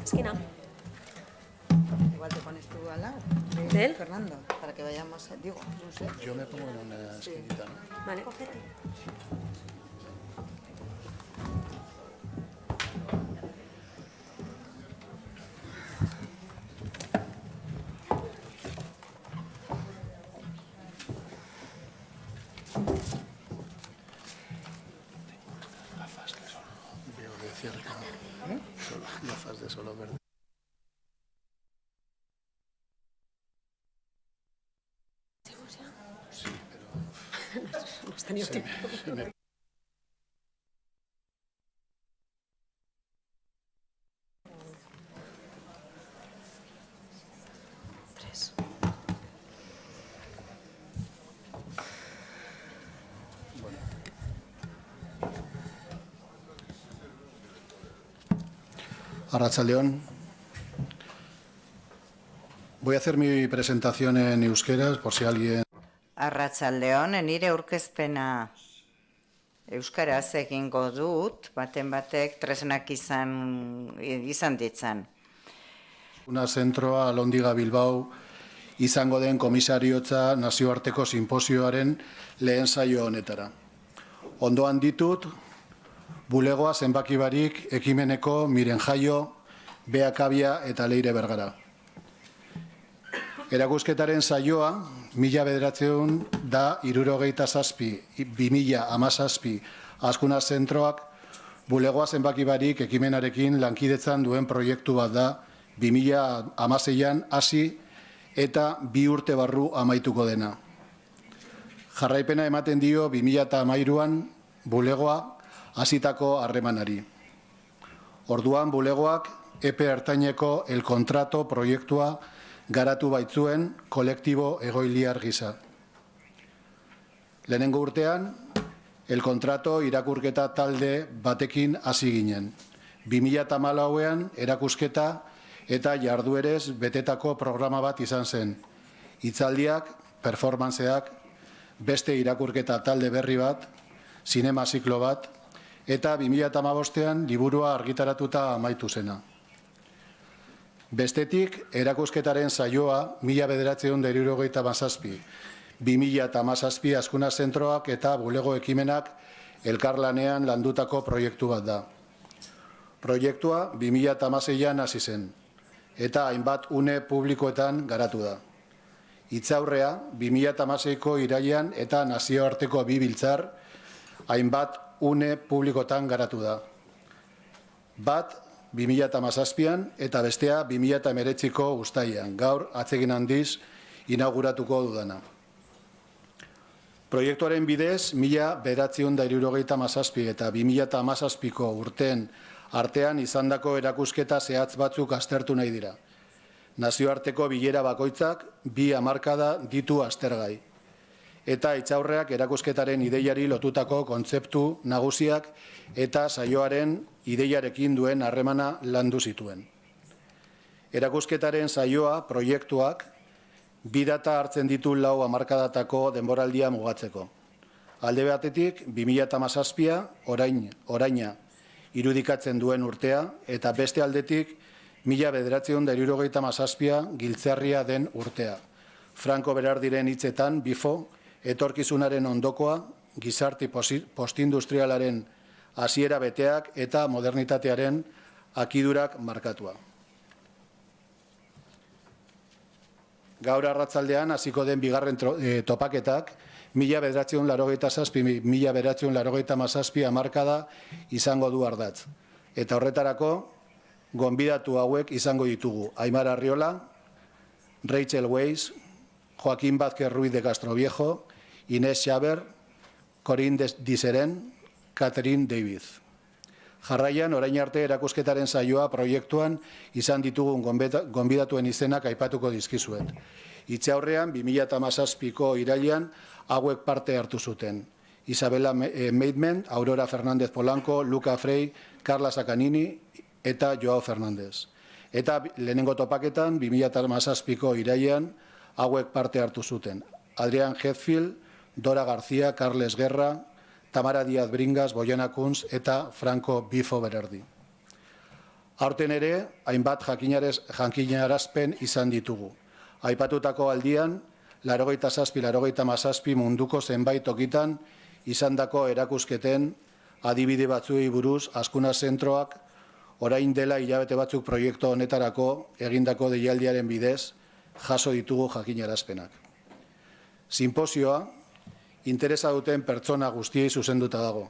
esquina. Igual te pones tú al lado ¿De él? Fernando, para que vayamos, digo, no sé. Yo me pongo en una esquinita, ¿no? Vale. Gafas que solo veo de cerca. Solo gafas de solo verde. Sí, pero No has tenido tiempo. se me... Tres. Arratsaldeon. Voy a hacer mi presentación en euskeras por si alguien... Arratsaldeon, nire aurkezpena euskaraz egingo dut, baten batek tresnak izan ditzan. Una zentroa Alondiga Bilbao izango den komisariotza nazioarteko sinposioaren lehen saio honetara. Ondoan ditut, bulegoa zenbaki barik ekimeneko Miren Jaio, Bea Kabia eta Leire Bergara. Erakusketaren saioa, 1977-2017 Azkuna Zentroak bulegoa zenbaki barik ekimenarekin lankidetzan duen proiektu bat da 2016an hasi eta 2 urte barru amaituko dena. Jarraipena ematen dio 2013an bulegoa hasitako harremanari. Orduan bulegoak epe ertaineko El Contrato proiektua garatu baitzuen kolektibo egoiliar gisa. Lehenengo urtean, El Contrato irakurketa talde batekin hasi ginen. 2014an erakusketa eta jarduerez betetako programa bat izan zen. Hitzaldiak, performanceak, beste irakurketa talde berri bat, zinema ziklo bat, eta 2015an liburua argitaratuta amaitu zena. Bestetik, erakusketaren saioa 1977-2017 Azkuna Zentroak eta bulego ekimenak elkarlanean landutako proiektu bat da. Proiektua 2016an hasi zen, eta hainbat une publikoetan garatu da. Hitzaurrea 2016ko irailean eta nazioarteko 2 biltzar hainbat une publikoetan garatu da. Bat 2017an eta bestea 2019ko uztailean, gaur atsegin handiz inauguratuko dudana. Proiektuaren bidez, 1977 eta 2017ko urteen artean izandako erakusketa zehatz batzuk aztertu nahi dira. Nazioarteko bilera bakoitzak 2 hamarkada ditu aztergai. Eta hitzaurreak erakusketaren ideiari lotutako kontzeptu nagusiak eta saioaren ideiarekin duen harremana landu zituen. Erakusketaren saioa proiektuak 2 data hartzen ditu 4 hamarkadatako denboraldia mugatzeko. Alde batetik 2017 oraina irudikatzen duen urtea eta beste aldetik 1977 giltzarria den urtea. Franco Berardiren hitzetan bifo, etorkizunaren ondokoa, gizarte postindustrialaren hasiera beteak eta modernitatearen akidurak markatua. Gaur arratsaldean hasiko den bigarren topaketak 1987-1997 hamarkada izango du ardatz. Eta horretarako gonbidatu hauek izango ditugu: Aimar Arriola, Rachel Weisz, Joaquín Vázquez Ruiz de Castroviejo, Inés Xaber, Corinne Disseren, Catherine David. Jarraian, orain arte erakusketaren saioa proiektuan izan ditugun gonbidatuen izenak aipatuko dizkizuet. Hitzaurrean 2017ko irailean hauek parte hartu zuten: Isabela Meidman, Aurora Fernández Polanco, Luca Frey, Carla Sacanini eta Joao Fernández. Eta lehenengo topaketan 2017ko irailean hauek parte hartu zuten: Adrián Hetfield, Dora García, Carles Guerra, Tamara Díaz Bringas, Boyana Kunz eta Franco Bifo Berardi. Aurten ere, hainbat jakinarazpen izan ditugu. Aipatutako aldian, 87-87 munduko zenbait tokitan izandako erakusketen adibide batzuei buruz Azkuna Zentroak orain dela hilabete batzuk proiektu honetarako egindako deialdiaren bidez jaso ditugu jakinarazpenak. Sinposioa interesa duten pertsona guztiei zuzenduta dago.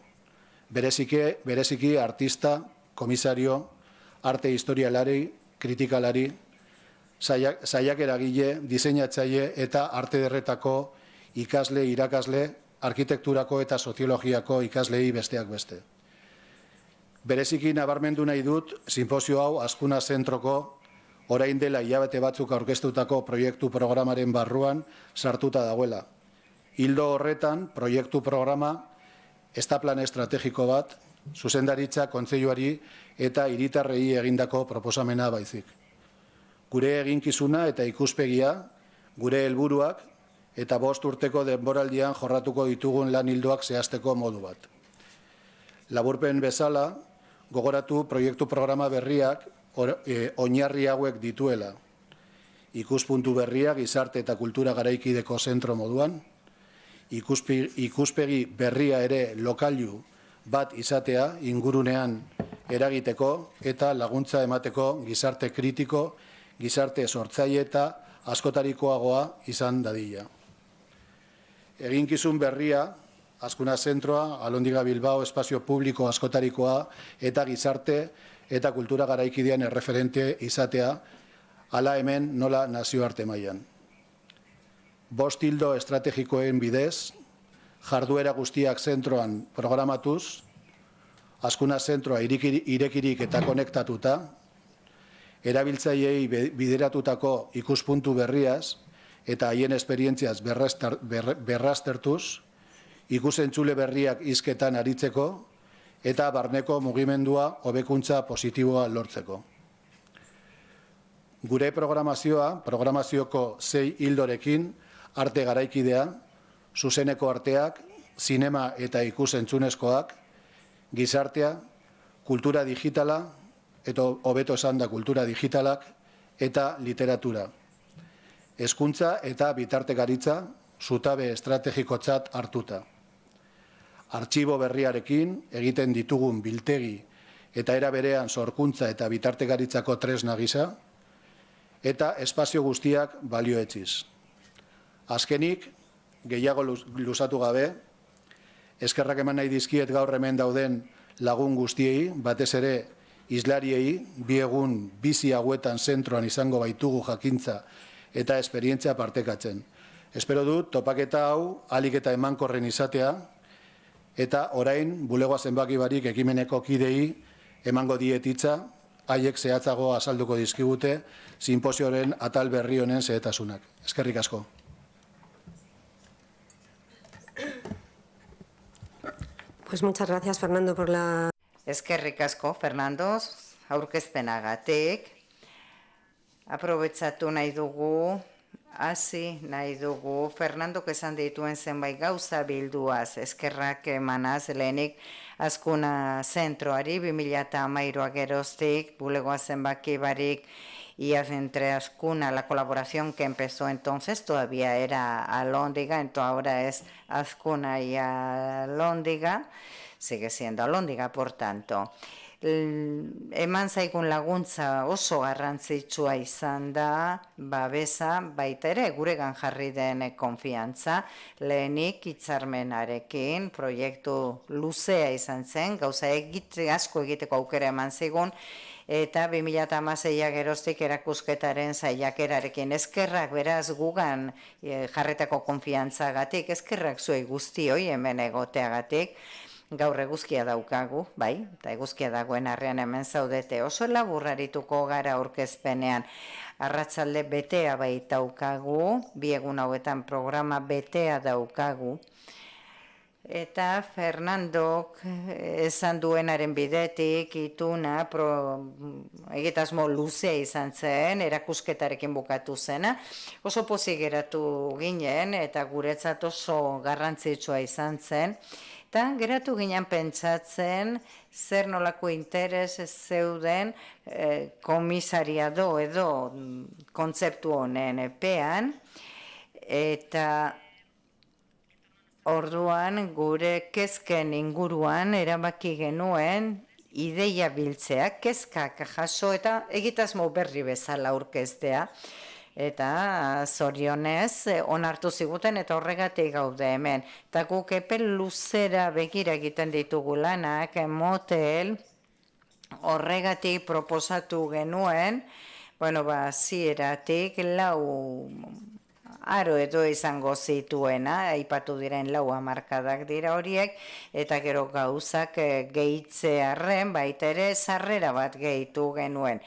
Bereziki artista, komisario, arte historialari, kritikalari, saiakeragile, diseinatzaile eta arte derretako ikasle, irakasle, arkitekturako eta soziologiako ikaslei besteak beste. Bereziki nabarmendu nahi dut, sinposio hau Azkuna Zentroko orain dela hilabete batzuk aurkeztutako proiektu programaren barruan sartuta dagoela. Ildo horretan, proiektu programa ez da plan estrategiko bat, zuzendaritza kontseiluari eta hiritarrei egindako proposamena baizik. Gure eginkizuna eta ikuspegia, gure helburuak eta 5 urteko denboraldian jorratuko ditugun lan ildoak zehazteko modu bat. Laburpen bezala, gogoratu proiektu programa berriak oinarri hauek dituela. Ikuspuntu berriak gizarte eta kultura garaikideko zentro moduan, ikuspegi berria ere lokailu bat izatea ingurunean eragiteko eta laguntza emateko gizarte kritiko, gizarte sortzaile eta askotarikoagoa izan dadila. Eginkizun berria, Azkuna Zentroa, Alondiga Bilbao espazio publiko askotarikoa eta gizarte eta kultura garaikidean erreferente izatea, hala hemen nola nazioarte mailan. 5 ildo estrategikoen bidez, jarduera guztiak zentroan programatuz, Azkuna Zentroa irekirik eta konektatuta, erabiltzaileei bideratutako ikuspuntu berriaz eta haien esperientziaz berraztertuz, ikusentzule berriak hizketan aritzeko eta barneko mugimendua hobekuntza positiboa lortzeko. Gure programazioko 6 ildorekin, arte garaikidea, zuzeneko arteak, zinema eta ikusentzunezkoak, gizartea, kultura digitala, eta hobeto esan da kultura digitalak, eta literatura. Hezkuntza eta bitartekaritza zutabe estrategikotzat hartuta. Artxibo berriarekin egiten ditugun biltegi eta era berean sorkuntza eta bitartekaritzako tresna gisa, eta espazio guztiak balioetsiz. Azkenik, gehiago luzatu gabe, eskerrak eman nahi dizkiet gaur hemen dauden lagun guztiei, batez ere islariei, 2 egun bizi hauetan zentroan izango baitugu jakintza eta esperientzia partekatzen. Espero dut, topaketa hau, ahalik eta emankorren izatea, eta orain, bulegoa zenbaki barik ekimeneko kidei emango dietitza, haiek zehatzago azalduko dizkigute, sinposioaren atal berri honen zehetasunak. Eskerrik asko. Pues muchas gracias, Fernando, por la... Eskerrik asko, Fernando, aurkezpenagatik. Aprobetxatu nahi dugu, hasi nahi dugu, Fernandok esan dituen zenbait gauza bilduaz, eskerrak emanaz lehenik Azkuna Zentroari 2013 geroztik, bulegoa zenbaki barik, y entre Azkuna, la colaboración que empezó entonces todavía era Alhóndiga, entonces ahora es Azkuna y Alhóndiga, sigue siendo Alhóndiga, por tanto. Eman zaigun laguntza oso garrantzitsua izan da, babesa, baita ere, guregan jarri den konfiantza, lehenik hitzarmenarekin, proiektu luzea izan zen, gauza asko egiteko aukera eman zigun, eta 2016 geroztik erakusketaren saiakerarekin eskerrak beraz gugan jarretako konfiantzagatik, eskerrak zuei guztioi hemen egoteagatik, gaur eguzkia daukagu, bai, eta eguzkia dagoen arrean hemen zaudete. Oso laburrarituko gara aurkezpenean, arratsalde betea baitaukagu, 2 egun hauetan programa betea daukagu. Eta Fernandok esan duenaren bidetik ituna egitasmo luzea izan zen, erakusketarekin bukatu zena. Oso pozik geratu ginen eta guretzat oso garrantzitsua izan zen. Eta geratu ginen pentsatzen zer nolako interes zeuden komisariado edo kontzeptu honen epean, eta orduan gure kezken inguruan erabaki genuen ideia biltzea, kezkak jaso eta egitasmo berri bezala aurkeztea. Eta zorionez onartu ziguten eta horregatik gaude hemen. Eta guk epe luzera begira egiten ditugu lanak, motel horregatik proposatu genuen, zieratik 4 aro edo izango zituena, aipatu diren 4 hamarkadak dira horiek, eta gero gauzak gehitzearren baita ere sarrera bat gehitu genuen.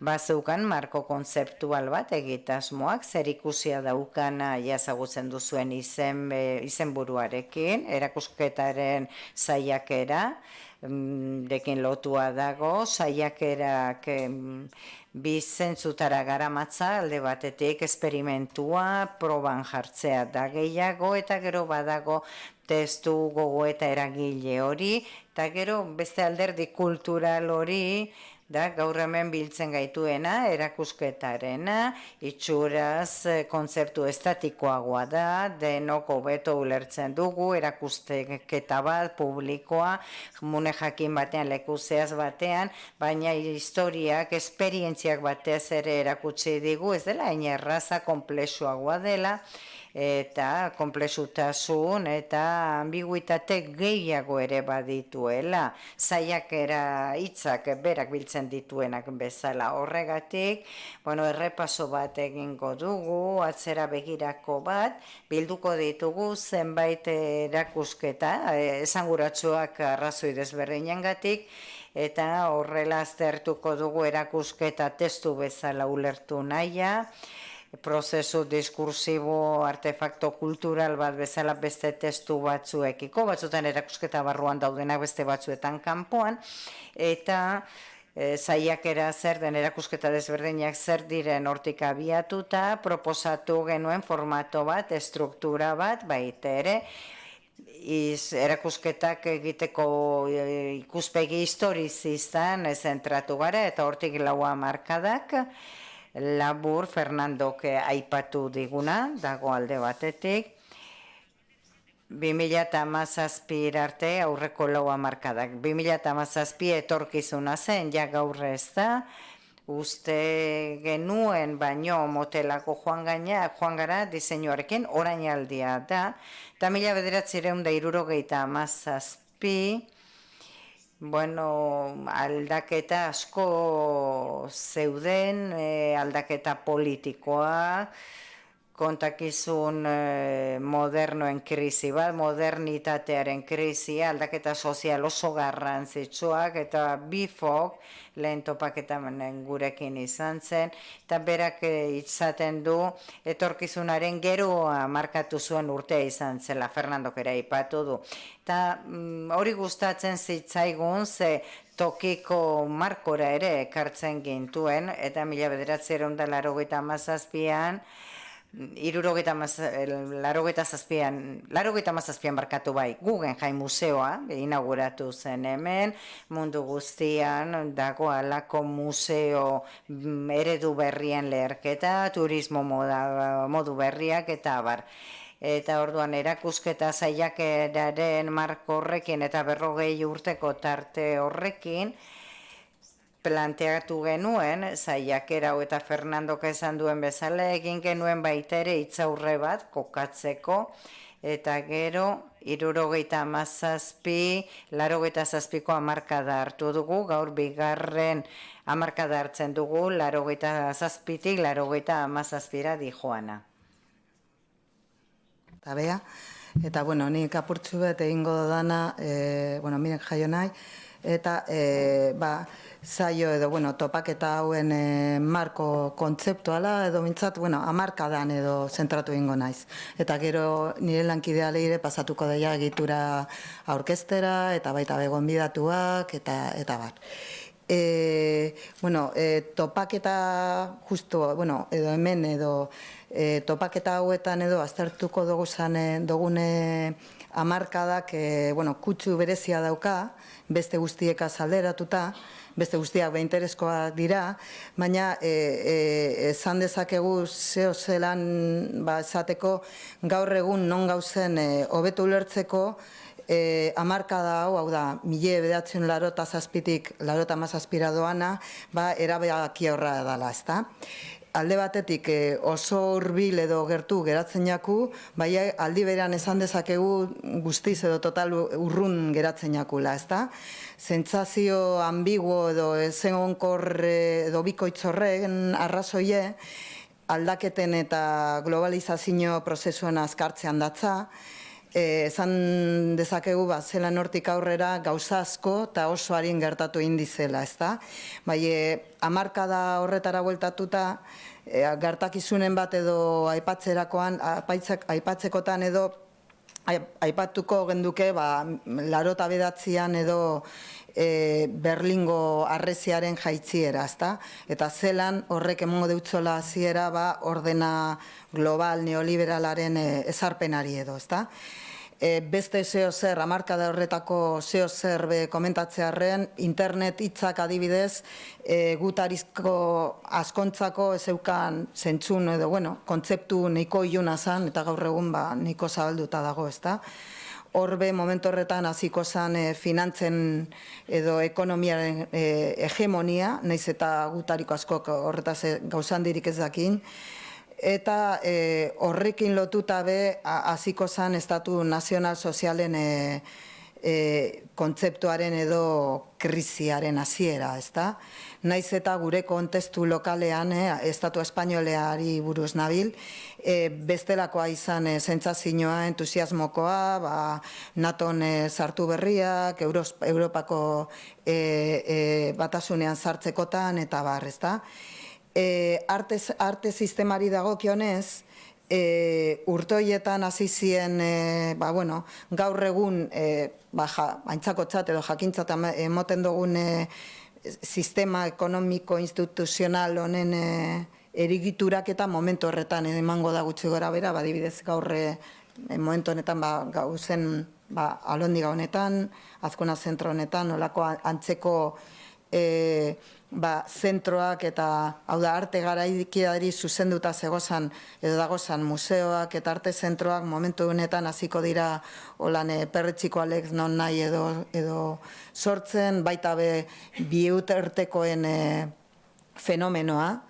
Bazeukan marko kontzeptual bat egitasmoak, zer ikusia daukana jazagutzen duzuen izenburuarekin, erakusketaren saiakera, dekin lotua dago, saiakerak bi zentzutara garamatza, alde batetik esperimentua, proban jartzea da gehiago, eta gero badago testu gogoeta eragile hori, eta gero beste alderdi kultural hori, da gaur hemen biltzen gaituena, erakusketarena, itxuraz kontzeptu estatikoagoa da, denok hobeto ulertzen dugu, erakusketa bat, publikoa, mune jakin batean, lekuzeaz batean, baina historiak, esperientziak batez ere erakutsi digu, ez dela, hain erraza, konplexuagoa dela, eta konplexutasun eta ambiguitate gehiago ere badituela, saiakera hitzak berak biltzen dituenak bezala. Horregatik, errepaso bat egingo dugu, atzera begirako bat, bilduko ditugu zenbait erakusketa, esanguratsuak arrazoi desberdinengatik, eta horrela aztertuko dugu erakusketa testu bezala ulertu nahia, prozesu diskursibo artefakto kultural bat bezala beste testu batzuekiko, batzutan erakusketa barruan daudenak beste batzuetan kanpoan, eta saiakera zer den erakusketa desberdinak zer diren hortik abiatuta, proposatu genuen formato bat, estruktura bat, baita ere, erakusketak egiteko ikuspegi historizistan zentratu gara, eta hortik 4 hamarkadak, labur Fernandok aipatu diguna, dago alde batetik, 2017 arte aurreko 4 hamarkadak. 2017 etorkizuna zen, ja gaur ez da, uste genuen baino motelako joan gara diseinuarekin orainaldia da, eta 1977 aldaketa asko zeuden, aldaketa politikoa, kontakizun modernoen krisi bat, modernitatearen krisia, aldaketa sozial oso garrantzitsuak, eta bifok lehen topaketaren gurekin izan zen, eta berak izaten du etorkizunaren geroa markatu zuen urtea izan zela, Fernandok ere aipatu du. Eta hori gustatzen zitzaigun, ze tokiko markora ere ekartzen gintuen, eta 1987an, 87an barkatu bai, Guggenheim museoa inauguratu zen hemen, mundu guztian dago alako museo eredu berrien leherketa, turismo modu berriak eta abar. Eta orduan erakusketa saiakeraren marko horrekin eta 40 urteko tarte horrekin, planteatu genuen, saiakera eta Fernandok esan duen bezala, egin genuen baita ere hitzaurre bat kokatzeko, eta gero 87ko hamarkada hartu dugu, gaur bigarren hamarkada hartzen dugu, 87tik 87ra dijoana. Eta bea, eta nik apurtzu bet egingo dana, minek jaio nahi, eta zaio edo, topaketa hauen marko kontzeptuala edo mintzat, hamarkadan edo zentratu egingo naiz. Eta gero nire lankidea leire pasatuko daia egitura aurkeztera eta baita begon bidatuak eta bat. topaketa justu, edo hemen edo topaketa hauetan edo aztertuko dugune hamarkadak kutsu berezia dauka, beste guztiekaz alderatuta, beste guztiak beintereskoak dira, baina esan dezakegu zeo zelan esateko gaur egun non gauzen hobeto ulertzeko hamarkada hau da, 1987tik 1987 doana, erabaki horra dela, ezta? Alde batetik oso hurbil edo gertu geratzen jaku, bai aldi berean esan dezakegu guztiz edo total urrun geratzen jakula, ezta? Sentsazio ambiguo edo ezegonkor edo bikoitz horren arrazoie aldaketen eta globalizazio prozesuen azkartzean datza, esan dezakegu zelan hortik aurrera gauza asko eta oso harin gertatu indizela, ezta? Bai, hamarkada horretara bueltatuta, gertakizunen bat edo aipatzekotan edo aipatuko genduke 89an edo Berlingo harresiaren jaitziera, ezta? Eta zelan horrek emongo deutzola hasiera ordena global neoliberalaren ezarpenari edo, ezta? Beste zeo zer, hamarkada horretako zeo zer komentatzearren, internet hitzak adibidez, gutarizko askontzako ezeukan zentzun edo, kontzeptu nahiko iluna zan, eta gaur egun nahiko zabalduta dago, ezta? Horbe momentu horretan hasiko zen finantzen edo ekonomiaren hegemonia, nahiz eta gutariko askok horretaz gauzandirik ez dakin, eta horrekin lotuta hasiko zen estatu nazional sozialen kontzeptuaren edo krisiaren hasiera, ezta? Naiz eta gure kontestu lokalean, estatu espainoleari buruz nabil, bestelakoa izan sentsazioa, entusiasmokoa, NATOn sartu berriak, Europako batasunean sartzekotan, eta ezta? Arte sistemari dagokionez, urtoietan hasi zien, gaur egun aintzakotzat edo jakintzat emoten dugun sistema ekonomiko instituzional honen erigiturak eta momentu horretan emango da gutxi gora bera, adibidez gaur momentu honetan gauzen alondiga honetan, Azkuna zentro honetan, olako antzeko zentroak eta, hau da, arte garaikideari zuzenduta zegozan edo dagozan museoak eta arte zentroak momentu honetan hasiko dira holan perretxiko alek non nahi edo sortzen, baita biutertekoen fenomenoa,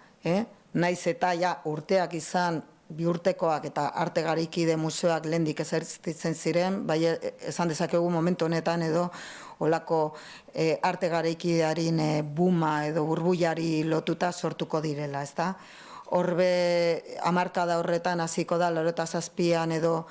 naiz eta urteak izan biurtekoak eta arte garaikide museoak lehendik ezertitzen ziren, bai esan dezakegu momentu honetan edo olako arte garaikidearen buma edo burbuilari lotuta sortuko direla, ezta? Horbe hamarkada horretan hasiko da 87an edo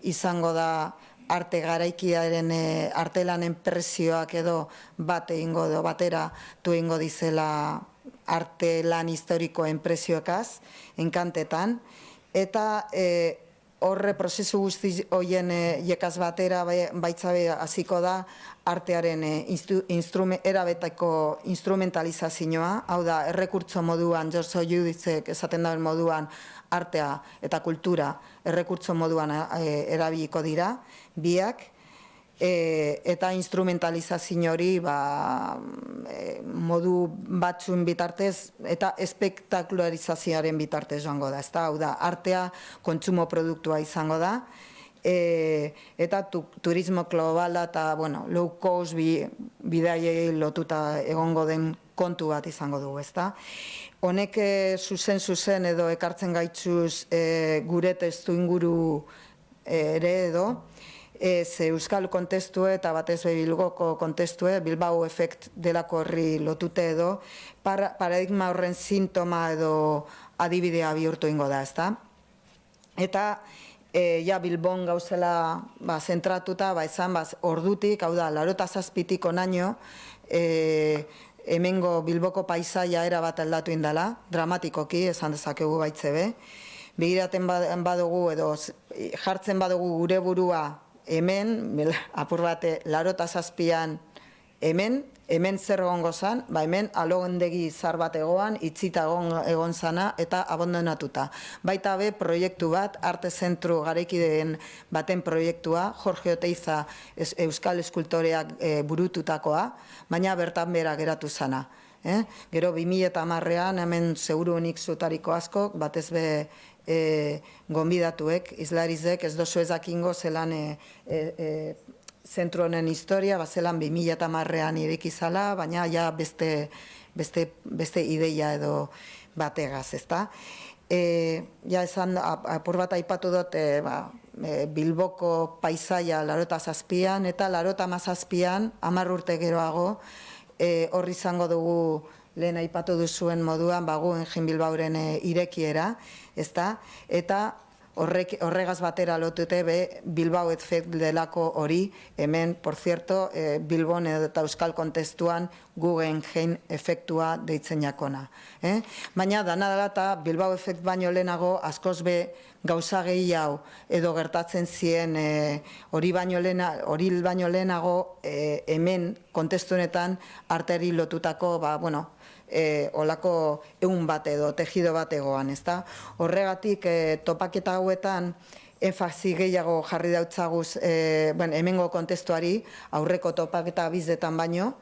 izango da arte garaikidearen artelanen prezioak edo bat egingo edo batera egingo dizela arte lan historikoen prezioekaz, enkantetan, eta horre prozesu guzti horien jekaz batera baitzabe hasiko da artearen erabetako instrumentalizazioa, hau da, errekurtso moduan, George Juditzek esaten dauen moduan, artea eta kultura errekurtso moduan erabiliko dira, biak, eta instrumentalizazio hori modu batzuen bitartez eta espektakularizazioaren bitartez joango da, ezta? Hau da, artea kontsumo produktua izango da, eta turismo globala eta low cost bidaiei lotuta egongo den kontu bat izango dugu, ezta? Honek zuzen edo ekartzen gaitzuz gure testu inguru ere edo, euskal kontestue eta batez Bilboko kontestue, Bilbao efekt delako horri lotute edo, paradigma horren sintoma edo adibidea bihurtu ingo da, ezta? Eta Bilbon gauzela zentratuta, esan ordutik, hau da, 87tik onaino, hemengo Bilboko paisaia erabat aldatu indala, dramatikoki, esan dezakegu baitzebe, begiraten badugu edo jartzen badugu gure burua hemen, apur bate, 87an hemen, Hemen zer egongo zan, hemen alogondegi zar bat egoan, itzita egon zana eta abandonatuta. Baita be proiektu bat, arte zentru garaikideen baten proiektua, Jorge Oteiza euskal eskultoreak burututakoa, baina bertan bera geratu zana. Gero 2010ean hemen seguru unik zutariko asko, batez be gonbidatuek, izlarizek, ez dozu ezakingo zelan zentru honen historia, zelan 2010ean irekizala, baina ja beste ideia edo bategaz, ezta? Ja esan, apur bat aipatu dut, Bilboko paisaia 87an eta 87an, 10 urte geroago, horri izango dugu lehen aipatu duzuen moduan Guggenheim Bilbaoren irekiera, ezta? Eta horregaz batera lotute Bilbao Effect delako hori, hemen, por cierto, Bilbon eta euskal kontestuan Guggenheim efektua deitzen jakona. Baina dana dela eta Bilbao Effect baino lehenago askoz be gauza gehiago edo gertatzen ziren hori baino lehenago hemen kontestu honetan arteari lotutako, olako egun bat edo tejido bat egoan, ezta? Horregatik topaketa hauetan enfasi gehiago jarri dautzaguz hemengo kontestuari, aurreko topaketa bizetan baino,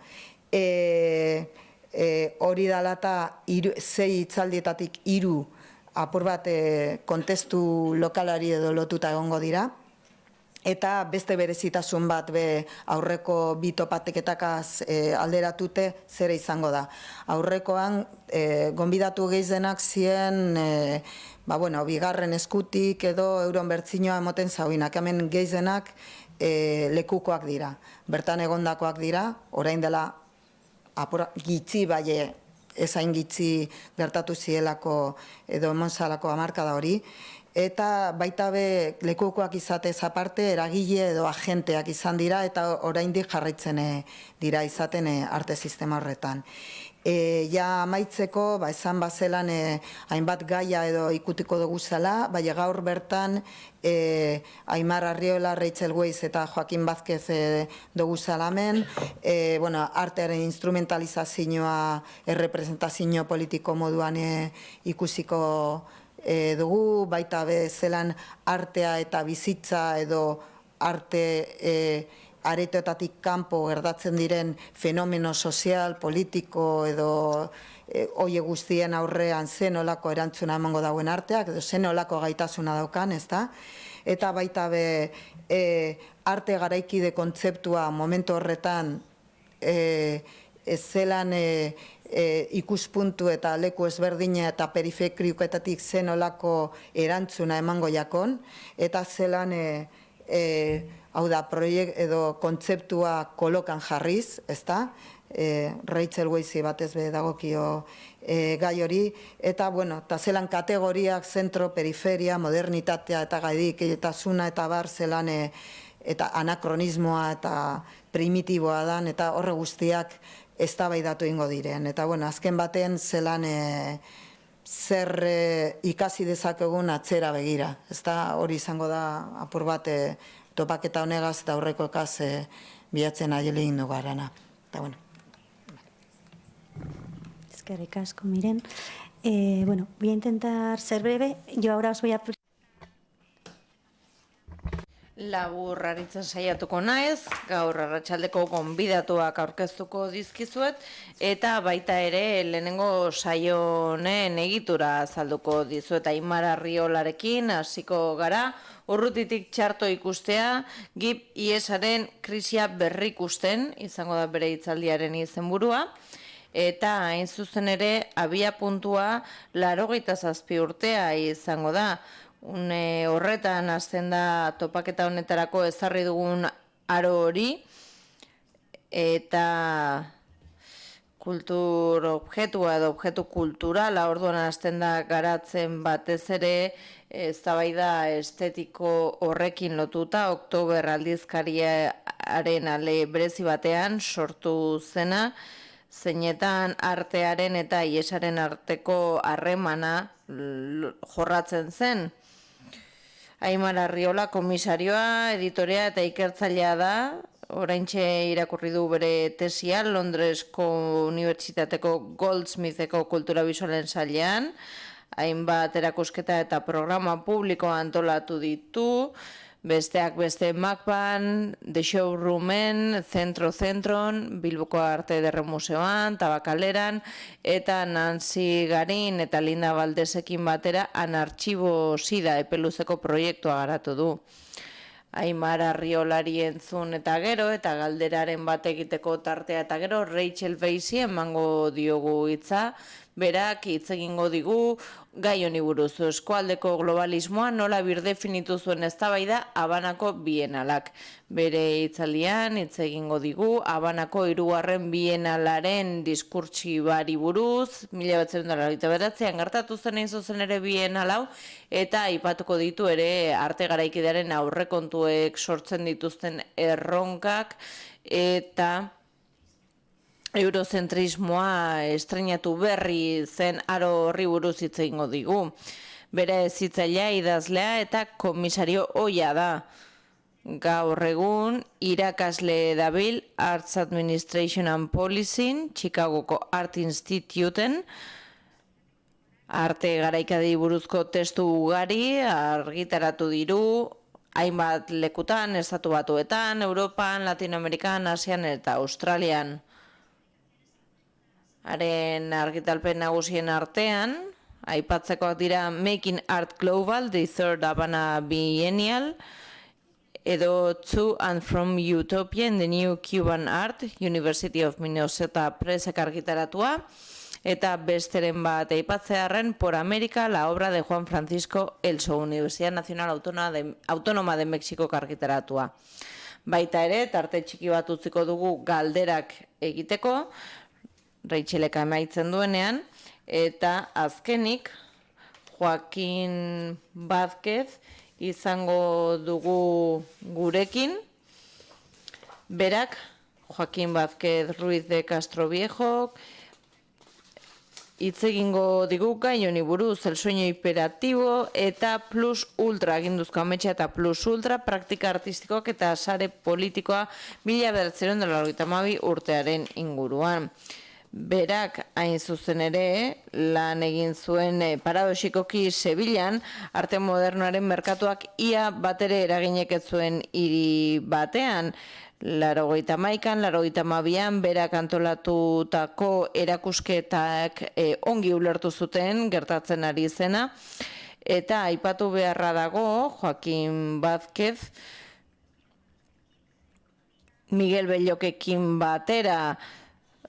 hori dela eta 6 hitzaldietatik 3 apur bat kontestu lokalari edo lotuta egongo dira, eta beste berezitasun bat aurreko bi topaketakaz alderatute zera izango da. Aurrekoan, gonbidatu gehienak ziren, bigarren eskutik edo euron bertzinoa emoten zauinak, hemen gehienak lekukoak dira. Bertan egondakoak dira, orain dela gitzi baie, ezain gitzi gertatu zielako edo emonzalako hamarkada hori, eta baita be lekukoak izatez aparte eragile edo agenteak izan dira eta oraindik jarraitzen dira izaten arte sistema horretan. Ja amaitzeko, esan bazelan hainbat gaia edo ikutiko dugu zela, gaur bertan Aimar Arriola, Rachel Weisz eta Joaquin Vázquez dugu zelamen, artearen instrumentalizazioa errepresentazio politiko moduan ikusiko dugu, baita zelan artea eta bizitza edo arte aretoetatik kanpo gertatzen diren fenomeno sozial, politiko edo hoie guztien aurrean zenolako erantzuna emango dauen arteak, edo zenolako gaitasuna daukan, ezta? Eta baita arte garaikide kontzeptua momentu horretan zelan ikuspuntu eta leku ezberdina eta periferikoetatik zenolako erantzuna emango jakon, eta zelan hau da, proiekt edo kontzeptua kolokan jarriz, ezta? Rachel Weisz batez be dagokio gai hori, eta zelan kategoriak, zentro, periferia, modernitatea eta gaidik, eta zuna eta bar zelan eta anakronismoa eta primitiboa dan, eta horre guztiak eztabaidatu ingo diren. Eta azken baten zelan zer ikasi dezakegun atzera begira. Ezta hori izango da apur bat topaketa honegaz eta aurreko ekaz bilatzen aiele indu garana. Eta Eskerrik asko, Miren. Voy a intentar ser breve. Yo ahora os voy a... Labur aritzen saiatuko naiz, gaur arratsaldeko gonbidatuak aurkeztuko dizkizuet, eta baita ere lehenengo saio honen egitura azalduko dizuet. Aimar Arriolarekin hasiko gara, urrutitik txarto ikustea, GIP IESaren krisia berrikusten, izango da bere hitzaldiaren izenburua, eta hain zuzen ere abia puntua 87 urtea izango da. Horretan hasten da topaketa honetarako ezarri dugun aro hori, eta kultur objektua edo objektu kulturala orduan hasten da garatzen batez ere eztabaida estetiko horrekin lotuta, Oktober aldizkariaren ale berezi batean sortu zena, zeinetan artearen eta IESaren arteko harremana jorratzen zen. Aimar Arriola komisarioa, editorea eta ikertzailea da, oraintxe irakurri du bere tesia Londresko Unibertsitateko Goldsmitheko kultura bisualen sailean, hainbat erakusketa eta programa publikoa antolatu ditu, besteak beste Macban, The Showroomen, Zentron, Bilboko Arte Ederre Museoan, Tabakaleran, eta Nancy Garin eta Linda Valdesekin batera Anartxibo Sida epeluzeko proiektua garatu du. Aimar Arriolari entzun eta gero, eta galderaren bat egiteko tartea eta gero, Rachel Weisz emango diogu hitza, berak hitz egingo digu gai honi buruz. Eskualdeko globalismoa nola birdefinitu zuen eztabaida Habanako bienalak. Bere hitzaldian hitz egingo digu Habanako 3. bienalaren diskurtsibari buruz, 1989an gertatu zen hain zuzen ere bienal hau, eta aipatuko ditu ere arte garaikidearen aurrekontuek sortzen dituzten erronkak eta eurozentrismoa estreinatu berri zen aro horri buruz hitz egingo digu. Bere hezitzailea, idazlea eta komisario ohia da. Gaur egun irakasle dabil Arts Administration and Policing, Chicagoko Art Instituten, arte garaikadei buruzko testu ugari argitaratu diru, hainbat lekutan, Estatu Batuetan, Europan, Latinoamerikan, Asian eta Australian. Haren argitalpen nagusien artean, aipatzekoak dira Making Art Global, The Third Havana Biennial, edo To and From Utopia in the New Cuban Art, University of Minnesota Pressek argitaratua, eta besteren bat aipatzearren Por América, la obra de Juan Francisco Elso, Universidad Nacional Autónoma de México argitaratua. Baita ere, tarte txiki bat utziko dugu galderak egiteko, Racheleka emaitzen duenean, eta azkenik Joaquin Vázquez izango dugu gurekin. Berak, Joaquin Vázquez Ruiz de Castro Viejo, hitz egingo digu gai honi buruz, El sueño hiperactivo eta Plus Ultra, aginduzko ametsa eta Plus Ultra, praktika artistikoak eta sare politikoa 1992 urtearen inguruan. Berak hain zuzen ere lan egin zuen paradoxikoki Sevillan arte modernoaren merkatuak ia batere eraginek ez zuen hiri batean. 1981an, 1982an berak antolatutako erakusketak ongi ulertu zuten gertatzen ari zena, eta aipatu beharra dago Joaquin Vázquez Miguel Bellokekin batera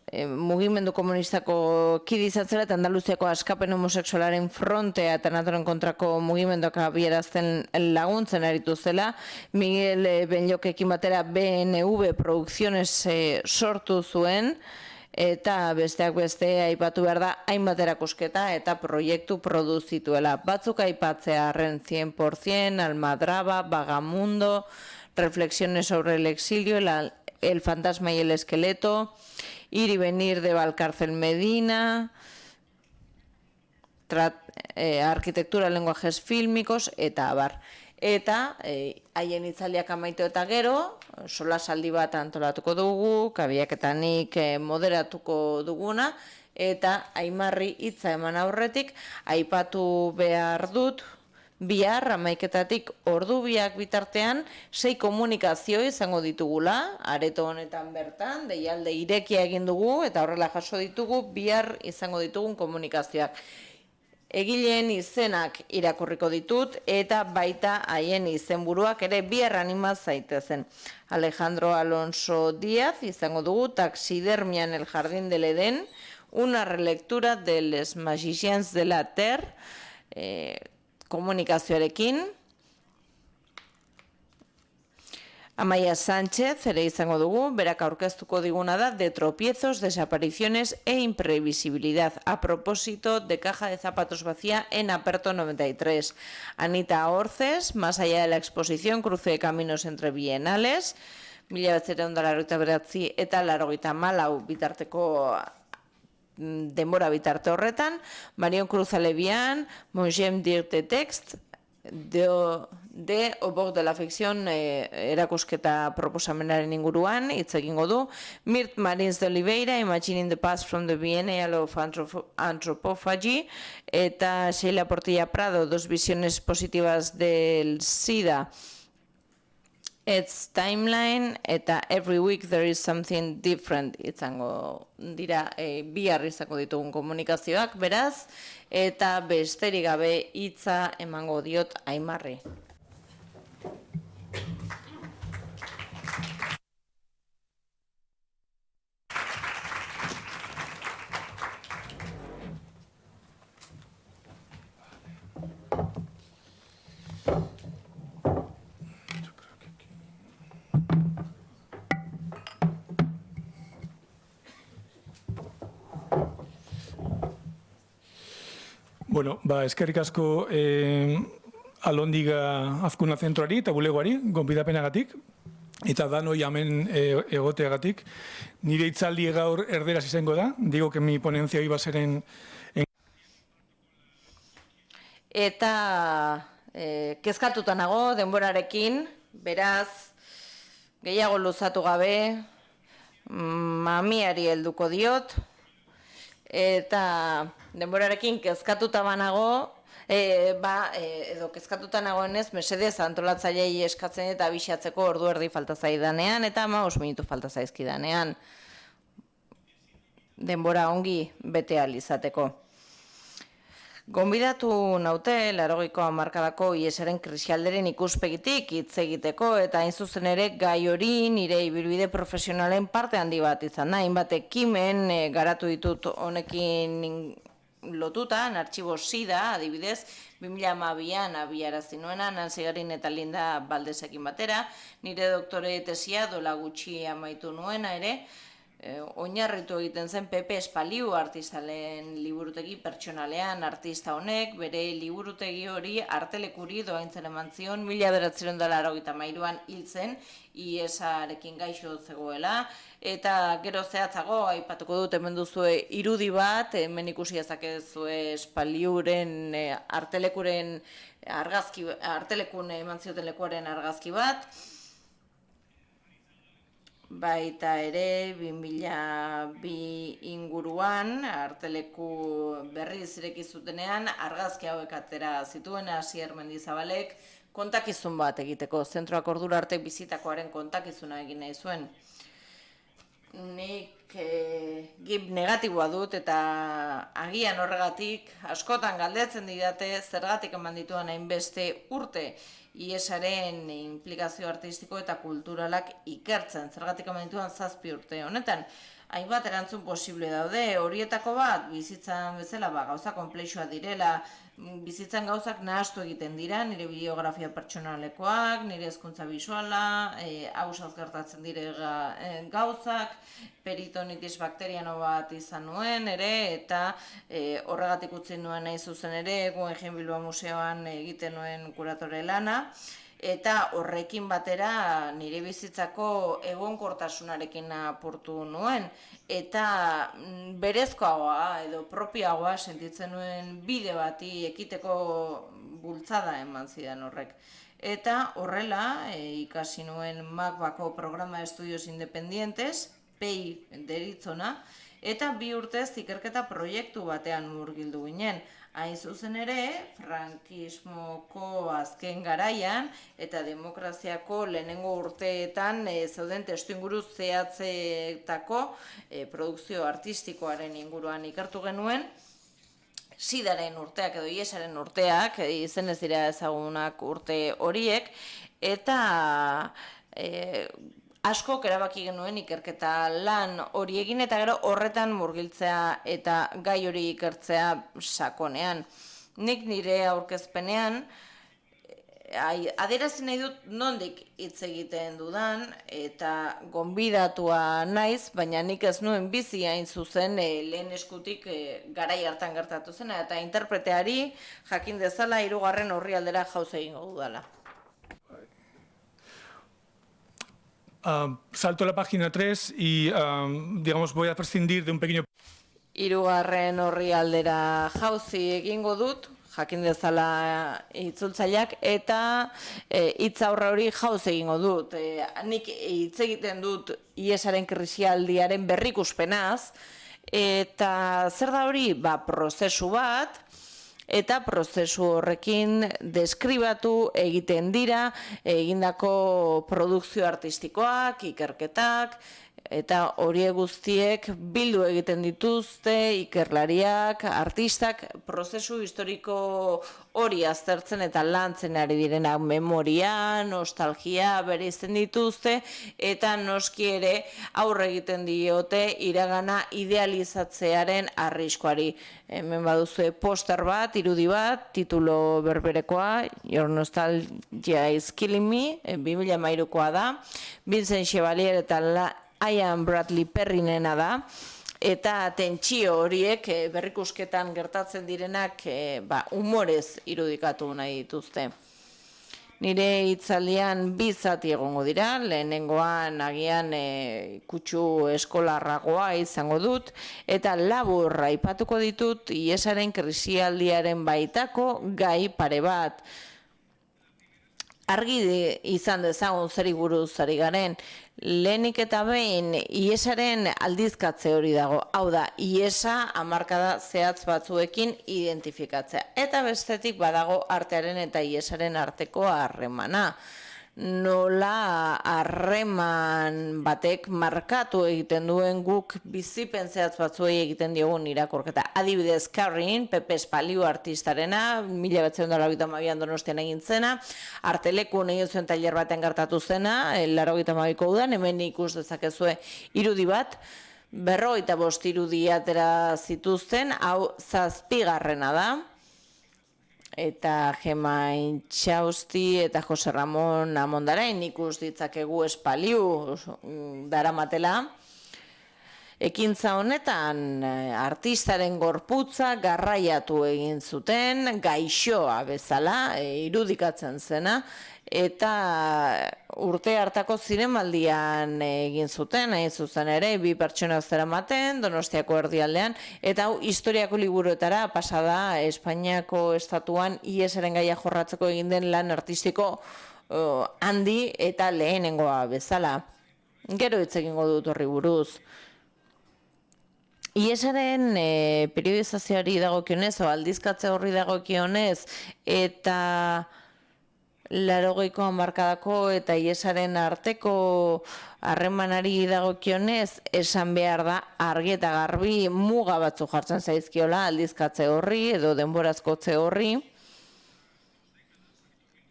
mugimendu komunistako kide izan zela eta Andaluziako askapen homosexualaren frontea eta naturen kontrako mugimenduak abierazten laguntzen aritu zela. Miguel Bellokekin batera BNV Producciones sortu zuen, eta besteak beste aipatu behar da hainbat erakusketa eta proiektu produzituela. Batzuk aipatzearren 100%, Almadraba, Vagamundo, Reflexiones sobre el exilio, El fantasma y el esqueleto, Ir y venir de Valcárcel Medina, arquitectura, lenguajes fílmicos, eta abar. Eta haien hitzaldiak amaitu eta gero, solasaldi bat antolatuko dugu, kabiaketanik moderatuko duguna, eta Aimarri hitza eman aurretik, aipatu behar dut, bihar, 11:00 ordu biak bitartean, 6 komunikazio izango ditugula, areto honetan bertan, deialde irekia egin dugu, eta horrela jaso ditugu, bihar izango ditugun komunikazioak. Egileen izenak irakurriko ditut, eta baita haien izenburuak ere bihar anima zaitezen. Alejandro Alonso Díaz izango dugu, Taxidermia en el Jardín del Edén, una relectura de Les Magiciens de la Terre, komunikazioarekin. Amaia Sánchez ere izango dugu, berak aurkeztuko diguna da de tropiezos, desapariciones e imprevisibilidad a propósito de caja de zapatos vacía en Aperto 93. Anita Orces, más allá de la exposición Cruce de caminos entre bienales, 1989 eta 1994 bitarteko denbora bitarte horretan, Marion Cruz Alevian, Mongem Dirte Text, de Obok de la Ficción erakusketa proposamenaren inguruan hitz egingo du. Mirt Marins de Oliveira, Imagining the Past from the Biennial of Anthropophagy, eta Sheila Portilla Prado, Dos visiones positivas del SIDA, It's Timeline, eta Every Week There is Something Different izango dira bihar izango ditugun komunikazioak, beraz, eta besterik gabe hitza emango diot Aimarri. Bueno, eskerrik asko Alondiga Azkuna Zentroari eta bulegoari, gonbidapenagatik, eta danoi hemen egoteagatik. Nire hitzaldi gaur erderaz izango da, digo que mi ponencia iba a ser en... Eta kezkatuta nago denborarekin, beraz, gehiago luzatu gabe, mamiari helduko diot, eta denborarekin kezkatuta banago, edo kezkatuta nagoenez, mesedez antolatzaileei eskatzen eta abixatzeko ordu erdi falta zaidanean, eta 5 minutu falta zaizkidanean, denbora ongi bete ahal izateko. Gonbidatu naute, 80ko hamarkadako IESaren krisialderen ikuspegitik hitz egiteko, eta hain zuzen ere gai hori nire ibilbide profesionalen parte handi bat izan da. Hainbat ekimen garatu ditut honekin lotutan, artxibo SIDA, adibidez, 2012an abiarazi nuena, Nancy Garin eta Linda Baldesekin batera, nire doktore tesia dola gutxi amaitu nuena ere, oinarritu egiten zen Pepe Espaliu artistalen liburutegi pertsonalean. Artista honek bere liburutegi hori artelekuri doaintzen eman zion 1983an hil zen, IESarekin gaixo zegoela, eta gero zehatzago aipatuko dut hemen duzue irudi bat, hemen ikusi dezakezue Espaliuren artelekuren argazki, artelekun eman zioten lekuaren argazki bat, baita ere 2002 inguruan arteleku berriz ireki zutenean argazki hauek atera zituen Asier Mendizabalek kontakizun bat egiteko, zentroak ordura arte bizitakoaren kontakizuna egin nahi zuen. Nik gib negatiboa dut eta agian horregatik askotan galdetzen didate zergatik eman dituan hainbeste urte IESaren implikazio artistiko eta kulturalak ikertzen, zergatik eman dituan 7 urte honetan. Hainbat erantzun posible daude, horietako bat, bizitzan bezala gauza konplexua direla, bizitzan gauzak nahastu egiten dira, nire biografia pertsonalekoak, nire hezkuntza bisuala, hausaz gertatzen dire gauzak, peritonitis bakteriano bat izan nuen ere, eta horregatik utzi nuen nahi zuzen ere, Guggenheim Bilbao Museoan egiten nuen kuratore lana, eta horrekin batera nire bizitzako egonkortasunarekin apurtu nuen, eta berezkoagoa edo propioagoa sentitzen nuen bide bati ekiteko bultzada eman zidan horrek. Eta horrela ikasi nuen MACBako programa de estudios independientes, PEI deritzona, eta 2 urtez ikerketa proiektu batean murgildu ginen. Hain zuzen ere, frankismoko azken garaian eta demokraziako lehenengo urteetan zeuden testuinguru zehatzetako produkzio artistikoaren inguruan ikertu genuen, SIDaren urteak edo IESaren urteak, izenez dira ezagunak urte horiek, eta askok erabaki genuen ikerketa lan hori egin eta gero horretan murgiltzea eta gai hori ikertzea sakonean. Nik nire aurkezpenean adierazi nahi dut nondik hitz egiten dudan eta gonbidatua naiz, baina nik ez nuen bizi hain zuzen lehen eskutik garai hartan gertatu zena eta interpreteari jakin dezala 3. orrialdera jauzi egingo dudala. Salto a la página 3 y, digamos, voy a prescindir de un pequeño... 3. orrialdera jauzi egingo dut, jakin dezala itzultzaileak, eta hitz aurre hori jauz egingo dut. Nik hitz egiten dut IESaren krisialdiaren berrikuspenaz, eta zer da hori? Prozesu bat, eta prozesu horrekin deskribatu egiten dira egindako produkzio artistikoak, ikerketak, eta horiek guztiek bildu egiten dituzte ikerlariak, artistak, prozesu historiko hori aztertzen eta lantzen ari direnak, memoria, nostalgia bereizten dituzte, eta noski ere aurre egiten diote iragana idealizatzearen arriskoari. Hemen baduzue poster bat, irudi bat, titulo berberekoa, Your Nostalgia is Killing Me, 2013koa da, Vincent Chevalier eta Ian Bradley Perrinena da, eta tentsio horiek berrikusketan gertatzen direnak humorez irudikatu nahi dituzte. Nire hitzaldian bi zati egongo dira, lehenengoan agian kutsu eskolarragoa izango dut, eta labur aipatuko ditut IESaren krisialdiaren baitako gai pare bat. Argi izan dezagun zeri buruz ari garen, lehenik eta behin IESaren aldizkatze hori dago. Hau da, IESa hamarkada zehatz batzuekin identifikatzea. Eta bestetik badago artearen eta IESaren arteko harremana. Nola harreman batek markatu egiten duen guk bizipen zehatz batzuei egiten diogun irakurketa. Adibidez, Carrin, Pepe Espaliu artistarena, 1982an Donostian egin zena, arteleku egin zuen tailer baten gertatu zena, 82ko udan, hemen ikus dezakezue irudi bat, 55 irudi atera zituzten, hau 7garrena da. Eta Gema Intxausti eta Jose Ramon Amondarain ikus ditzakegu Espaliu daramatela. Ekintza honetan artistaren gorputza garraiatu egin zuten, gaixoa bezala, irudikatzen zena, eta urte hartako zinemaldian egin zuten, hain zuzen ere, 2 pertsona zeramaten, Donostiako erdialdean, eta hau historiako liburuetara pasada Espainiako estatuan IESaren gaia jorratzeko egin den lan artistiko handi eta lehenengoa bezala. Gero hitz egingo dut horri buruz. IESaren periodizazioari dagokionez, o aldizkatze horri dagokionez, eta 80ko hamarkadako eta IESaren arteko harremanari dagokionez, esan behar da argi eta garbi muga batzu jartzen zaizkiola aldizkatze horri edo denborazkotze horri.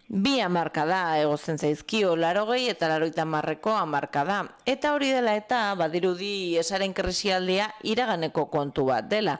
2 hamarkada egozen zaizkio, 80 eta 80ko hamarkada. Eta hori dela eta badirudi IESaren krisialdia iraganeko kontu bat dela.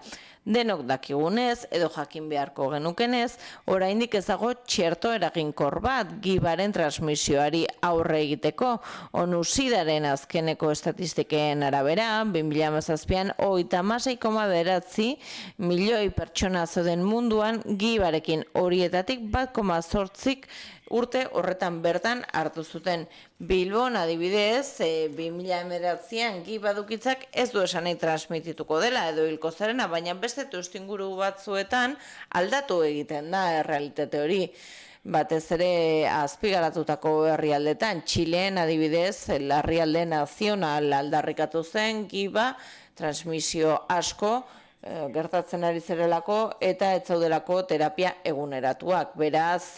Denok dakigunez, edo jakin beharko genukenez, oraindik ez dago txerto eraginkor bat gibaren transmisioari aurre egiteko. ONU-SIDAren azkeneko estatistikeen arabera, 2017an 36,9 milioi pertsona zeuden munduan gibarekin, horietatik 1,8 urte horretan bertan hartu zuten. Bilbon adibidez, 2019an giba dukitzak ez du esan nahi transmitituko dela edo hilko zarena, baina beste testuinguru batzuetan aldatu egiten da errealitate hori. Batez ere azpigaratutako herrialdetan, Txileen adibidez, herrialde nazional aldarrikatu zen giba, transmisio asko, gertatzen ari zerelako eta ez zaudelako terapia eguneratuak. Beraz,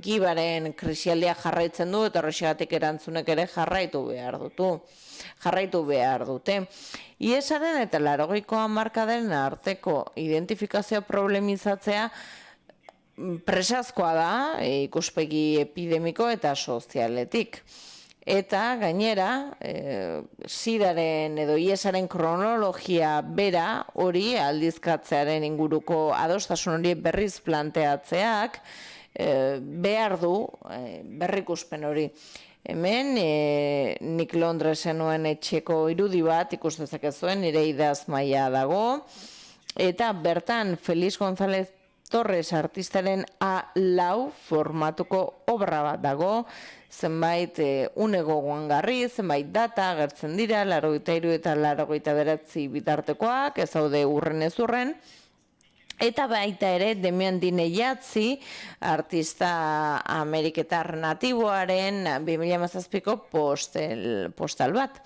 gibaren krisialdia jarraitzen du eta horrexegatik erantzunek ere jarraitu behar dute. IESaren eta 80ko hamarkadaren arteko identifikazioa problemizatzea presazkoa da, ikuspegi epidemiko eta sozialetik. Eta gainera, SIDAren edo IESaren kronologia bera hori aldizkatzearen inguruko adostasun hori berriz planteatzeak behar du berrikuspen hori. Hemen, nik Londresen nuen etxeko irudi bat ikustezakezuen, nire idaz maila dago, eta bertan Feliz González Torres artistaren A4 formatuko obra bat dago, zenbait une gogoangarri, zenbait data agertzen dira, 83 eta 89 bitartekoak, ez daude urren ez urren, Eta baita ere Demian Dine Jatzi, artista ameriketar natiboaren 2017ko postal bat.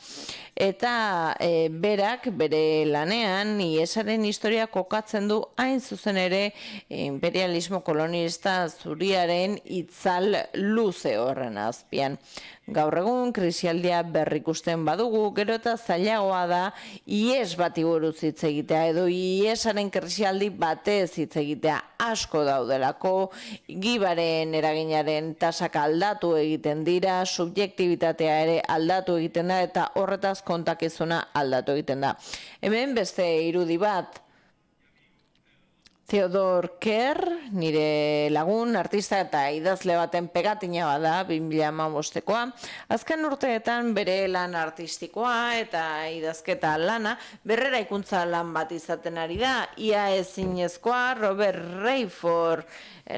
Eta berak bere lanean iesaren historia kokatzen du hain zuzen ere imperialismo kolonista zuriaren itzal luze horren azpian. Gaur egun krisialdia berrikusten badugu, gero eta zailagoa da ies bati buruz hitz egitea edo iesaren krisialdi batez hitz egitea asko daudelako, gibaren eraginaren tasak aldatu egiten dira, subjektibitatea ere aldatu egiten da eta horretaz kontakizuna aldatu egiten da. Hemen beste irudi bat, Theodor Kerr, nire lagun, artista eta idazle baten pegatina bada, 2015koa. Azken urteetan bere lan artistikoa eta idazketa lana berrera ikuntza lan bat izaten ari da. Ia ezinezkoa Robert Redford,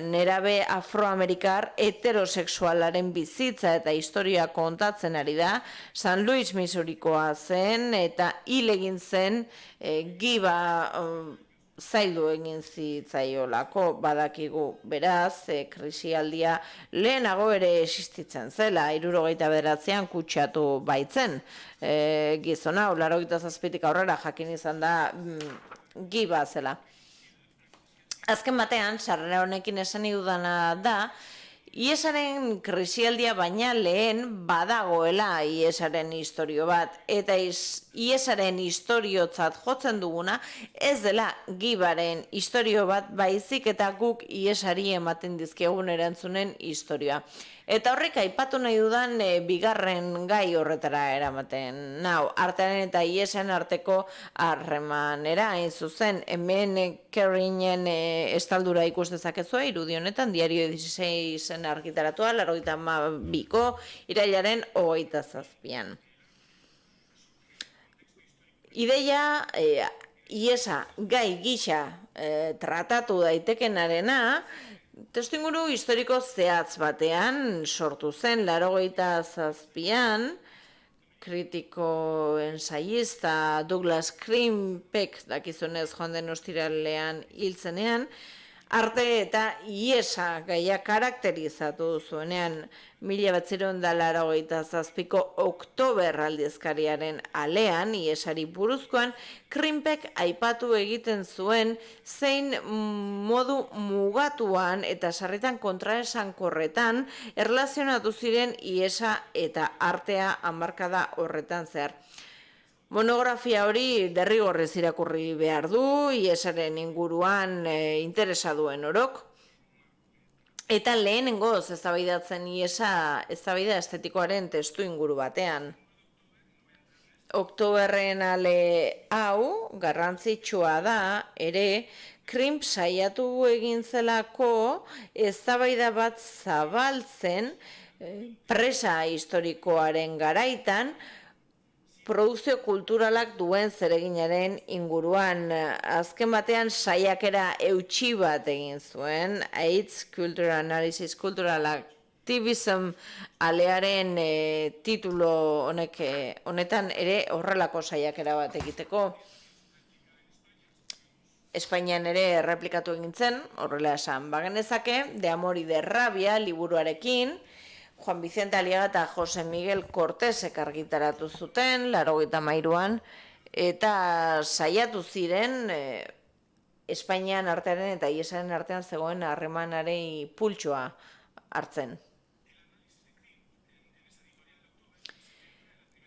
nerabe afroamerikar heterosexualaren bizitza eta historia kontatzen ari da. San Luis, Missourikoa zen eta hil egin zen giba zaildu egin zitzaiolako badakigu beraz, krisialdia lehenago ere existitzen zela, 1979an kutsatu baitzen. Gizona, 87tik aurrera jakin izan da giba zela. Azken batean, sarrera honekin esan dudana da, iesaren krisialdia baina lehen badagoela iesaren historio bat, eta iesaren historiotzat jotzen duguna ez dela gibaren historio bat baizik eta guk iesari ematen dizkiegun erantzunen historioa. Eta horrek aipatu nahi dudan bigarren gai horretara eramaten. Nau, artearen eta iesen arteko harremanera, hain zuzen, hemen Kerrinen estaldura ikus dezakezua, irudi honetan, Diario 16 argitaratua, 82ko, irailaren 27an. Ideia, iesa gai gisa tratatu daitekenarena, testuinguru historiko zehatz batean sortu zen, 87an, kritiko ensaiista Douglas Krimpeck, dakizunez joan den ostiralean hiltzenean, arte eta iesa gaia karakterizatu zuenean 1987ko Oktober aldizkariaren alean, iesari buruzkoan, Krimpeck aipatu egiten zuen zein modu mugatuan eta sarritan kontraesankorretan erlazionatu ziren iesa eta artea hamarkada horretan zehar. Monografia hori derrigorrez irakurri behar du, iesaren inguruan interesa duen orok, eta lehenengoz eztabaidatzen iesa eztabaida estetikoaren testu inguru batean. Oktoberren ale hau garrantzitsua da ere Krimp saiatu egin zelako eztabaida bat zabaltzen presa historikoaren garaitan produkzio kulturalak duen zereginaren inguruan. Azken batean saiakera eutsi bat egin zuen, AIDS, Cultural Analysis, Cultural Activism alearen titulo honetan ere horrelako saiakera bat egiteko. Espainian ere erreplikatu egin zen, horrela esan bagenezake, De Amor y de Rabia liburuarekin, Juan Vicente Aliaga eta Jose Miguel Cortesek argitaratu zuten, 83an, eta saiatu ziren Espainian artearen eta iesaren artean zegoen harremanarei pultsoa hartzen.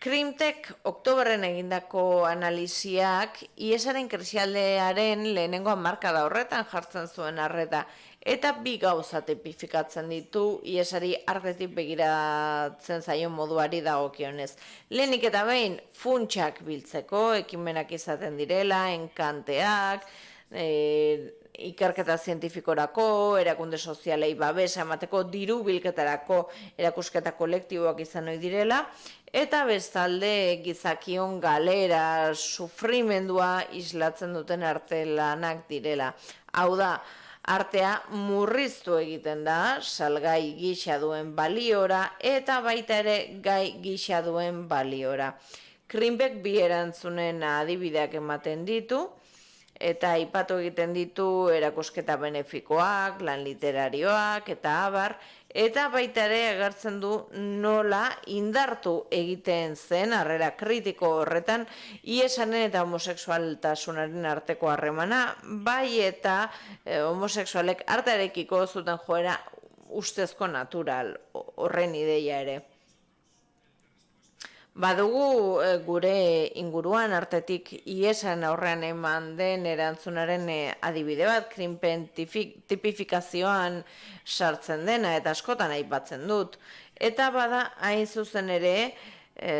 Krimtek Oktoberren egindako analisiak iesaren krisialdearen lehenengo hamarkada horretan jartzen zuen arreta, eta bi gauza tipifikatzen ditu iesari artetik begiratzen zaion moduari dagokionez. Lehenik eta behin funtsak biltzeko, ekimenak izaten direla, enkanteak, ikerketa zientifikorako, erakunde sozialei babesa emateko, diru bilketarako erakusketa kolektiboak izan ohi direla, eta bestalde gizakion galera, sufrimendua islatzen duten artelanak direla. Hau da, artea murriztu egiten da, salgai gisa duen baliora, eta baita ere gai gisa duen baliora. Krimpeck bi erantzunen adibideak ematen ditu, eta aipatu egiten ditu erakusketa benefikoak, lan literarioak eta abar, eta baita ere agertzen du nola indartu egiten zen harrera kritiko horretan ihesaren eta homosexualtasunaren arteko harremana, bai eta homosexualek artearekiko zuten joera ustezko natural horren ideia ere. Badugu gure inguruan artetik iesan aurrean eman den erantzunaren adibide bat, krinpen tipifikazioan sartzen dena eta askotan aipatzen dut. Eta bada hain zuzen ere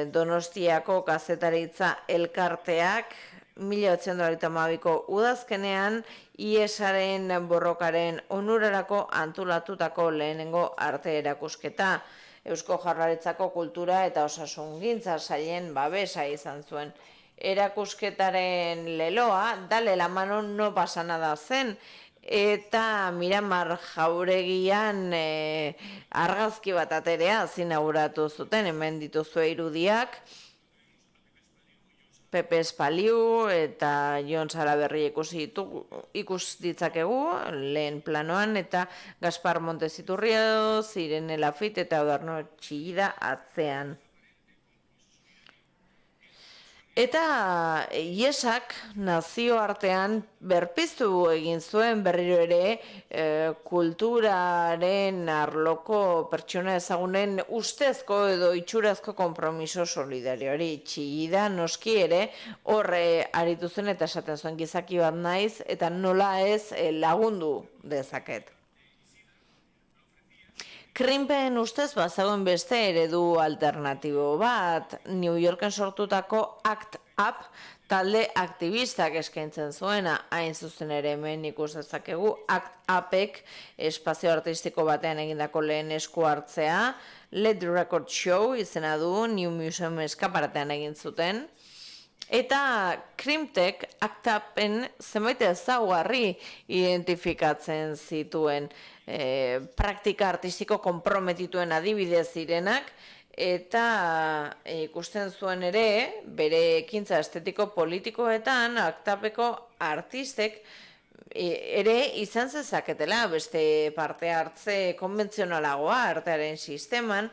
Donostiako kazetaritza elkarteak 1992ko udazkenean iesaren borrokaren onurarako antolatutako lehenengo arte erakusketa. Eusko Jaurlaritzako kultura eta osasungintza sailen babesa izan zuen. Erakusketaren leloa, dale la mano no pasa nada zen, eta Miramar Jauregian argazki bat aterea inauguratu zuten, hemen dituzue irudiak, Pepe Espaliu eta Jon Salaberri ikus ditzakegu lehen planoan, eta Gaspar Montesiturrioz, Irene Lafit eta Odarno Txillida atzean. Eta iesak nazioartean berpiztu egin zuen berriro ere kulturaren arloko pertsona ezagunen ustezko edo itxurazko konpromiso solidarioari. Txillida noski ere horre aritu zen eta esaten zuen gizaki bat naiz eta nola ez lagundu dezaket. Krinpen ustez bazagoen beste eredu alternatibo bat, New Yorken sortutako ACT UP talde aktivistak eskaintzen zuena, hain zuzen ere hemen ikus dezakegu ACT UPek espazio artistiko batean egindako lehen esku hartzea, Let the Record Show izena du, New Museum eskaparatean egin zuten, eta Krimtek ACT UPen zenbait ezaugarri identifikatzen zituen, praktika artistiko konprometituen adibidez zirenak, eta ikusten zuen ere, bere ekintza estetiko politikoetan ACT UPeko artistek ere izan zezaketela beste parte hartze konbentzionalagoa artearen sisteman,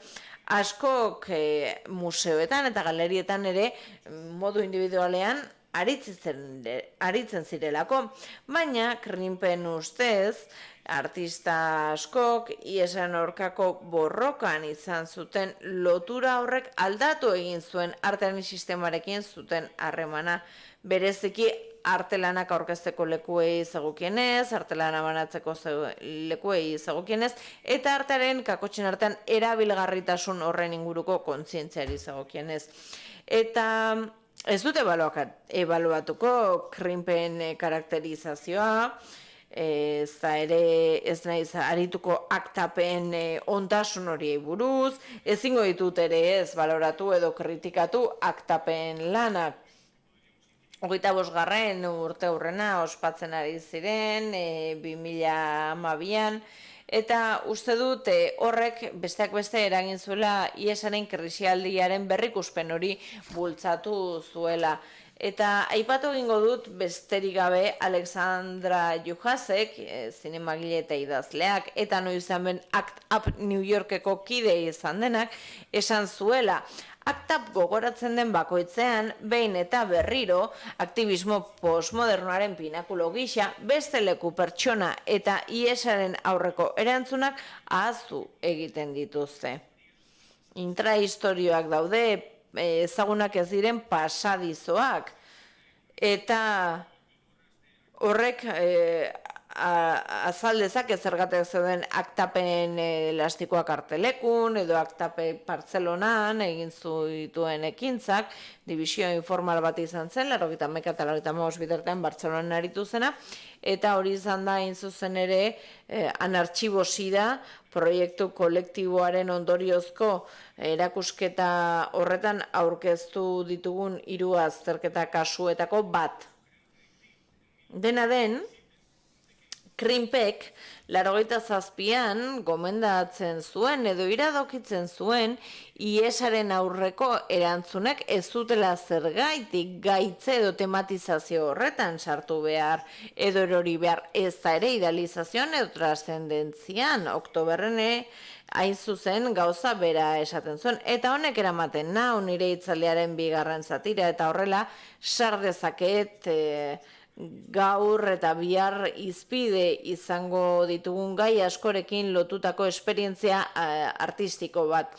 askok museoetan eta galerietan ere modu individualean aritzen zirelako, baina Krimpen ustez artista askok iesen aurkako borrokan izan zuten lotura horrek aldatu egin zuen artearen sistemarekin zuten harremana, bereziki artelanak aurkezteko lekuei zegokienez, artelana banatzeko lekuei zegokienez, eta artearen kakotxen artean erabilgarritasun horren inguruko kontzientziari zegokienez. Eta ez dute ebaluatuko Krimpen karakterizazioa, ez da ere ez naiz arituko ACT UPen ontasun horiei buruz, ezingo ditut ere ez baloratu edo kritikatu ACT UPen lanak. 25. urte hurrena ospatzen ari ziren, 2012an, eta uste dut horrek besteak beste eragin zuela iesaren krisialdiaren berrikuspen hori bultzatu zuela. Eta aipatu egingo dut besterik gabe Alexandra Juhasek, zinemagile eta idazleak, eta noiz hemen ACT UP New Yorkeko kide izan denak, esan zuela. ACT UP gogoratzen den bakoitzean, behin eta berriro, aktivismo postmodernoaren pinakulo gisa, beste leku pertsona eta iesaren aurreko erantzunak ahaztu egiten dituzte. Intrahistorioak daude, ezagunak ez diren pasadizoak, eta horrek azaldezak zergatik zeuden ACT UPen elastikoak artelekun, edo ACT UP Bartzelonan egin zituen ekintzak, dibisio informal bat izan zen, 91 eta 95 bitartean Bartzelonan aritu zena, eta hori izan da hain zuzen ere Anartxibosida proiektu kolektiboaren ondoriozko erakusketa horretan aurkeztu ditugun 3 azterketa kasuetako bat. Dena den, Krinpek, 87an gomendatzen zuen edo iradokitzen zuen IESaren aurreko erantzunek ez zutela zergaitik gaitze edo tematizazio horretan sartu behar edo erori behar, ez da ere idealizazioan edo trascendentzian. Oktoberrene hain zuzen gauza bera esaten zuen. Eta honek eramaten nau nire hitzaldiaren bigarren zatira eta horrela sar dezaket gaur eta bihar izpide izango ditugun gai askorekin lotutako esperientzia artistiko bat.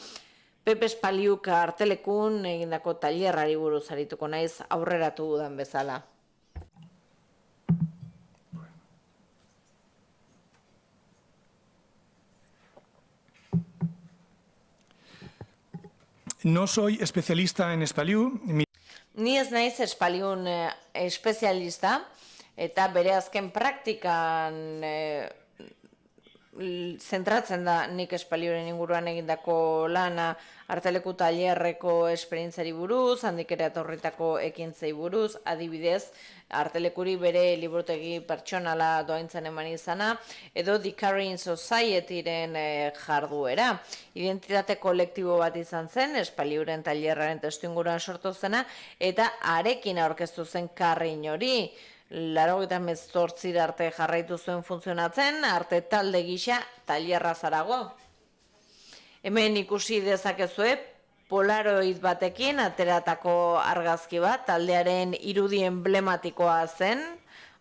Pepe Espaliuk Artelekun egindako tailerrari buruz arituko naiz aurreratu dudan bezala. No soy especialista en Espaliu. Ni ez naiz Espaliun espezialista, eta bere azken praktikan zentratzen da nik Espaliuren inguruan egindako lana Arteleku tailerreko esperientziari buruz, handik ere atorritako ekintzei buruz, adibidez, Artelekuri bere liburutegi pertsonala doaintzen eman izana, edo The Carrying Societyren jarduera. Identitate kolektibo bat izan zen, Espaliuren tailerraren testuinguruan sortu zena, eta arekin aurkeztu zen Carrying hori. 88 arte jarraitu zuen funtzionatzen, arte talde gisa tailerra zarago. Hemen ikusi dezakezue Polaroid batekin ateratako argazki bat, taldearen irudi emblematikoa zen,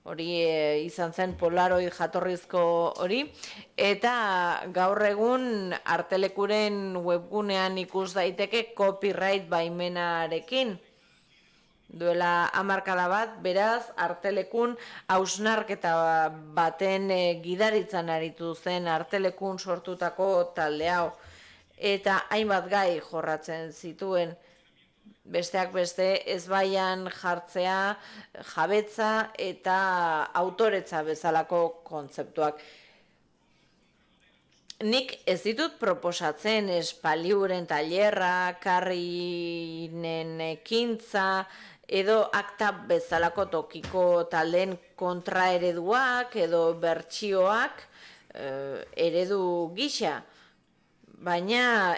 hori izan zen Polaroid jatorrizko hori, eta gaur egun Artelekuren webgunean ikus daiteke copyright baimenarekin. Duela hamarkada bat, beraz, Artelekun hausnarketa baten gidaritzan aritu zen Artelekun sortutako talde hau. Eta hainbat gai jorratzen zituen, besteak beste ezbaian jartzea, jabetza eta autoretza bezalako kontzeptuak. Nik ez ditut proposatzen Espaliuren tailerra, Carryingen ekintza, edo akta bezalako tokiko taldeen kontraereduak edo bertsioak eredu gisa. Baina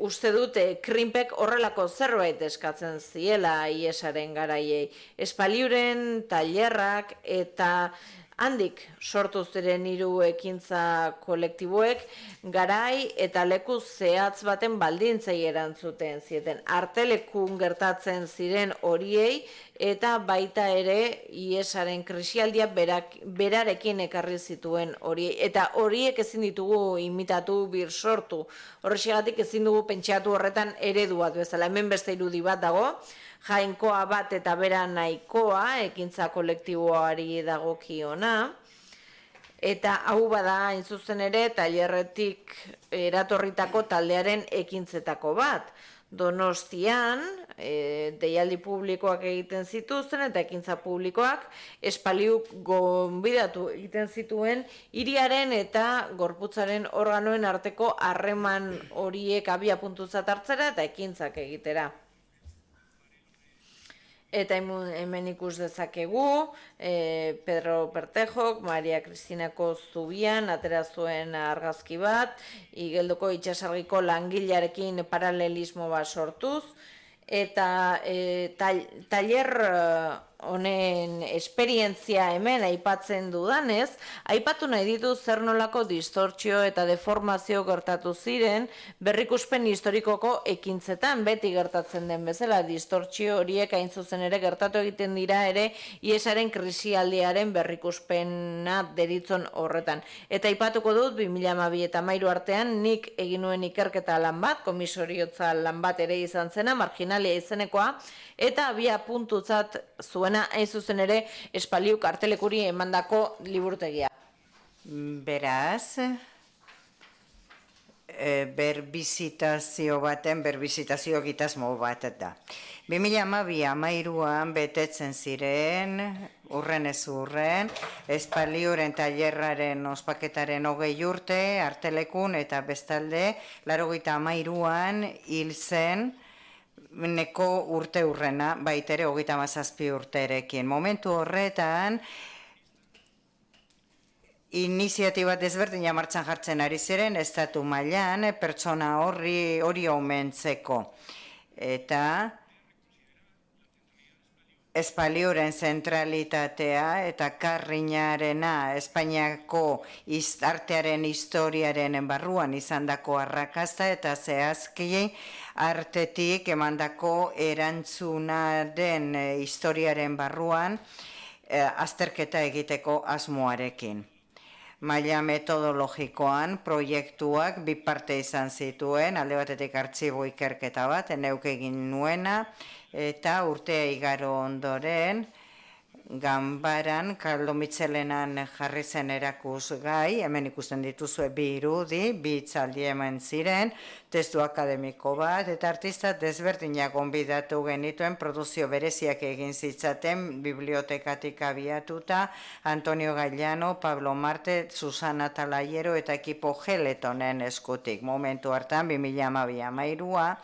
uste dute Krinpek horrelako zerbait eskatzen ziela IESaren garaiei. Espaliuren tailerrak eta handik sortu ziren 3 ekintza kolektiboek garai eta leku zehatz baten baldintzei erantzuten zieten. Artelekun gertatzen ziren horiei eta baita ere IESaren krisialdia berarekin ekarri zituen horiei. Eta horiek ezin ditugu imitatu birsortu. Horrexegatik ezin dugu pentsatu horretan eredu bat bezala. Hemen beste irudi bat dago. Jainkoa bat eta bera nahikoa, ekintza kolektiboari dagokiona. Eta hau bada, hain zuzen ere, tailerretik eratorritako taldearen ekintzetako bat. Donostian, deialdi publikoak egiten zituzten eta ekintza publikoak Espaliuk gonbidatu egiten zituen hiriaren eta gorputzaren organoen arteko harreman horiek abiapuntutzat hartzera eta ekintzak egitera. Eta hemen ikus dezakegu, Pedro Pertejok, Maria Kristinako zubian, atera zuen argazki bat, Igeldoko itsasargiko langilearekin paralelismo bat sortuz, eta tailer honen esperientzia hemen aipatzen dudanez, aipatu nahi ditu zer nolako distortzio eta deformazio gertatu ziren berrikuspen historikoko ekintzetan, beti gertatzen den bezala, distortzio horiek hain zuzen ere gertatu egiten dira ere IESaren krisialdiaren berrikuspena deritzon horretan. Eta aipatuko dut 2012 eta 2013 artean nik egin nuen ikerketa lan bat, komisoriotza lan bat ere izan zena, marginalia izenekoa, eta abia puntutzat zuena hain zuzen ere Espaliuk Artelekuri emandako liburutegia. Beraz, berbizitazio egitasmo bat da. 2012-2013an betetzen ziren, urren ez urren, Espaliuren tailerraren ospaketaren 20 urte, Artelekun eta bestalde, 83an hil zen, neko urte urrena, baitere 37 urterekin. Momentu horretan, iniziatiba desberdina martxan jartzen ari ziren, estatu mailan pertsona hori omentzeko. Eta espalioren zentralitatea eta karrinarena Espainiako artearen historiaren barruan izandako arrakasta eta zehazki artetik emandako erantzunaren historiaren barruan azterketa egiteko asmoarekin. Maila metodologikoan proiektuak bi parte izan zituen, alde batetik artxibo ikerketa bat, neuk egin nuena, eta urtea igaro ondoren, Ganbaran, Karlo Mitzelenan jarri zen erakusgai, hemen ikusten dituzue bi irudi, bi hitzaldi eman ziren, testu akademiko bat, eta artista desberdinak gonbidatu genituen, produzio bereziak egin zitzaten, bibliotekatik abiatuta, Antonio Gaillano, Pablo Marte, Susana Talaiero eta ekipo Geletonen eskutik. Momentu hartan, 2012-13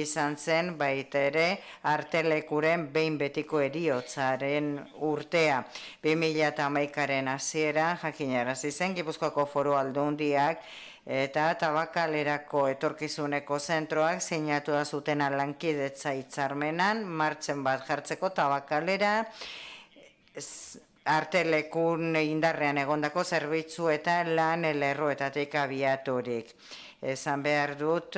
izan zen baitere artelekuren behin betiko eriotzaren urtea. 2011aren hasieran jakinarazi zen Gipuzkoako Foru Aldundiak eta Tabakalerako etorkizuneko zentroak sinatu zuten lankidetza hitzarmenan martxen bat jartzeko Tabakalera artelekun indarrean egondako zerbitzu eta lan lerroetatik abiaturik. Esan behar dut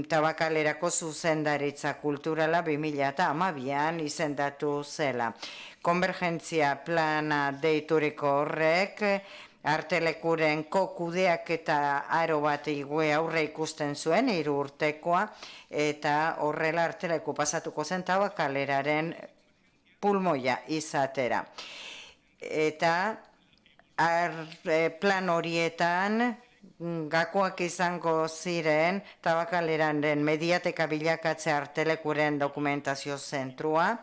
Tabakalerako zuzendaritza kulturala 2012an izendatu zela. Konvergentzia plana deituriko horrek artelekuren kudeak eta aro bat aurre ikusten zuen 3 urtekoa eta horrela arteleku pasatuko zen Tabakaleraren pulmoia izatera. Eta plan horietan gakoak izango ziren Tabakaleraren mediateka bilakatze artelekuren dokumentazio zentrua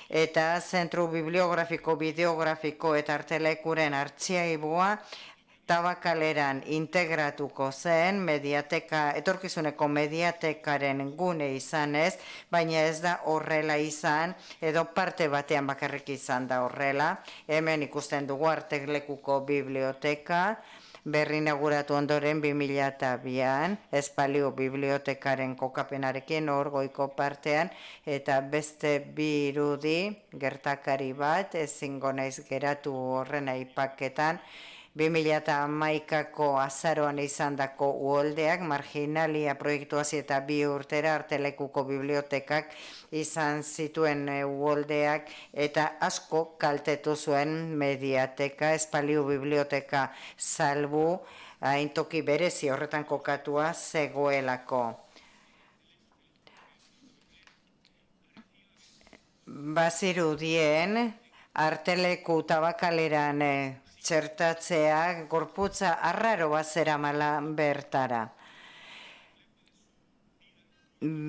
eta zentru bibliografiko, videografiko eta artelekuren artxiboa Tabakaleran integratuko zen etorkizuneko mediatekaren gune izanez, baina ez da horrela izan, edo parte batean bakarrik izan da horrela. Hemen ikusten dugu artelekuko biblioteka, berri inauguratu ondoren 2002an, Espalio bibliotekaren kokapenarekin hor goiko partean, eta beste bi irudi gertakari bat, ezingo naiz geratu horren aipaketan, 2011ko azaroan izandako uholdeak, marginalia proiektu hasi eta 2 urtera artelekuko bibliotekak izan zituen uholdeak eta asko kaltetu zuen mediateka, Espalio biblioteka salbu, haintoki berezi horretan kokatua zegoelako. Bazirudien arteleku Tabakaleran txertatzea gorputza arraro bat zeramala bertara.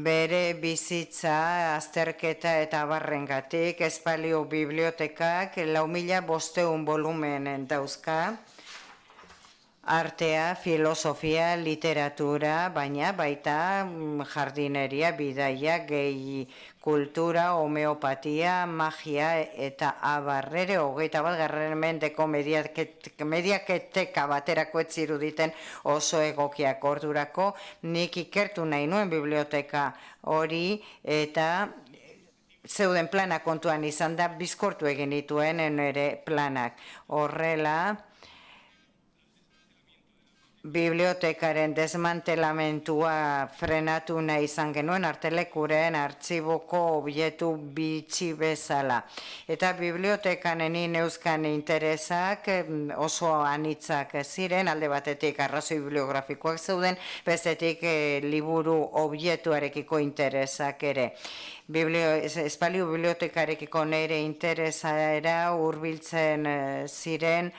Bere bizitza, azterketa eta abarrengatik, Espalio bibliotekak 4.500 volumen dauzka, artea, filosofia, literatura, baina baita jardineria, bidaia, gehi kultura, homeopatia, magia eta abarrere 21. mendeko mediaketeka baterako ez ziruditen oso egokiak ordurako. Nik ikertu nahi nuen biblioteka hori eta zeuden planak kontuan izan da bizkortu egin dituen ere planak. Horrela, bibliotekaren desmantelamentua frenatu nahi izan genuen artelekuren artxiboko objektu bitxi bezala. Eta bibliotekan neuzkan interesak oso anitzak ziren, alde batetik arrazoi bibliografikoak zeuden, bestetik liburu objektuarekiko interesak ere. Espalio bibliotekarekiko nire interesara hurbiltzen ziren,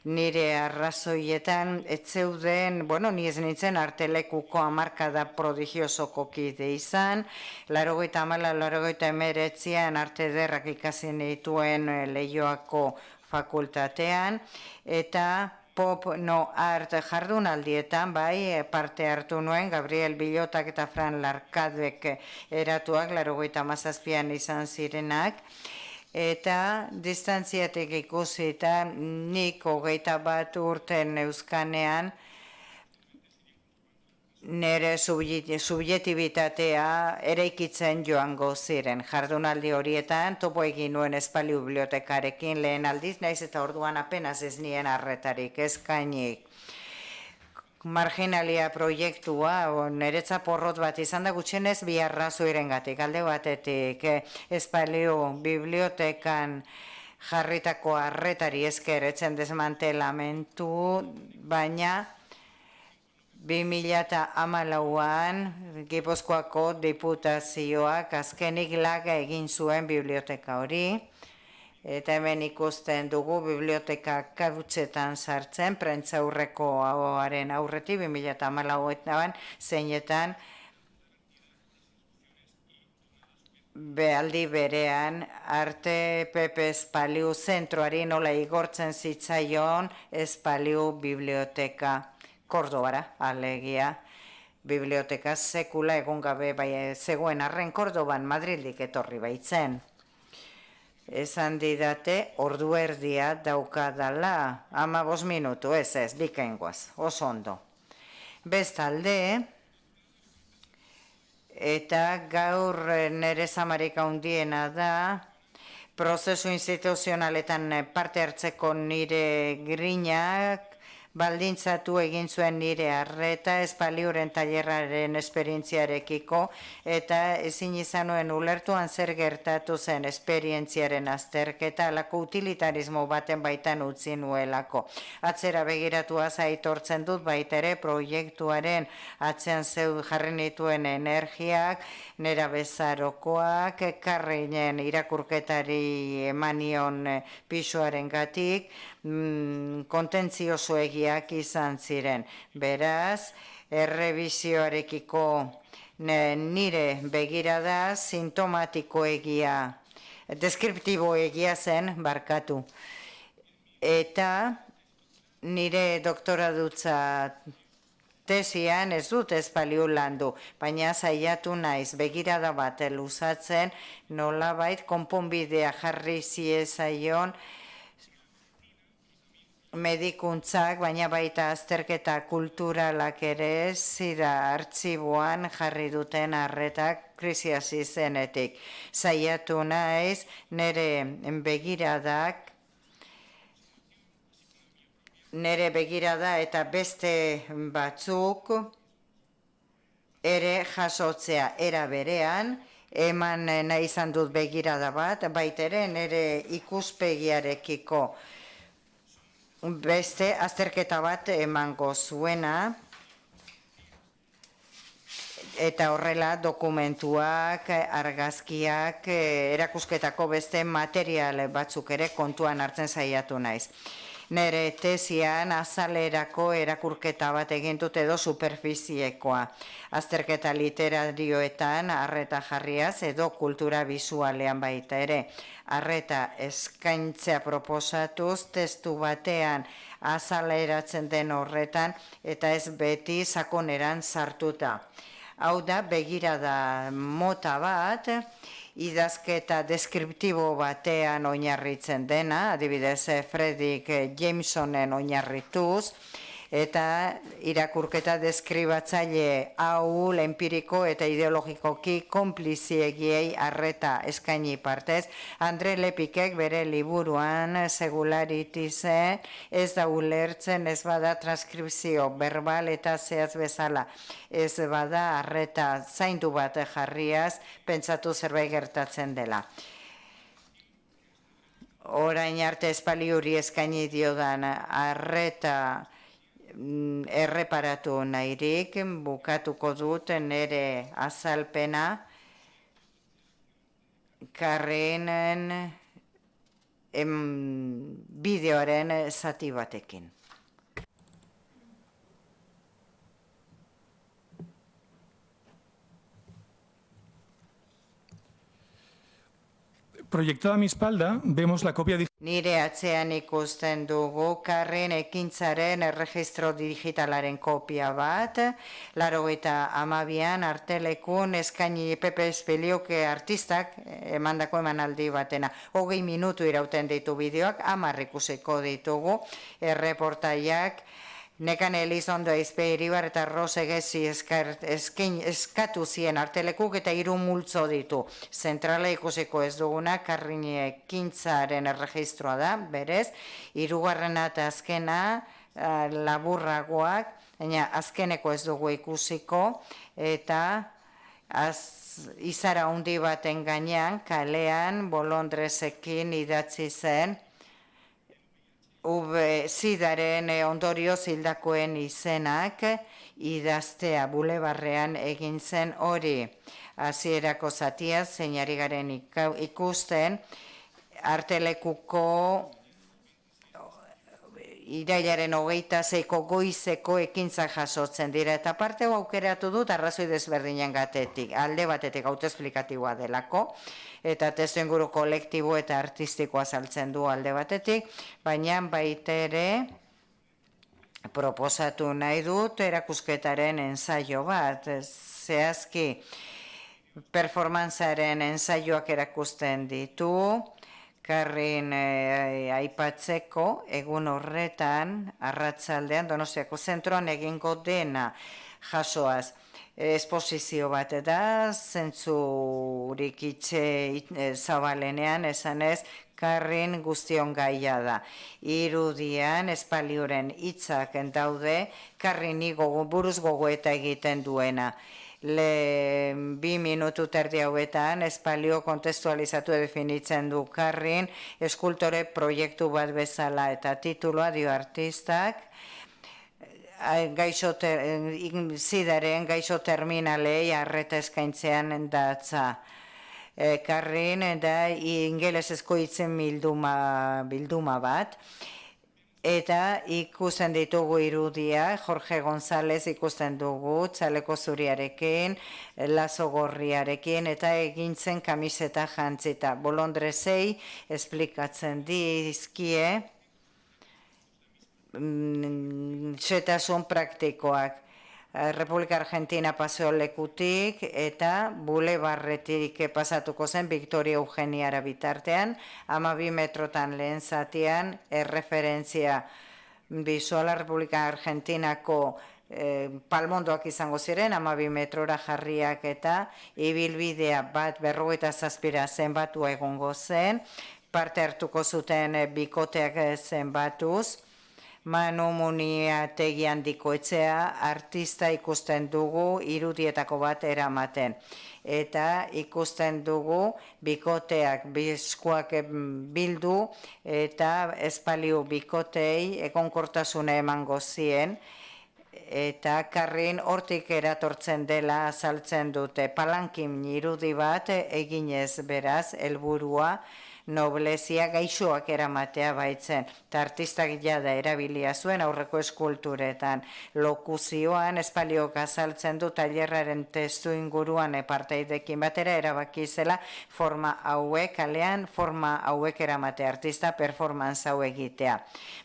nire arrazoietan ez zeuden, ni ez nintzen artelekuko hamarkada prodigiosoko kide izan, 1989an arte ederrak ikasi nituen Leioako fakultatean, eta pop no art jardunaldietan bai parte hartu nuen, Gabriel Bilotak eta Fran Larkadek eratuak 1987an izan zirenak, eta distantziatik ikusita nik 21 urte neuzkanean nire subjektibitatea eraikitzen joango ziren. Jardunaldi horietan topo egin nuen Espaliu bibliotekarekin lehen aldiz, naiz eta orduan apenas ez nien arretarik eskainik. Marginalia proiektua, niretza porrot bat izan da gutxienez bi arrazoirengatik. Alde batetik Espaliu bibliotekan jarritako arretari esker etzen desmantelamentu, baina 2014an Gipuzkoako Diputazioak azkenik laga egin zuen biblioteka hori, eta hemen ikusten dugu biblioteka kabutzetan sartzen, prentzaurreko hauaren aurretik 2014an zeinetan behaldi berean arte Pepe Espaliu zentroari nola igortzen zitzaion Espaliu biblioteka. Kordobara, alegia, biblioteka sekula egon gabe bai zegoen arren Kordoban Madrildik etorri baitzen. Esan didate ordu erdia daukadala, 15 minutu, ez, bikaingoaz, oso ondo. Bestalde, eta gaur nire zamarik handiena da, prozesu instituzionaletan parte hartzeko nire grinak, baldintzatu egin zuen nire arreta Espaliuren tailerraren esperientziarekiko eta ezin izan nuen ulertuan zer gertatu zen esperientziaren azterketa alako utilitarismo baten baitan utzi nuelako. Atzera begiratuaz aitortzen dut baita ere proiektuaren atzean zeu jarri nituen energiak, nera bezarokoak, karreinen irakurketari emanion pisuaren gatik, kontentzioso egiak izan ziren. Beraz, errebizioarekiko nire begirada sintomatiko egia, deskriptibo egia zen, barkatu. Eta nire doktoradutza tesian ez dut Espaliu landu, baina saiatu naiz begirada bat luzatzen nolabait konponbidea jarri ziezaion medikuntzak, baina baita azterketa kulturalak ere zira artxiboan jarri duten arretak krisi hasi zenetik. Saiatu naiz nire begirada eta beste batzuk ere jasotzea era berean, eman nahi izan dut begirada bat, baita ere nire ikuspegiarekiko beste azterketa bat emango zuena, eta horrela dokumentuak, argazkiak, erakusketako beste material batzuk ere kontuan hartzen saiatu naiz. Nere tesian azalerako erakurketa bat egin dut edo superfiziekoa. Azterketa literarioetan arreta jarriaz edo kultura bisualean baita ere. Arreta eskaintzea proposatuz testu batean azaleratzen den horretan eta ez beti sakoneran sartuta. Hau da begirada mota bat, idazketa deskriptibo batean oinarritzen dena, adibidez Fredrik Jamesonen oinarrituz, eta irakurketa deskribatzaile ahul, empiriko eta ideologikoki konpliziegiei arreta eskaini partez. Andre Lepikek bere liburuan Singularitiesen ez da ulertzen, ez bada transkripzio verbal eta zehaz bezala, ez bada arreta zaindu bat jarriaz, pentsatu zerbait gertatzen dela. Orain arte Espaliuri eskaini diodan arreta erreparatu nahirik, bukatuko dut nire azalpena Karreinen bideoaren zati batekin. Proyectada a mi espalda vemos la copia digital. Nire atzean ikusten dugu Karrin ekintzaren erregistro digitalaren kopia bat, 82an Artelekun eskaini Pepe Espelioke artistak emandako emanaldi batena. 20 minutu irauten ditu bideoak, 10 ikusiko ditugu, erreportaiak, Nekane Elizondo Aizpe Iribar eta Ros Egezi eskatu zien Artelekuk eta 3 multzo ditu. Zentrala ikusiko ez duguna Karrin ekintzaren erregistroa da, berez, 3. eta azkena laburragoak, baina azkeneko ez dugu ikusiko, eta izara handi baten gainean, kalean, Bolondresekin idatzi zen, zidaren ondorioz hildakoen izenak idaztea bulebarrean egin zen hori. Hasierako zatia zeinari garen ikusten Artelekuko irailaren 26ko goizeko ekintza jasotzen dira, eta parte hau aukeratu dut arrazoi desberdinen gatetik, alde batetik autoesplikatiboa delako, eta testu inguru kolektibo eta artistikoa saltzen du alde batetik, baina baita ere proposatu nahi dut erakusketaren ensaio bat, zehazki performantzaren ensaioak erakusten ditu, Karrin aipatzeko egun horretan arratsaldean Donostiako zentroan egingo dena jasoaz. Esposizio bat da, zentzurik itxe zabalenean esanez Karrin guztion gaia da. Irudian espalioren hitzak daude, Karrini buruz gogoeta egiten duena. 2 minutu terdi hauetan espalio kontestualizatu definitzen du Karrin, eskultore proiektu bat bezala, eta tituloa dio artistak, zidaren gaixo terminalei arreta eskaintzean datza. Karrin da ingelesezko hitzen bilduma bat, eta ikusten ditugu irudia, Jorge González ikusten dugu, txaleko zuriarekin, lazo gorriarekin, eta egintzen kamiseta jantzita. Bolondresei esplikatzen dizkie xetasun praktikoak. Republika Argentina paseo lekutik eta bulebarretik pasatuko zen Victoria Eugeniara bitartean, 12 metrotan lehen zatian, erreferentzia bizuala Republika Argentinako palmondoak izango ziren, 12 metrora jarriak eta ibilbidea bat 57 zenbatu egongo zen, parte hartuko zuten bikoteak zenbatuz, Manu Muniategi handiko etxea, artista ikusten dugu irudietako bat eramaten. Eta ikusten dugu bikoteak bizkoak bildu eta espaliu bikotei egonkortasuna emango zien. Eta Karrin hortik eratortzen dela azaltzen dute. Palankin irudi bat eginez beraz helburua, noblezia gaixoak eramatea baitzen. Eta artistak jada erabilia zuen aurreko eskulturetan. Lokuzioan espaliok azaltzen du tailerraren testu inguruan partaidekin batera erabaki zela forma hauek, kalean forma hauek eramate artista performance hau egitea.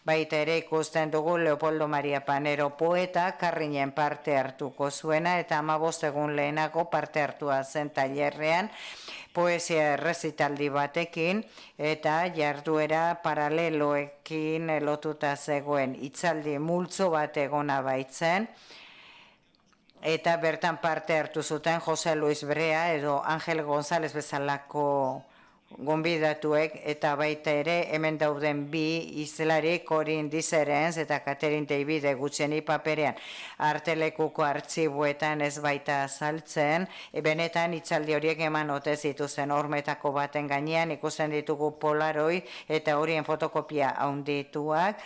Baita ere ikusten dugu Leopoldo Maria Panero poeta Karrinen parte hartuko zuena eta 15 egun lehenago parte hartua zen tailerrean, poesia errezitaldi batekin eta jarduera paraleloekin lotuta zegoen hitzaldi multzo bat egona baitzen, eta bertan parte hartu zuten Jose Luis Brea edo Ángel González bezalako gonbidatuek, eta baita ere hemen dauden bi izlari Corin Dizerens eta Catherine David gutxeni paperean Artelekuko artxiboetan ez baita azaltzen, benetan hitzaldi horiek eman ote zituzen hormetako baten gainean ikusten ditugu Polaroid eta horien fotokopia handituak,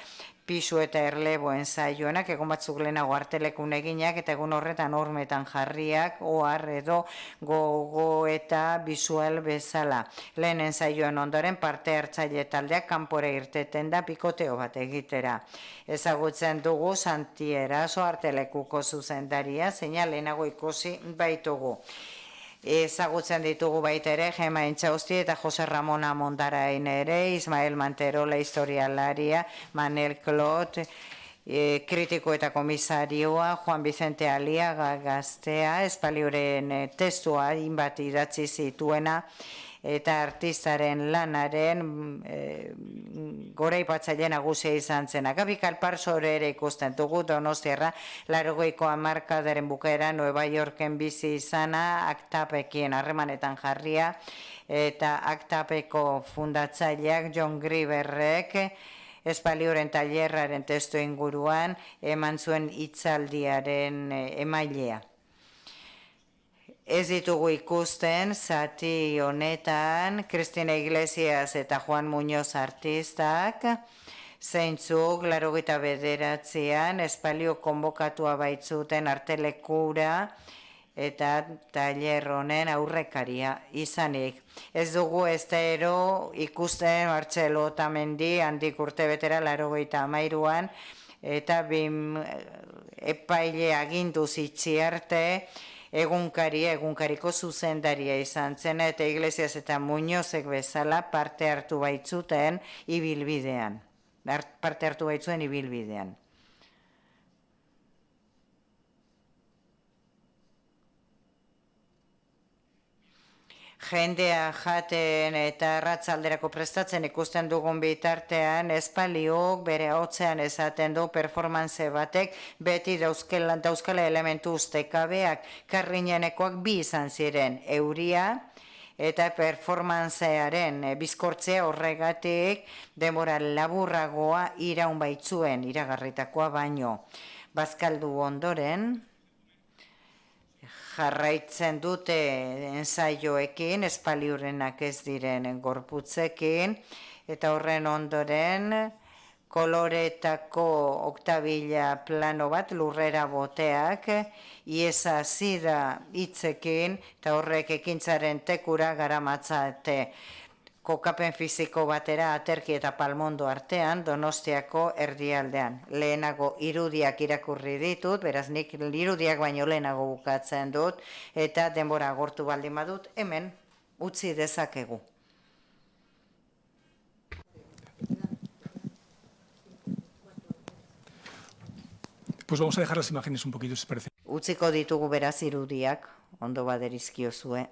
pisu eta erlebo ensaioenak, egun batzuk lehenago Artelekun eginak, eta egun horretan hormetan jarriak, ohar edo gogo eta bisual bezala. Lehen ensaioen ondoren parte hartzaile taldeak kanpora irteten da pikoteo bat egitera. Ezagutzen dugu Santi Eraso Artelekuko zuzendaria, zeina lehenago ikusi baitugu. Ezagutzen ditugu baita ere, Gema Intxausti eta Jose Ramona Mondarain ere, Ismael Manterola historialaria, Manel Clot, kritiko eta komisarioa, Juan Vicente Aliaga gaztea, Espalioren testua inbat idatzi zituena, eta artistaren lanaren goraipatzaile nagusia izan zen. Gabi Kalparsore ere ikusten dugu Donostiarra, 80ko hamarkadaren bukaera Nueva Yorken bizi izana, Aktapekin harremanetan jarria, eta Aktapeko fundatzaileak John Griberrek Espalioren tailerraren testu inguruan eman zuen hitzaldiaren emailea. Ez ditugu ikusten, zati honetan, Cristina Iglesias eta Juan Muñoz artistak, zeintzuk, 89an, Espalio konbokatua baitzuten artelekura eta tailer honen aurrekaria izanik. Ez dugu estero ikusten Martxelo Otamendi handik urte betera 93an, eta epaile agindu zitzi arte, egunkariko zuzendaria izan zen, eta Iglesias eta Muñozek bezala parte hartu baitzuen ibilbidean. Jendea jaten eta arratsalderako prestatzen ikusten dugun bitartean, Espaliok bere hotzean esaten du performance batek beti dauzkala elementu ustekabeak, Karriñanekoak bi izan ziren, euria eta performancearen bizkortzea horregatik denbora laburragoa iraun baitzuen, iragarritakoa baino. Bazkaldu ondoren, jarraitzen dute ensaioekin, Espaliurenak ez diren gorputzekin, eta horren ondoren koloretako oktabila plano bat lurrera boteak, iesa zida hitzekin, eta horrek ekintzaren tekura garamatzate. Kokapen fiziko batera Aterki eta Palmondo artean, Donostiako erdialdean. Lehenago irudiak irakurri ditut, beraz nik irudiak baino lehenago bukatzen dut, eta denbora agortu baldin badut, hemen utzi dezakegu. Pues vamos a dejar las imágenes un poquito, si os parece. Utziko ditugu beraz irudiak, ondo baderizkiozue.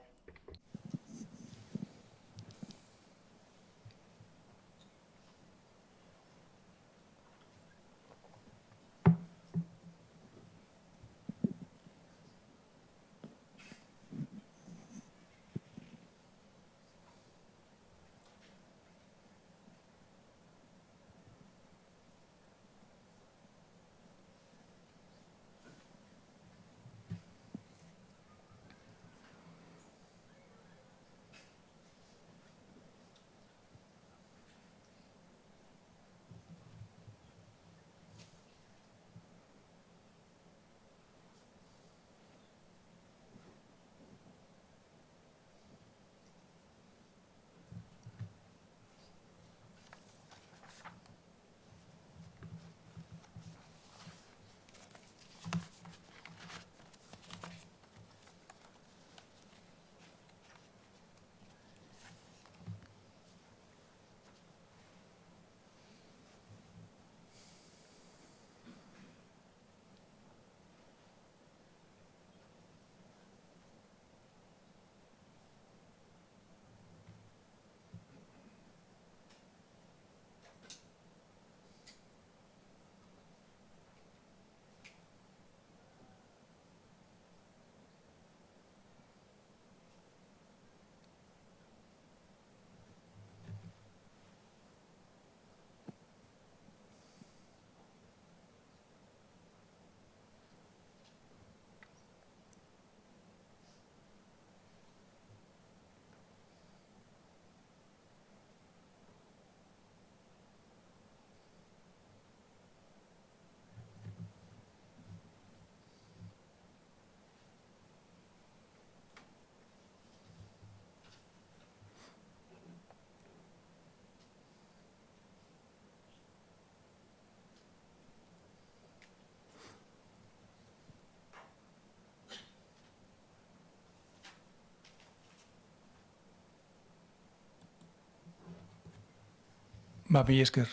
Mila esker.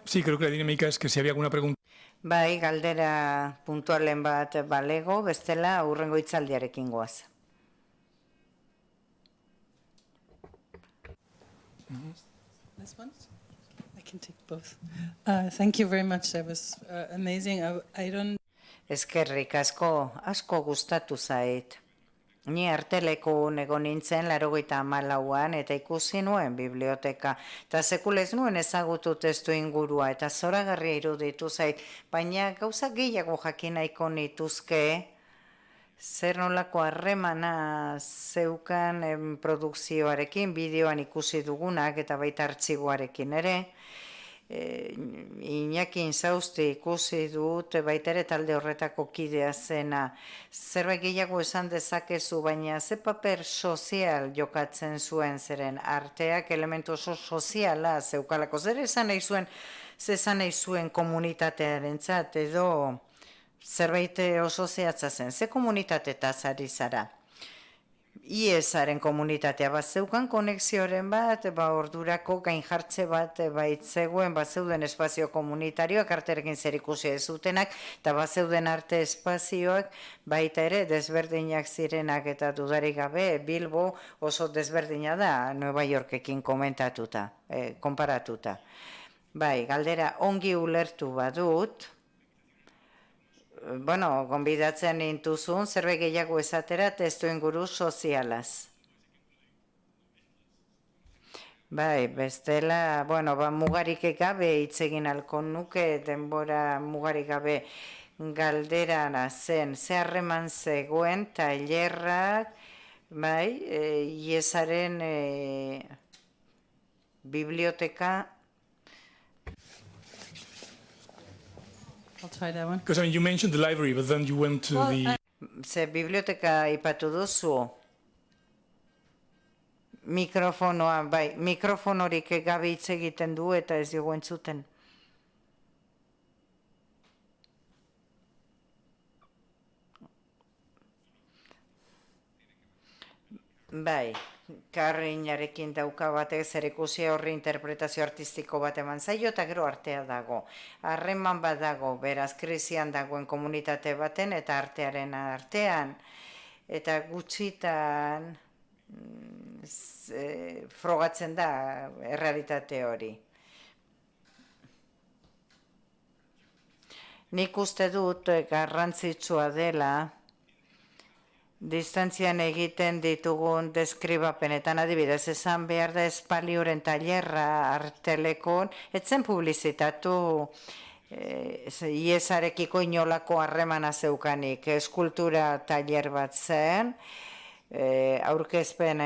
Sí, creo que la dinámica es que si había alguna pregunta. Bai, galdera puntualen bat balego, bestela hurrengo hitzaldiarekin goaz. This one? I can take both. Thank you very much. That was amazing. I don't. Eskerrik asko gustatu zait. Ni artelekun egon nintzen 94an eta ikusi nuen biblioteka. Eta sekulez nuen ezagutu testu ingurua eta zoragarria iruditu zait. Baina gauza gehiago jakin nahiko nituzke, zer nolako harremana zeukan produkzioarekin, bideoan ikusi dugunak eta baita artxiboarekin ere. Iñaki Inzausti ikusi dut, baita ere talde horretako kidea zena. Zerbait gehiago esan dezakezu, baina ze paper sozial jokatzen zuen, zeren arteak elementu oso soziala zeukalako. Zer esan nahi zuen komunitatearentzat edo zerbait oso zehatza zen. Ze komunitatetaz ari zara? IESaren komunitatea bat zeukan konexioren bat, ordurako gain jartze bat baitzegoen, zeuden espazio komunitarioak arterekin zer ikusi ez zutenak, eta zeuden arte espazioak baita ere desberdinak zirenak eta dudarik gabe Bilbo oso desberdina da Nueva Yorkekin konparatuta. Bai, galdera ongi ulertu badut, gonbidatzen intuzun, zerbait gehiago esatera testu inguru sozialaz. Bai, bestela, mugarik gabe hitz egin halko nuke, denbora mugarik gabe galderana zen, ze harreman zegoen tailerrak, bai, IESaren biblioteka. I'll try that one. Because you mentioned the library, but then you went to the... Ze biblioteka ipatu duzu. Mikrofonoa, bai, mikrofonorik gabe hitz egiten du eta ez dugu entzuten. Bai, Karrinarekin dauka batek zer ikusi horri interpretazio artistiko bat eman zaio eta gero artea dago. Harreman bat dago, beraz krisian dagoen komunitate baten eta artearen artean. Eta gutxitan frogatzen da errealitate hori. Nik uste dut garrantzitsua dela distantzian egiten ditugun deskribapenetan, adibidez, esan behar da espalioren tailerra artelekon, etzen publizitatu IESarekiko inolako harremana zeukanik, eskultura tailer bat zen, aurkezpen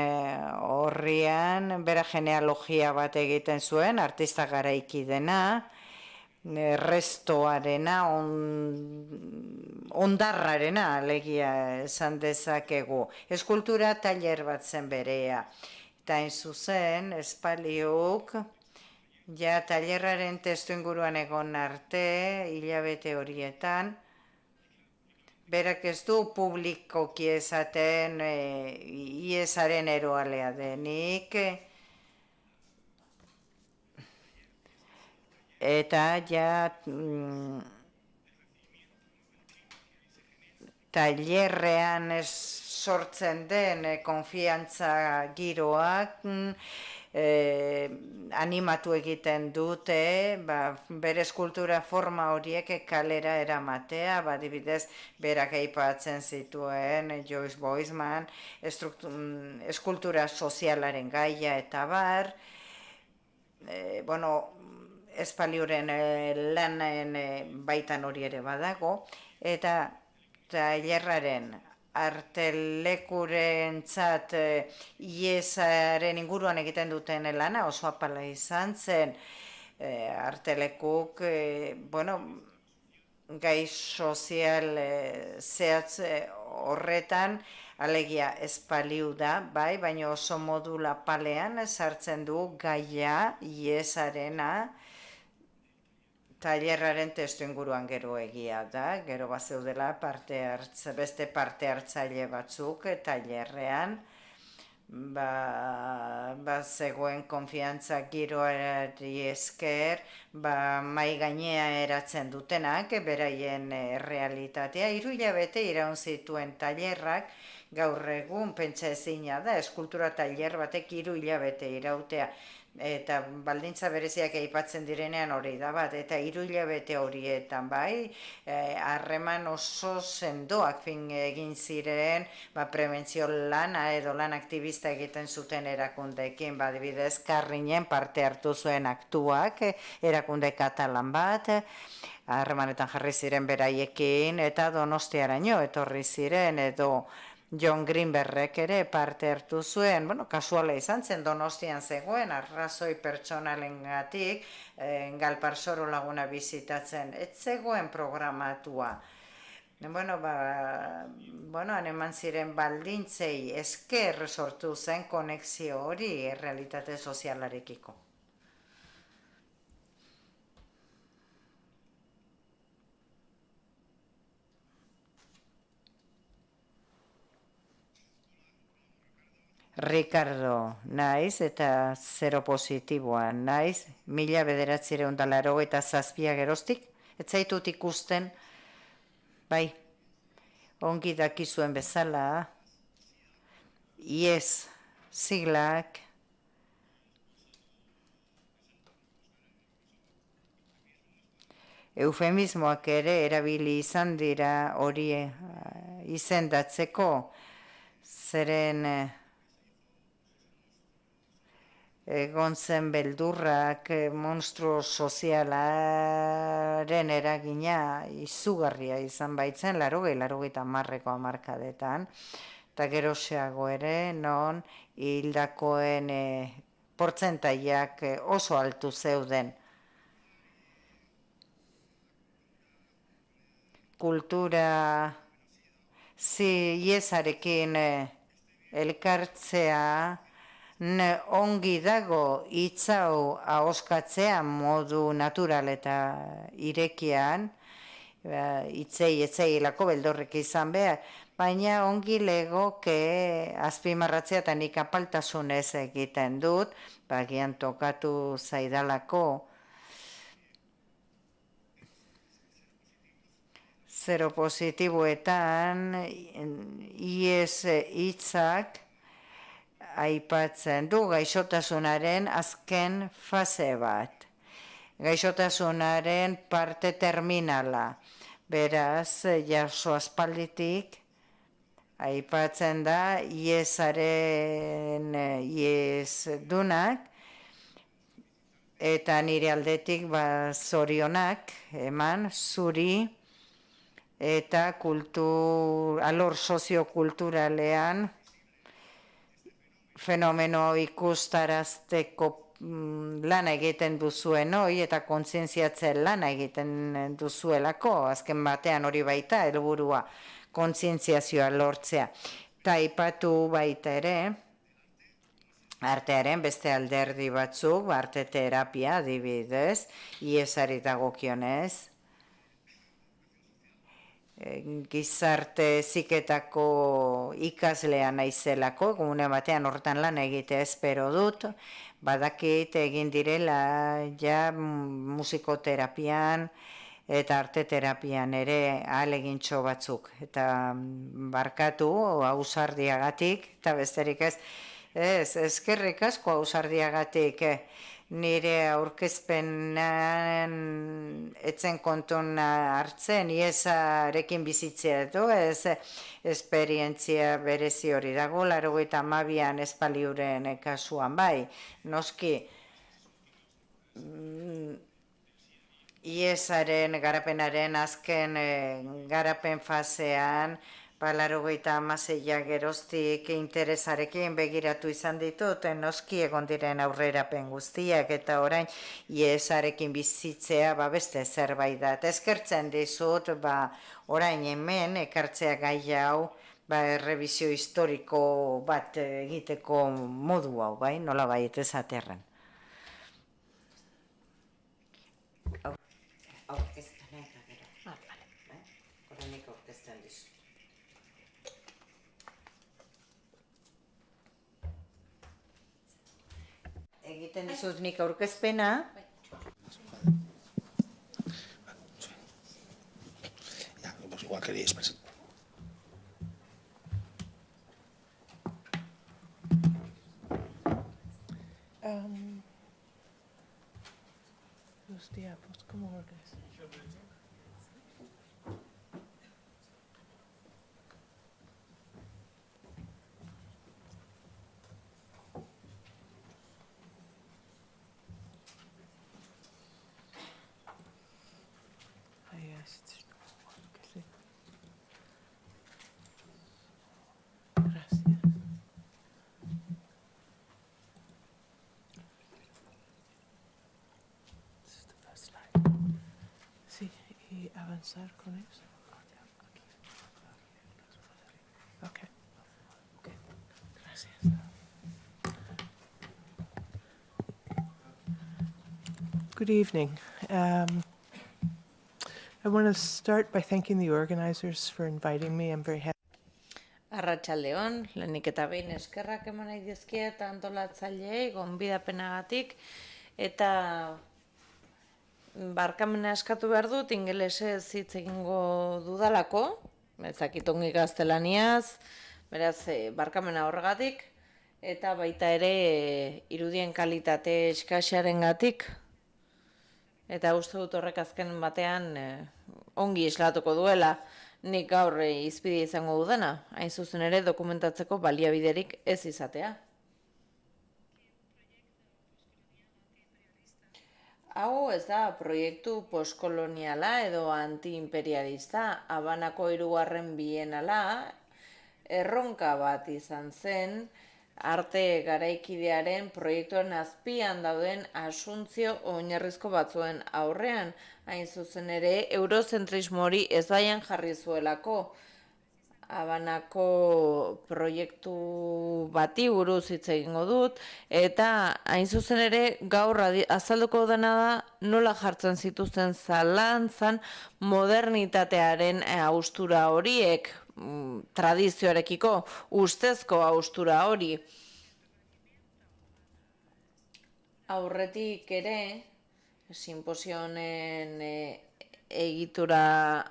horrian, bera genealogia bat egiten zuen, artista garaiki dena, restoarena, ondarrarena, alegia esan dezakegu. Eskultura tailer bat zen berea. Eta hain zuzen, espaliok, ja tailerraren testu inguruan egon arte, hilabete horietan, berak ez du publikoki esaten IESaren eroalea denik, eta ja tailerrean sortzen den konfiantza giroak animatu egiten dute, bere eskultura forma horiek kalera eramatea, adibidez berak aipatzen zituen Joyce Boisman, eskultura sozialaren gaia eta bar, espalioren lanen baitan hori ere badago, eta tailerraren artelekurentzat IESaren inguruan egiten duten lana oso apala izan zen, artelekuk, gai sozial zehatz horretan, alegia espaliu da, bai, baina oso modula palean sartzen du gaia IESarena, tailerraren testu inguruan gero egia da, gero bazeudela beste parte hartzaile batzuk tailerrean, zegoen konfiantza giroari esker, mai gainea eratzen dutenak, beraien realitatea. 3 hilabete iraun zituen tailerrak, gaur egun pentsa ezina da, eskultura tailer batek 3 hilabete irautea. Eta baldintza bereziak aipatzen direnean hori da bat, eta 3 hilabete horietan bai, harreman oso sendoak egin ziren, prebentzio lana edo lan aktivista egiten zuten erakundeekin, adibidez Karrinen parte hartu zuen aktuak, erakunde katalan bat, harremanetan jarri ziren beraiekin, eta Donostiaraino etorri ziren, edo John Greenbergek ere parte hartu zuen, kasuala izan zen, Donostian zegoen, arrazoi pertsonalengatik, Galparsoro laguna bizitatzen, ez zegoen programatua. Han eman ziren baldintzei esker sortu zen konexio hori realitate sozialarekiko. Ricardo, naiz eta zero positiboa, naiz, 1987 geroztik, ez zaitut ikusten, bai, ongi dakizuen bezala, IES siglak, eufemismoak ere erabili izan dira hori izendatzeko, zeren egon zen beldurrak, monstruo sozialaren eragina izugarria izan baitzen, 80ko hamarkadetan, eta geroxeago ere, non hildakoen portzentaiak oso altu zeuden. Kultura iesarekin elkartzea, ongi dago hitzau ahoskatzea modu natural eta irekian, etzei beldorrek izan behar, baina ongi legoke azpimarratzea eta nik apaltasunez egiten dut, bagian tokatu zaidalako, zero positiboetan IES hitzak aipatzen du gaixotasunaren azken fase bat. Gaixotasunaren parte terminala. Beraz, jaso aspalditik aipatzen da IESaren IESdunak, eta nire aldetik zorionak eman zuri eta alor soziokulturalean fenomeno ikustarazteko lana egiten duzuen hoi eta kontzientziatzen lana egiten duzuelako, azken batean hori baita helburua kontzientziazioa lortzea. Ta aipatu baita ere, artearen beste alderdi batzuk, arte terapia adibidez, IESari dagokionez, gizarte heziketako ikaslea naizelako, gune batean hortan lan egitea espero dut, badakit egin direla ja musikoterapian eta arte terapian ere ahalegintxo batzuk. Eta barkatu ausardiagatik, eta besterik ez, eskerrik asko ausardiagatik, nire aurkezpenan etzen kontun hartzen, IESarekin bizitzea edo, ez esperientzia berezi hori dago, 82an espaliuren kasuan bai, noski, IESaren garapenaren azken garapen fasean, 86a geroztik interesarekin begiratu izan ditut, noski egon diren aurrerapen guztiak, eta orain IESarekin bizitzea beste zerbait da. Eskertzen dizut, orain hemen ekartzea gai hau, errebizio historiko bat egiteko modu hau, bai, nola bait esaterren. egiten dizut nik aurkezpena. Ya, pues igual queréis presentar. Los diapos, ¿cómo ordenas? Gracias. This is the first slide. Sí, y avanzar con eso. Ok. Okay. Gracias. Good evening. I want to start by thanking the organizers for inviting me. I'm very happy. Arratsaldeon, lehenik eta behin eskerrak eman nahi dizkiet antolatzaileei gonbidapenagatik eta barkamena eskatu behar dut ingelesez hitz egingo dudalako, ez dakit ongi gaztelaniaz, beraz barkamena horregatik eta baita ere irudien kalitate eskaxarengatik eta uste dut horrek azken batean ongi islatuko duela. Nik gaur izpide izango dudana, hain zuzen ere dokumentatzeko baliabiderik ez izatea. Hau ez da proiektu postkoloniala edo antiimperialista, Habanako 3. bienala, erronka bat izan zen, arte garaikidearen proiektuen azpian dauden asuntzio oinarrizko batzuen aurrean, hain zuzen ere eurozentrismo hori ezbaian jarri zuelako. Habanako proiektu bati buruz hitz egingo dut, eta hain zuzen ere gaur azalduko dena da nola jartzen zituzten zalantzan modernitatearen haustura horiek, tradizioarekiko ustezko haustura hori. Aurretik ere, sinposionen egitura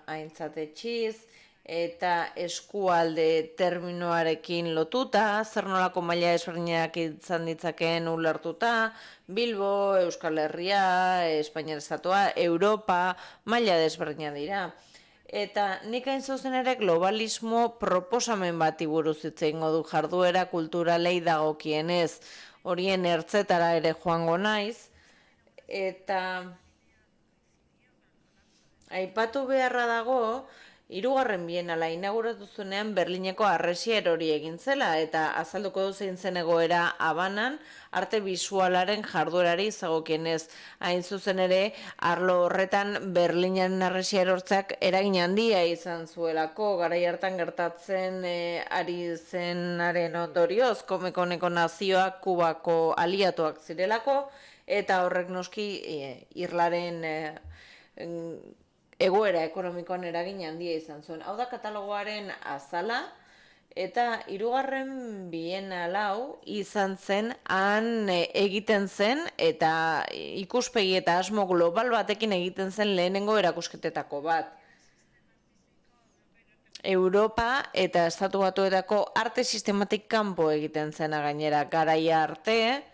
aintzatetxiz, eta eskualde terminoarekin lotuta, zer nolako maila ezberdinak izan ditzakeen ulertuta, Bilbo, Euskal Herria, Espainiar Estatua, Europa, maila desberdinak dira. Eta nik hain zuzen ere globalismo proposamen bati buruz hitz egingo du jarduera kulturalei dagokienez, horien ertzetara ere joango naiz, eta aipatu beharra dago, 3. bienala inauguratu zuenean Berlineko harresier hori egin zela eta azalduko du zein zen egoera Habanan arte bisualaren jarduerari zagokienez. Hain zuzen ere, arlo horretan Berlinen harresier hortzak eragin handia izan zuelako, garai hartan gertatzen ari zenaren ondorioz, Komekoneko nazioak Kubako aliatuak zirelako, eta horrek noski irlaren egoera ekonomikoan eragin handia izan zuen. Hau da katalogoaren azala, eta 3. bienala hau izan zen, han egiten zen, eta ikuspegi eta asmo global batekin egiten zen lehenengo erakusketetako bat. Europa eta Estatu Batuetako arte sistematik kanpo egiten zena gainera, garaia arte,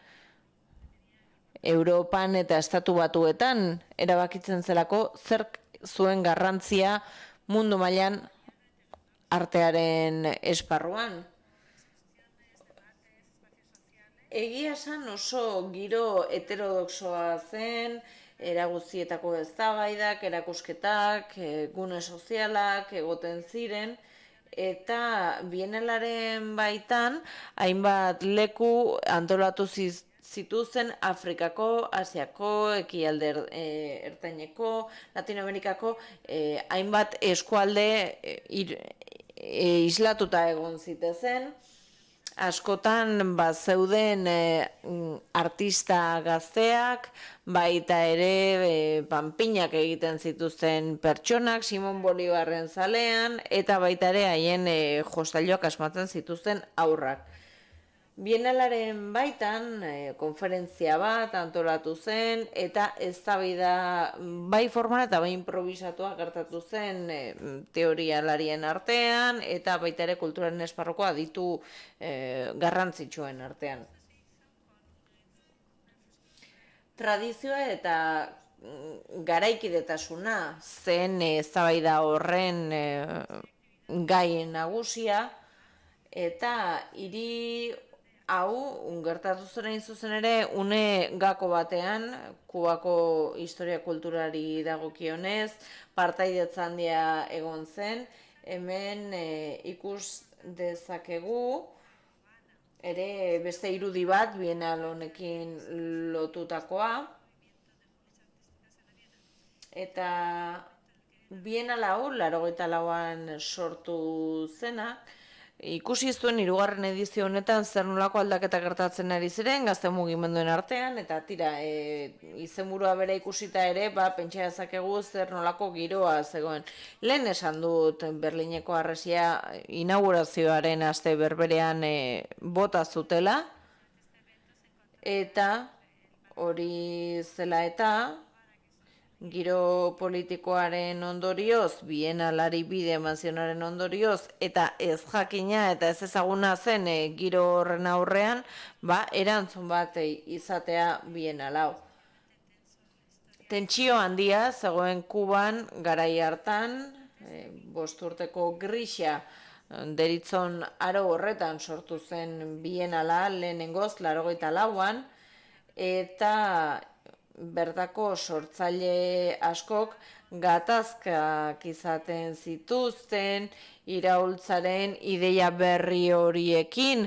Europan eta Estatu Batuetan erabakitzen zelako zer zuen garrantzia mundu mailan artearen esparruan. Egia esan oso giro heterodoxoa zen, era guztietako eztabaidak, erakusketak, gune sozialak egoten ziren, eta bienalaren baitan hainbat leku antolatu zituzten Afrikako, Asiako, Ekialde Ertaineko, Latinoamerikako hainbat eskualde islatuta egon zitezen. Askotan zeuden artista gazteak, baita ere panpinak egiten zituzten pertsonak, Simon Bolivarren zalean, eta baita ere haien jostailuak asmatzen zituzten aurrak. Bienalaren baitan konferentzia bat antolatu zen eta eztabaida bai formal eta bai improvisatua gertatu zen teorialarien artean eta baita ere kulturaren esparroko aditu garrantzitsuen artean. Tradizioa eta garaikidetasuna zen eztabaida horren gai nagusia eta hiri hau gertatu zen zuzen ere une gako batean, Kubako historia kulturari dagokionez, partaidetza handia egon zen, hemen ikus dezakegu ere beste irudi bat bienal honekin lotutakoa, eta bienal hau 84an sortu zena. Ikusi zuen 3. edizio honetan zer nolako aldaketa gertatzen ari ziren gazte mugimenduen artean, eta tira, izenburua bere ikusita ere, pentsa dezakegu zer nolako giroa zegoen. Lehen esan dut Berlineko Harresia inaugurazioaren aste berberean bota zutela, eta hori zela eta giro politikoaren ondorioz, bienalari bide emazionaren ondorioz, eta ez jakina eta ez ezaguna zen giro horren aurrean, erantzun bat izatea bienalau. Tentsio handia zegoen Kuban garai hartan, 5 urteko grisa deritzon aro horretan sortu zen bienala lehenengoz 84an, eta bertako sortzaile askok gatazkak izaten zituzten, iraultzaren ideia berri horiekin,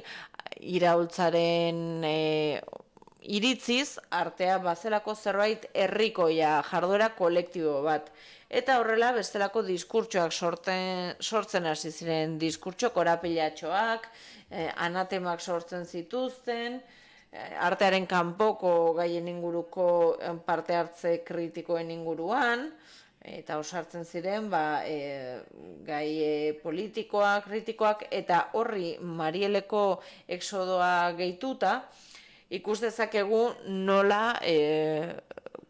iraultzaren iritziz, artea bazelako zerbait herrikoia, jarduera kolektibo bat. Eta horrela bestelako diskurtsoak sortzen hasi ziren, diskurtso korapilatxoak, anatemak sortzen zituzten, artearen kanpoko gaien inguruko parte hartze kritikoen inguruan, eta osartzen ziren gai politikoak, kritikoak, eta horri Marieleko exodoa gehituta, ikus dezakegu nola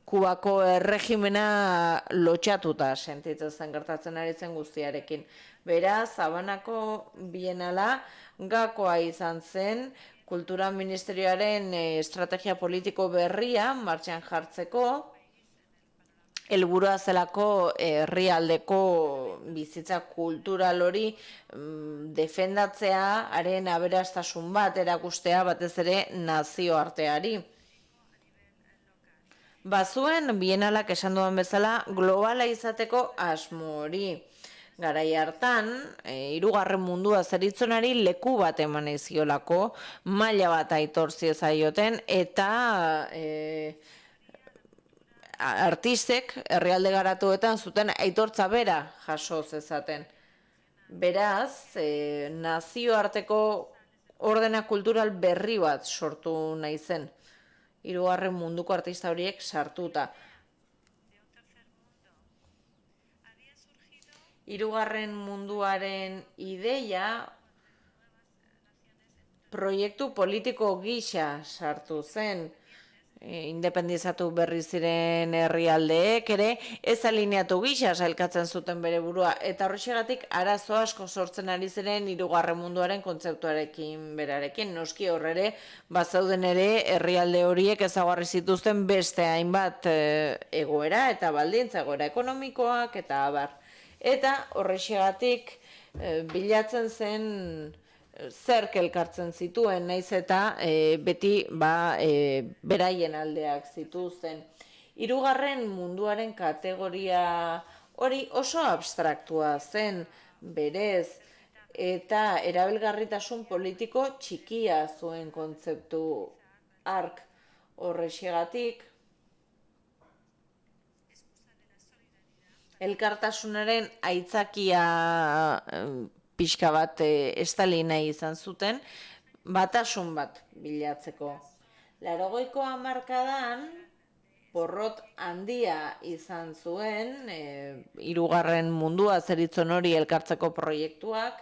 Kubako erregimena lotxatuta sentitzen zen gertatzen ari zen guztiarekin. Beraz, Habanako bienala gakoa izan zen, Kultura Ministerioaren estrategia politiko berria martxan jartzeko, helburua zelako herrialdeko bizitza kultural hori defendatzea, haren aberastasun bat erakustea batez ere nazioarteari. Bazuen bienalak esan duan bezala globala izateko asmo hori. Garai hartan, 3. mundua zeritzonari leku bat eman eziolako, maila bat aitor ziezaioten, eta artistek herrialde garatuetan zuten aitortza bera jaso zezaten. Beraz, nazioarteko ordena kultural berri bat sortu nahi zen, 3. munduko artista horiek sartuta. 3. munduaren ideia proiektu politiko gisa sartu zen. Independizatu berri ziren herrialdeek ere ez alineatu gisa sailkatzen zuten bere burua, eta horrexegatik arazo asko sortzen ari ziren 3. munduaren kontzeptuarekin berarekin. Noski horrere bazauden ere herrialde horiek ezaugarri zituzten beste hainbat egoera eta baldintza, egoera ekonomikoak eta abar. Eta horrexegatik bilatzen zen zerk elkartzen zituen, naiz eta beti beraien aldeak zituzten. 3. munduaren kategoria hori oso abstraktua zen berez, eta erabilgarritasun politiko txikia zuen kontzeptu hark. Horrexegatik elkartasunaren aitzakia pixka bat estali nahi izan zuten, batasun bat bilatzeko. 80ko hamarkadan porrot handia izan zuen, 3. mundua zeritzon hori elkartzeko proiektuak,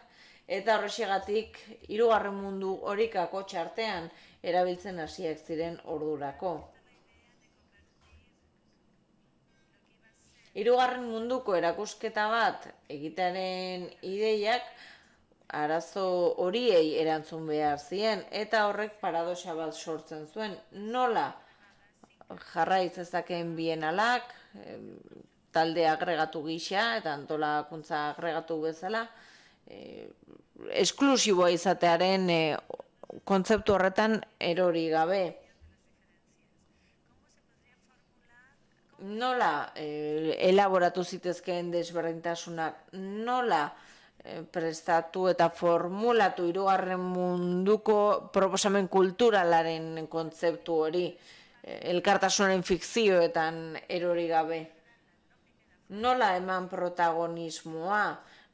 Eta horrexegatik, 3. mundu hori kakotx artean erabiltzen hasiak ziren ordurako. 3. munduko erakusketa bat egitearen ideiak arazo horiei erantzun behar zien, eta horrek paradoxa bat sortzen zuen. Nola jarraiz ezakeen bienalak, talde agregatu gisa eta antolakuntza agregatu bezala, esklusiboa izatearen kontzeptu horretan erori gabe. Nola elaboratu zitezkeen desberdintasunak, nola prestatu eta formulatu 3. munduko proposamen kulturalaren kontzeptu hori, elkartasunaren fikzioetan erori gabe. Nola eman protagonismoa,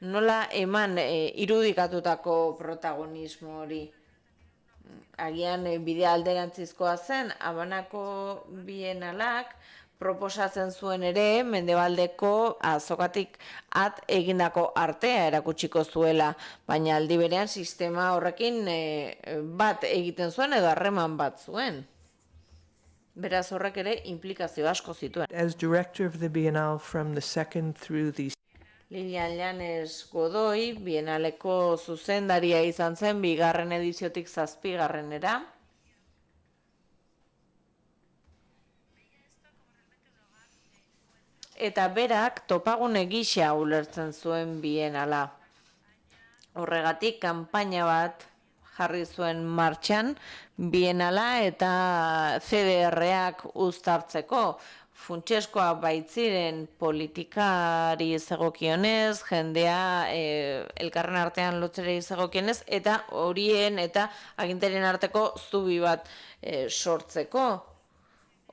nola eman irudikatutako protagonismo hori. Agian bidea alderantzizkoa zen, Habanako bienalak proposatzen zuen ere Mendebaldeko azokatik at egindako artea erakutsiko zuela, baina aldi berean sistema horrekin bat egiten zuen edo harreman bat zuen. Beraz horrek ere implikazio asko zituen. As director of the Biennale from the 2nd through the Lilian Llanes Godoy, Bienaleko zuzendaria izan zen 2. ediziotik 7. Eta berak topagune gisa ulertzen zuen bienala. Horregatik kanpaina bat jarri zuen martxan bienala eta CDR-ak uztartzeko. Funtseskoa baitziren politikari zegokionez, jendea elkarren artean lotzera zegokionez, eta horien eta agintarien arteko zubi bat sortzeko.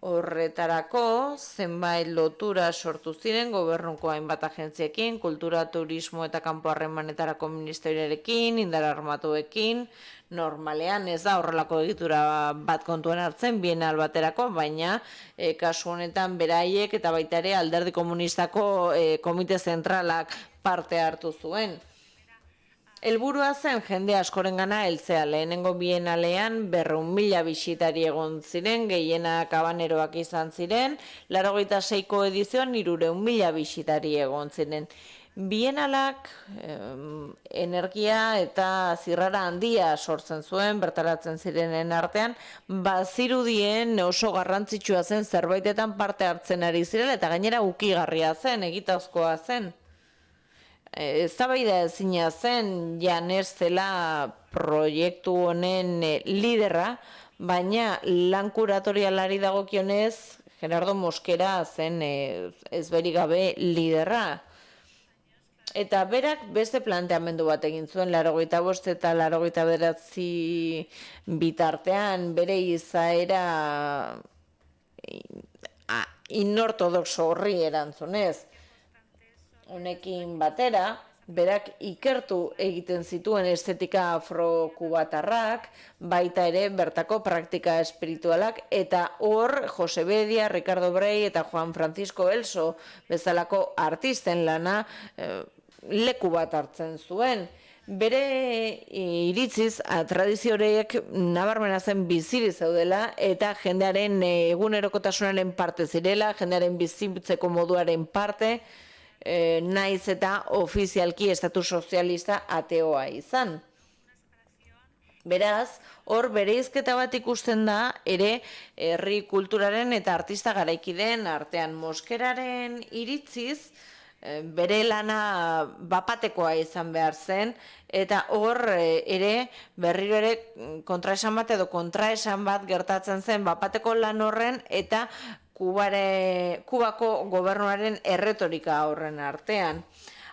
Horretarako, zenbait lotura sortu ziren gobernuko hainbat agentziekin, kultura, turismo eta kanpo harremanetarako ministerioarekin, indar armatuekin. Normalean ez da horrelako egitura bat kontuan hartzen, bienal baterako, baina kasu honetan beraiek eta baita ere Alderdi Komunistako komite zentralak parte hartu zuen. Helburua zen jende askorengana heltzea. Lehenengo bienalean 200.000 bisitari egon ziren, gehienak habaneroak izan ziren, 86ko edizioan 300.000 bisitari egon ziren. Bienalak energia eta zirrara handia sortzen zuen, bertaratzen zirenen artean, bazirudien oso garrantzitsua zen zerbaitetan parte hartzen ari ziren, eta gainera ukigarria zen, egitazkoa zen. Eztabaida ezina zen Llanes zela proiektu honen liderra, baina lan kuratorialari dagokionez Gerardo Mosquera zen ezberik gabe liderra. Eta berak beste planteamendu bat egin zuen 85 eta 89 bitartean bere izaera inortodoxo horri erantzunez. Honekin batera, berak ikertu egiten zituen estetika afrokubatarrak, baita ere bertako praktika espiritualak, eta hor Jose Bedia, Ricardo Brey eta Juan Francisco Elso bezalako artisten lana leku bat hartzen zuen. Bere iritziz, tradizio horiek nabarmena zen biziri zeudela eta jendearen egunerokotasunaren parte zirela, jendearen bizitzeko moduaren parte, naiz eta ofizialki estatu sozialista ateoa izan. Beraz, hor bereizketa bat ikusten da ere herri kulturaren eta artista garaikideen artean. Mosqueraren iritziz, bere lana bapatekoa izan behar zen, eta hor ere berriro ere kontraesan bat edo kontraesan bat gertatzen zen bapateko lan horren eta Kubako gobernuaren erretorika horren artean.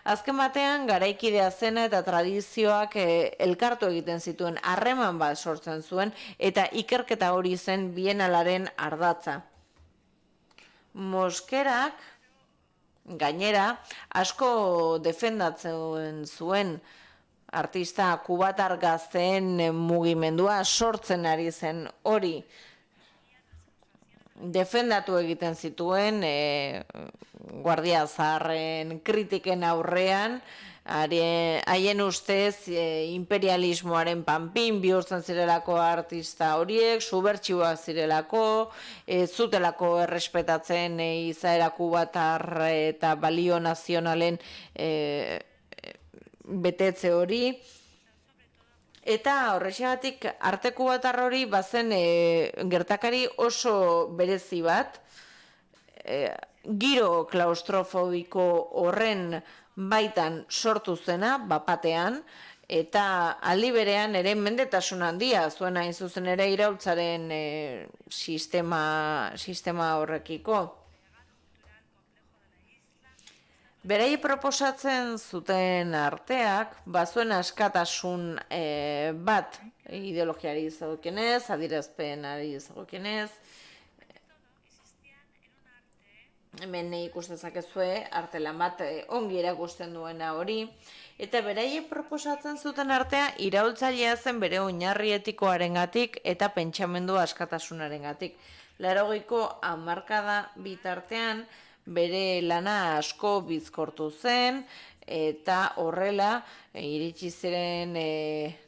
Azken batean, garaikidea zena eta tradizioak elkartu egiten zituen, harreman bat sortzen zuen, eta ikerketa hori zen bienalaren ardatza. Mosquerak, gainera, asko defendatzen zuen artista kubatar gazteen mugimendua sortzen ari zen hori. Defendatu egiten zituen Guardia Zaharren kritiken aurrean, haien ustez imperialismoaren panpin bihurtzen zirelako artista horiek, subertsioak zirelako, ez zutelako errespetatzen izaera kubatar eta balio nazionalen betetze hori. Eta horrexegatik arte kubatar hori bazen gertakari oso berezi bat, giro klaustrofobiko horren baitan sortu zena, bapatean, eta aldi berean ere mendetasun handia zuen hain zuzen ere iraultzaren sistema horrekiko. Berai proposatzen zuten arteak, bazuen askatasun bat ideologiari izagokienez, adierazpenari izagokienez, hemen ikusten zakezue artelan bat ongi erakusten duena hori, eta beraie proposatzen zuten artea iraultzailea zen bere oinarri etikoarengatik eta pentsamendu askatasunarengatik. 80ko hamarkada bitartean bere lana asko bizkortu zen, eta horrela iritsi ziren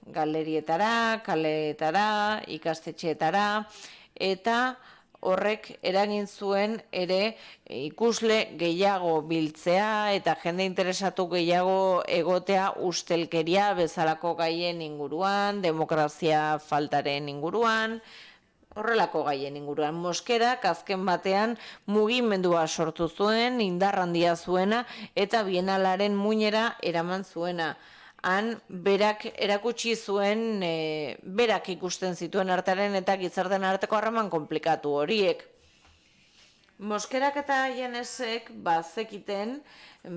galerietara, kaleetara, ikastetxeetara, eta horrek eragin zuen ere ikusle gehiago biltzea eta jende interesatu gehiago egotea ustelkeria bezalako gaien inguruan, demokrazia faltaren inguruan, horrelako gaien inguruan. Moskerak azken batean mugimendua sortu zuen, indar handia zuena eta bienalaren muinera eraman zuena. Han berak erakutsi zuen, berak ikusten zituen artearen eta gizartean arteko harreman komplikatu horiek. Moskerak eta Janesek bazekiten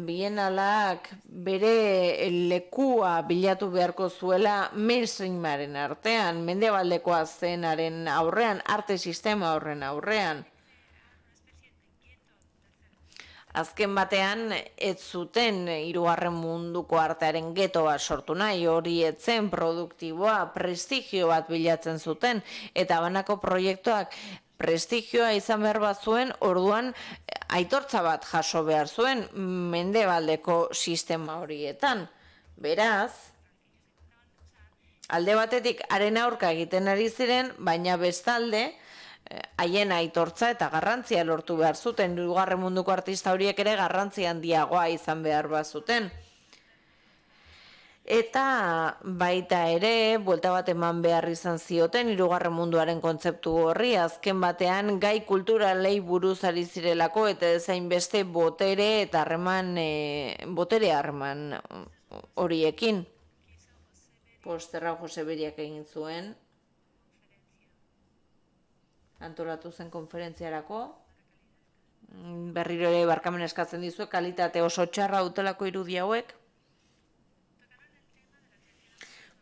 bienalak bere lekua bilatu beharko zuela mainstreamaren artean, mendebaldekoa zenaren aurrean, arte sistema horren aurrean. Azken batean, ez zuten hirugarren munduko artearen getoa sortu nahi, hori etzen produktiboa, prestigio bat bilatzen zuten, eta banako proiektuak prestigioa izan behar bat zuen, orduan aitortza bat jaso behar zuen mendebaldeko sistema horietan. Beraz, alde batetik haren aurka egiten ari ziren, baina bestalde, haien aitortza eta garrantzia lortu behar zuten, hirugarren munduko artista horiek ere garrantzia handiagoa izan behar bat zuten. Eta baita ere, buelta bat eman behar izan zioten, hirugarren munduaren kontzeptu horri, azken batean gai kulturalei buruz ari zirelako, eta ezain beste botere eta botere harreman horiekin. Posterra Jose Beriak egin zuen, antolatu zen konferentziarako, berriro ere barkamen eskatzen dizue, kalitate oso txarra dutelako irudi hauek.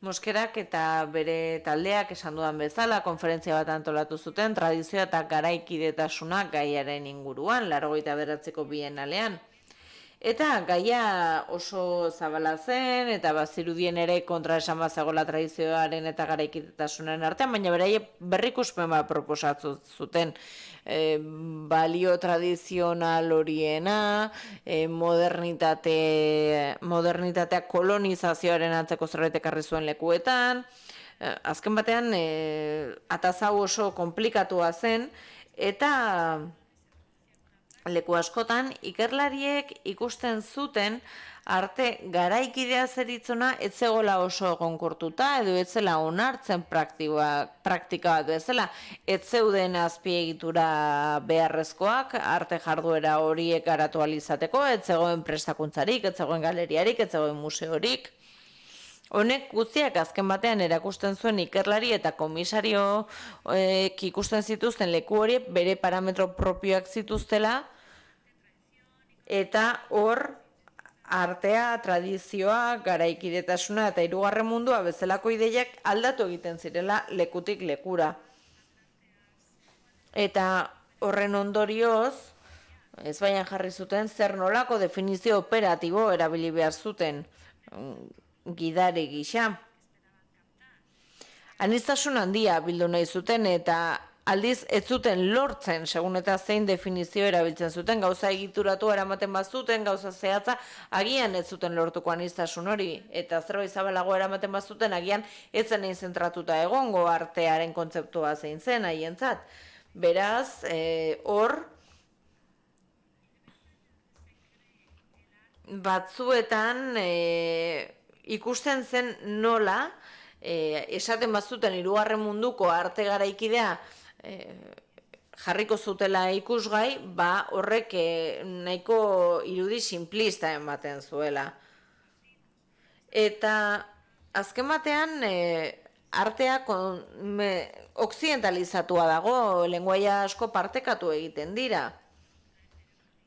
Moskerak eta bere taldeak esan dudan bezala, konferentzia bat antolatu zuten, tradizioa eta garaikidetasuna gaiaren inguruan, 89ko bienalean. Eta gaia oso zabala zen, eta bazirudien ere kontra esan bazagola tradizioaren eta garaikidetasunaren artean, baina beraie berrikuspen bat proposatu zuten. Balio tradizional horiena, modernitatea kolonizazioaren antzeko zerbait ekarri zuen lekuetan. Azken batean, atazau oso konplikatua zen, eta leku askotan, ikerlariek ikusten zuten arte garaikidea zeritzona ez zegoela oso egonkortuta edo ez zela onartzen praktika bat bezala, ez zeuden azpiegitura beharrezkoak arte jarduera horiek garatu ahal izateko, ez zegoen prestakuntzarik, ez zegoen galeriarik, ez zegoen museorik. Honek guztiak azken batean erakusten zuen ikerlari eta komisarioek ikusten zituzten leku horiek bere parametro propioak zituztela, eta hor artea, tradizioa, garaikidetasuna eta hirugarren mundua bezalako ideiak aldatu egiten zirela lekutik lekura. Eta horren ondorioz, ez baian jarri zuten zer nolako definizio operatibo erabili behar zuten gidari gisa. Aniztasun handia bildu nahi zuten eta aldiz ez zuten lortzen, segun eta zein definizio erabiltzen zuten, gauza egituratu eramaten bazuten, gauza zehatza, agian ez zuten lortuko aniztasun hori, eta zerbait zabalago eramaten bazuten, agian ez zen egin zentratuta egongo artearen kontzeptua zein zen haientzat. Beraz, hor, batzuetan ikusten zen nola, esaten bazuten hirugarren munduko arte garaikidea jarriko zutela ikusgai, horrek nahiko irudi simplista ematen zuela. Eta azken batean artea okzidentalizatua dago, lenguaia asko partekatu egiten dira.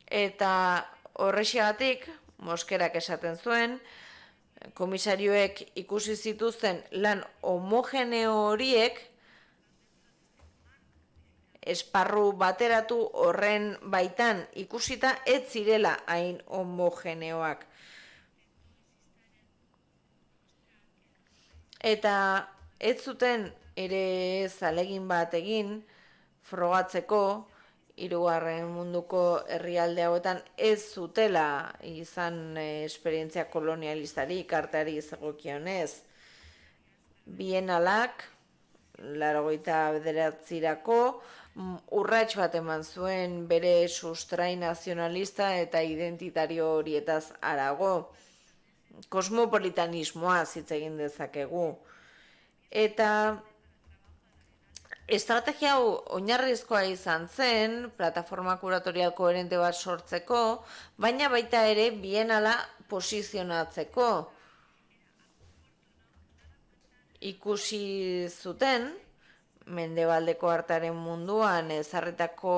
Eta horrexegatik, Moskerak esaten zuen, komisarioek ikusi zituzten lan homogeneo horiek esparru bateratu horren baitan ikusita ez zirela hain homogeneoak. Eta ez zuten ere zalegin bat egin frogatzeko hirugarren munduko herrialde hauetan ez zutela izan esperientzia kolonialistarik arteari zegokionez. Bienalak, 89rako, urrats bat eman zuen bere sustrai nazionalista eta identitario horietaz harago. Kosmopolitanismoa hitz egin dezakegu. Eta estrategia hau oinarrizkoa izan zen, plataforma kuratorial koherente bat sortzeko, baina baita ere bienala posizionatzeko. Ikusi zuten, mendebaldeko artearen munduan ezarritako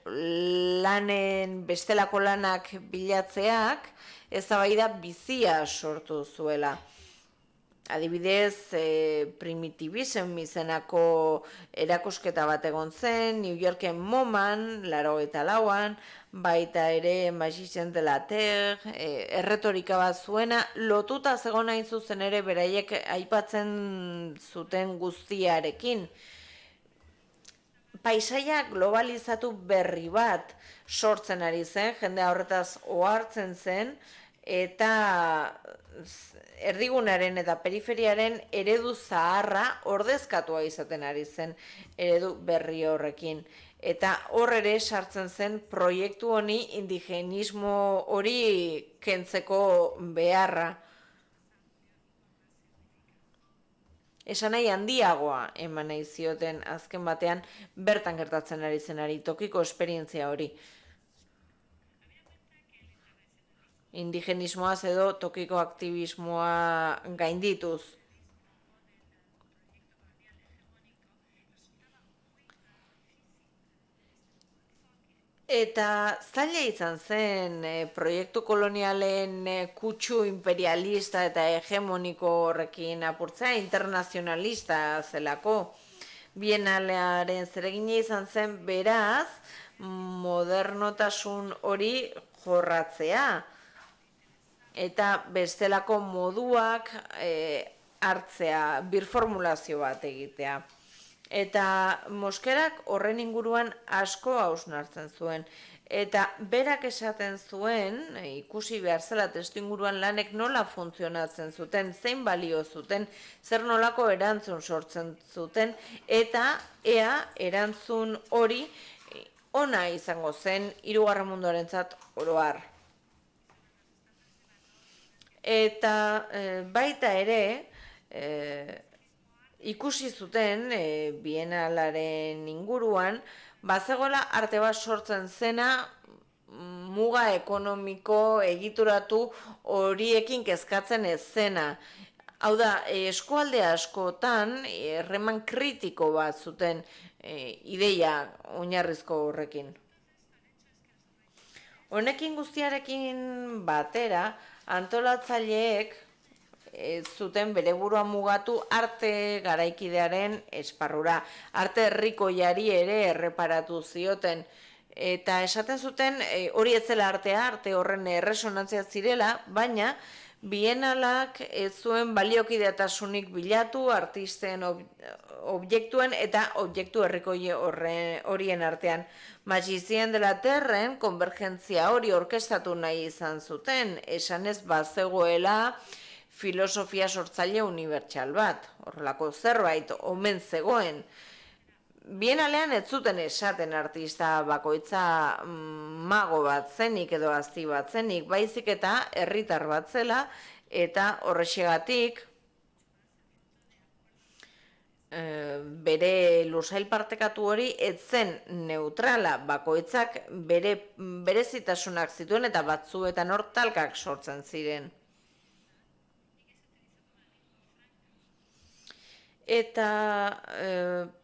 lanen, bestelako lanak bilatzeak, eztabaida bizia sortu zuela. Adibidez, Primitivism izenako erakusketa bat egon zen, New Yorken MoMAn, 84an, baita ere Magicien de la Terre, erretorika bat zuena, lotuta zegoen hain zuzen ere beraiek aipatzen zuten guztiarekin. Paisaia globalizatu berri bat sortzen ari zen, jendea horretaz ohartzen zen, eta erdigunaren eta periferiaren eredu zaharra ordezkatua izaten ari zen eredu berri horrekin. Eta hor ere sartzen zen proiektu honi indigenismo hori kentzeko beharra. Esan nahi handiagoa eman nahi zioten azken batean bertan gertatzen ari zenari tokiko esperientzia hori. Indigenismoaz edo tokiko aktivismoa gaindituz. Eta zaila izan zen proiektu kolonialen kutsu imperialista eta hegemoniko horrekin apurtzea, internazionalista zelako. Bienalearen zeregina izan zen beraz, modernotasun hori jorratzea. Eta bestelako moduak hartzea, birformulazio bat egitea. Eta Moskerak horren inguruan asko hausnartzen zuen. Eta berak esaten zuen, ikusi behar zela testu inguruan lanek nola funtzionatzen zuten, zein balio zuten, zer nolako erantzun sortzen zuten, eta ea erantzun hori ona izango zen hirugarren munduarentzat oro har. Eta baita ere, ikusi zuten bienalaren inguruan, bazegoela arte bat sortzen zena muga ekonomiko egituratu horiekin kezkatzen ez zena. Hau da, eskualde askotan erreman kritiko bat zuten ideia oinarrizko horrekin. Honekin guztiarekin batera, antolatzaileek zuten bere burua mugatu arte garaikidearen esparrura. Arte herrikoiari ere erreparatu zioten. Eta esaten zuten hori ez zela artea, arte horren erresonantzia zirela, baina Bienalak ez zuen baliokideatasunik bilatu artisten objektuen eta objektu herrikoi horien artean. Magicien de la Terren konvergentzia hori orkestatu nahi izan zuten, esanez bazegoela filosofia sortzaile unibertsal bat, horrelako zerbait omen zegoen. Bienalean ez zuten esaten artista bakoitza mago bat zenik edo azti bat zenik, baizik eta herritar bat zela, eta horrexegatik bere lursail partekatu hori ez zen neutrala, bakoitzak berezitasunak zituen eta batzuetan hor talkak sortzen ziren. Eta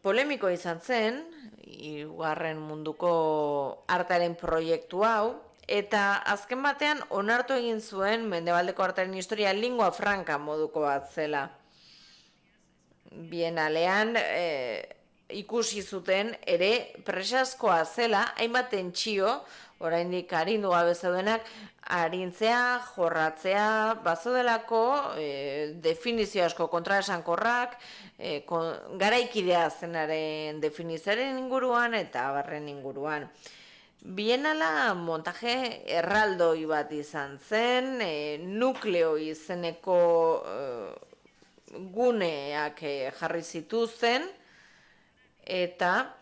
polemiko izan zen, Hirugarren Munduko artearen proiektu hau, eta azken batean onartu egin zuen Mendebaldeko artearen historia lingua franca moduko bat zela. Bienalean ikusi zuten ere presazkoa zela, hainbat tentsio, oraindik arindu gabe zeudenak, arintzea, jorratzea, bazodelako definizio asko kontraesankorrak, garaikidea zenaren definizioaren inguruan eta abarren inguruan. Bienala montaje erraldoi bat izan zen, nukleo izeneko guneak jarri zituzten, eta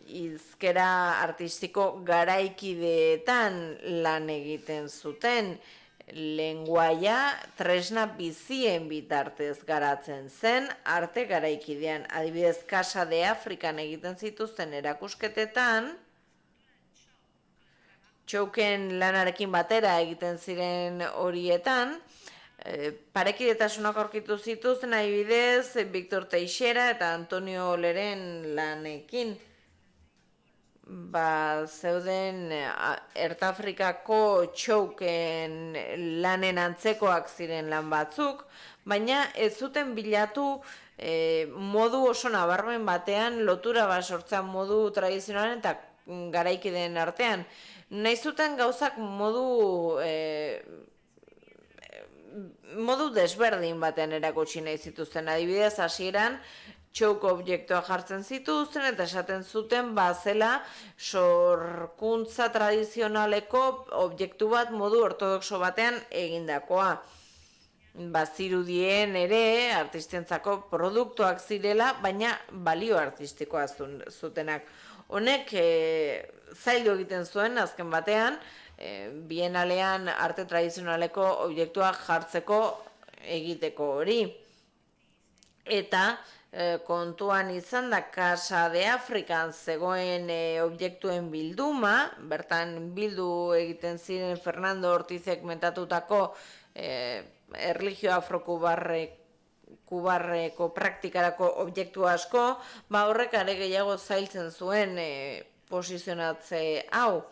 hizkera artistiko garaikideetan lan egiten zuten, lenguaia tresna bizien bitartez garatzen zen arte garaikidean. Adibidez, Casa de Afrikan egiten zituzten erakusketetan, txouken lanarekin batera egiten ziren horietan, parekidetasunak aurkitu zituzten, adibidez, Victor Teixeira eta Antonio Leren lanekin. Zeuden Ertafrikako txouken lanen antzekoak ziren lan batzuk, baina ez zuten bilatu modu oso nabarmen batean lotura bat sortzean modu tradizionalen eta garaikideen artean. Nahi zuten gauzak modu desberdin batean erakutsi nahi zituzten. Adibidez, hasieran txouko objektua jartzen zituzten eta esaten zuten bazela sorkuntza tradizionaleko objektu bat modu ortodoxo batean egindakoa. Bazirudien ere artistentzako produktuak zirela, baina balio artistikoa zutenak. Honek zaildu egiten zuen azken batean, bienalean arte tradizionaleko objektuak jartzeko egiteko hori. Eta kontuan izan da Casa de Afrikan zegoen objektuen bilduma, bertan bildu egiten ziren Fernando Ortizek mentatutako erlijio afro-kubarreko praktikarako objektu asko, horrek are gehiago zailtzen zuen posizionatze hau.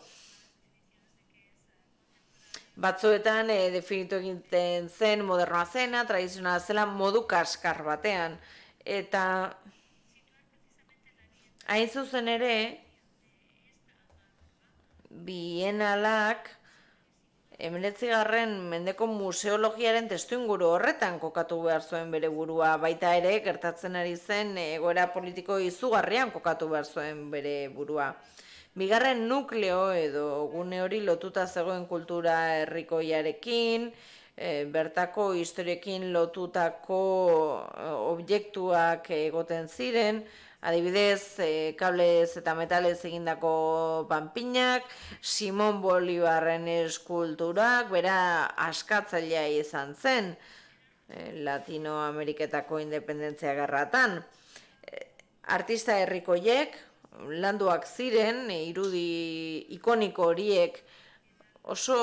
Batzuetan definitu egiten zen modernoa zena, tradizionala zela modu kaskar batean. Eta hain zuzen ere, bienalak 19. mendeko museologiaren testuinguru horretan kokatu behar zuen bere burua, baita ere gertatzen ari zen egoera politiko izugarrian kokatu behar zuen bere burua. Bigarren nukleo edo gune hori lotuta zegoen kultura herrikoiarekin, bertako historiekin lotutako objektuak egoten ziren, adibidez, kablez eta metalez egindako panpinak, Simon Bolivarren eskulturak, bera askatzailea izan zen, Latinoameriketako independentzia gerratan. Artista herrikoiek, landuak ziren, irudi ikoniko horiek oso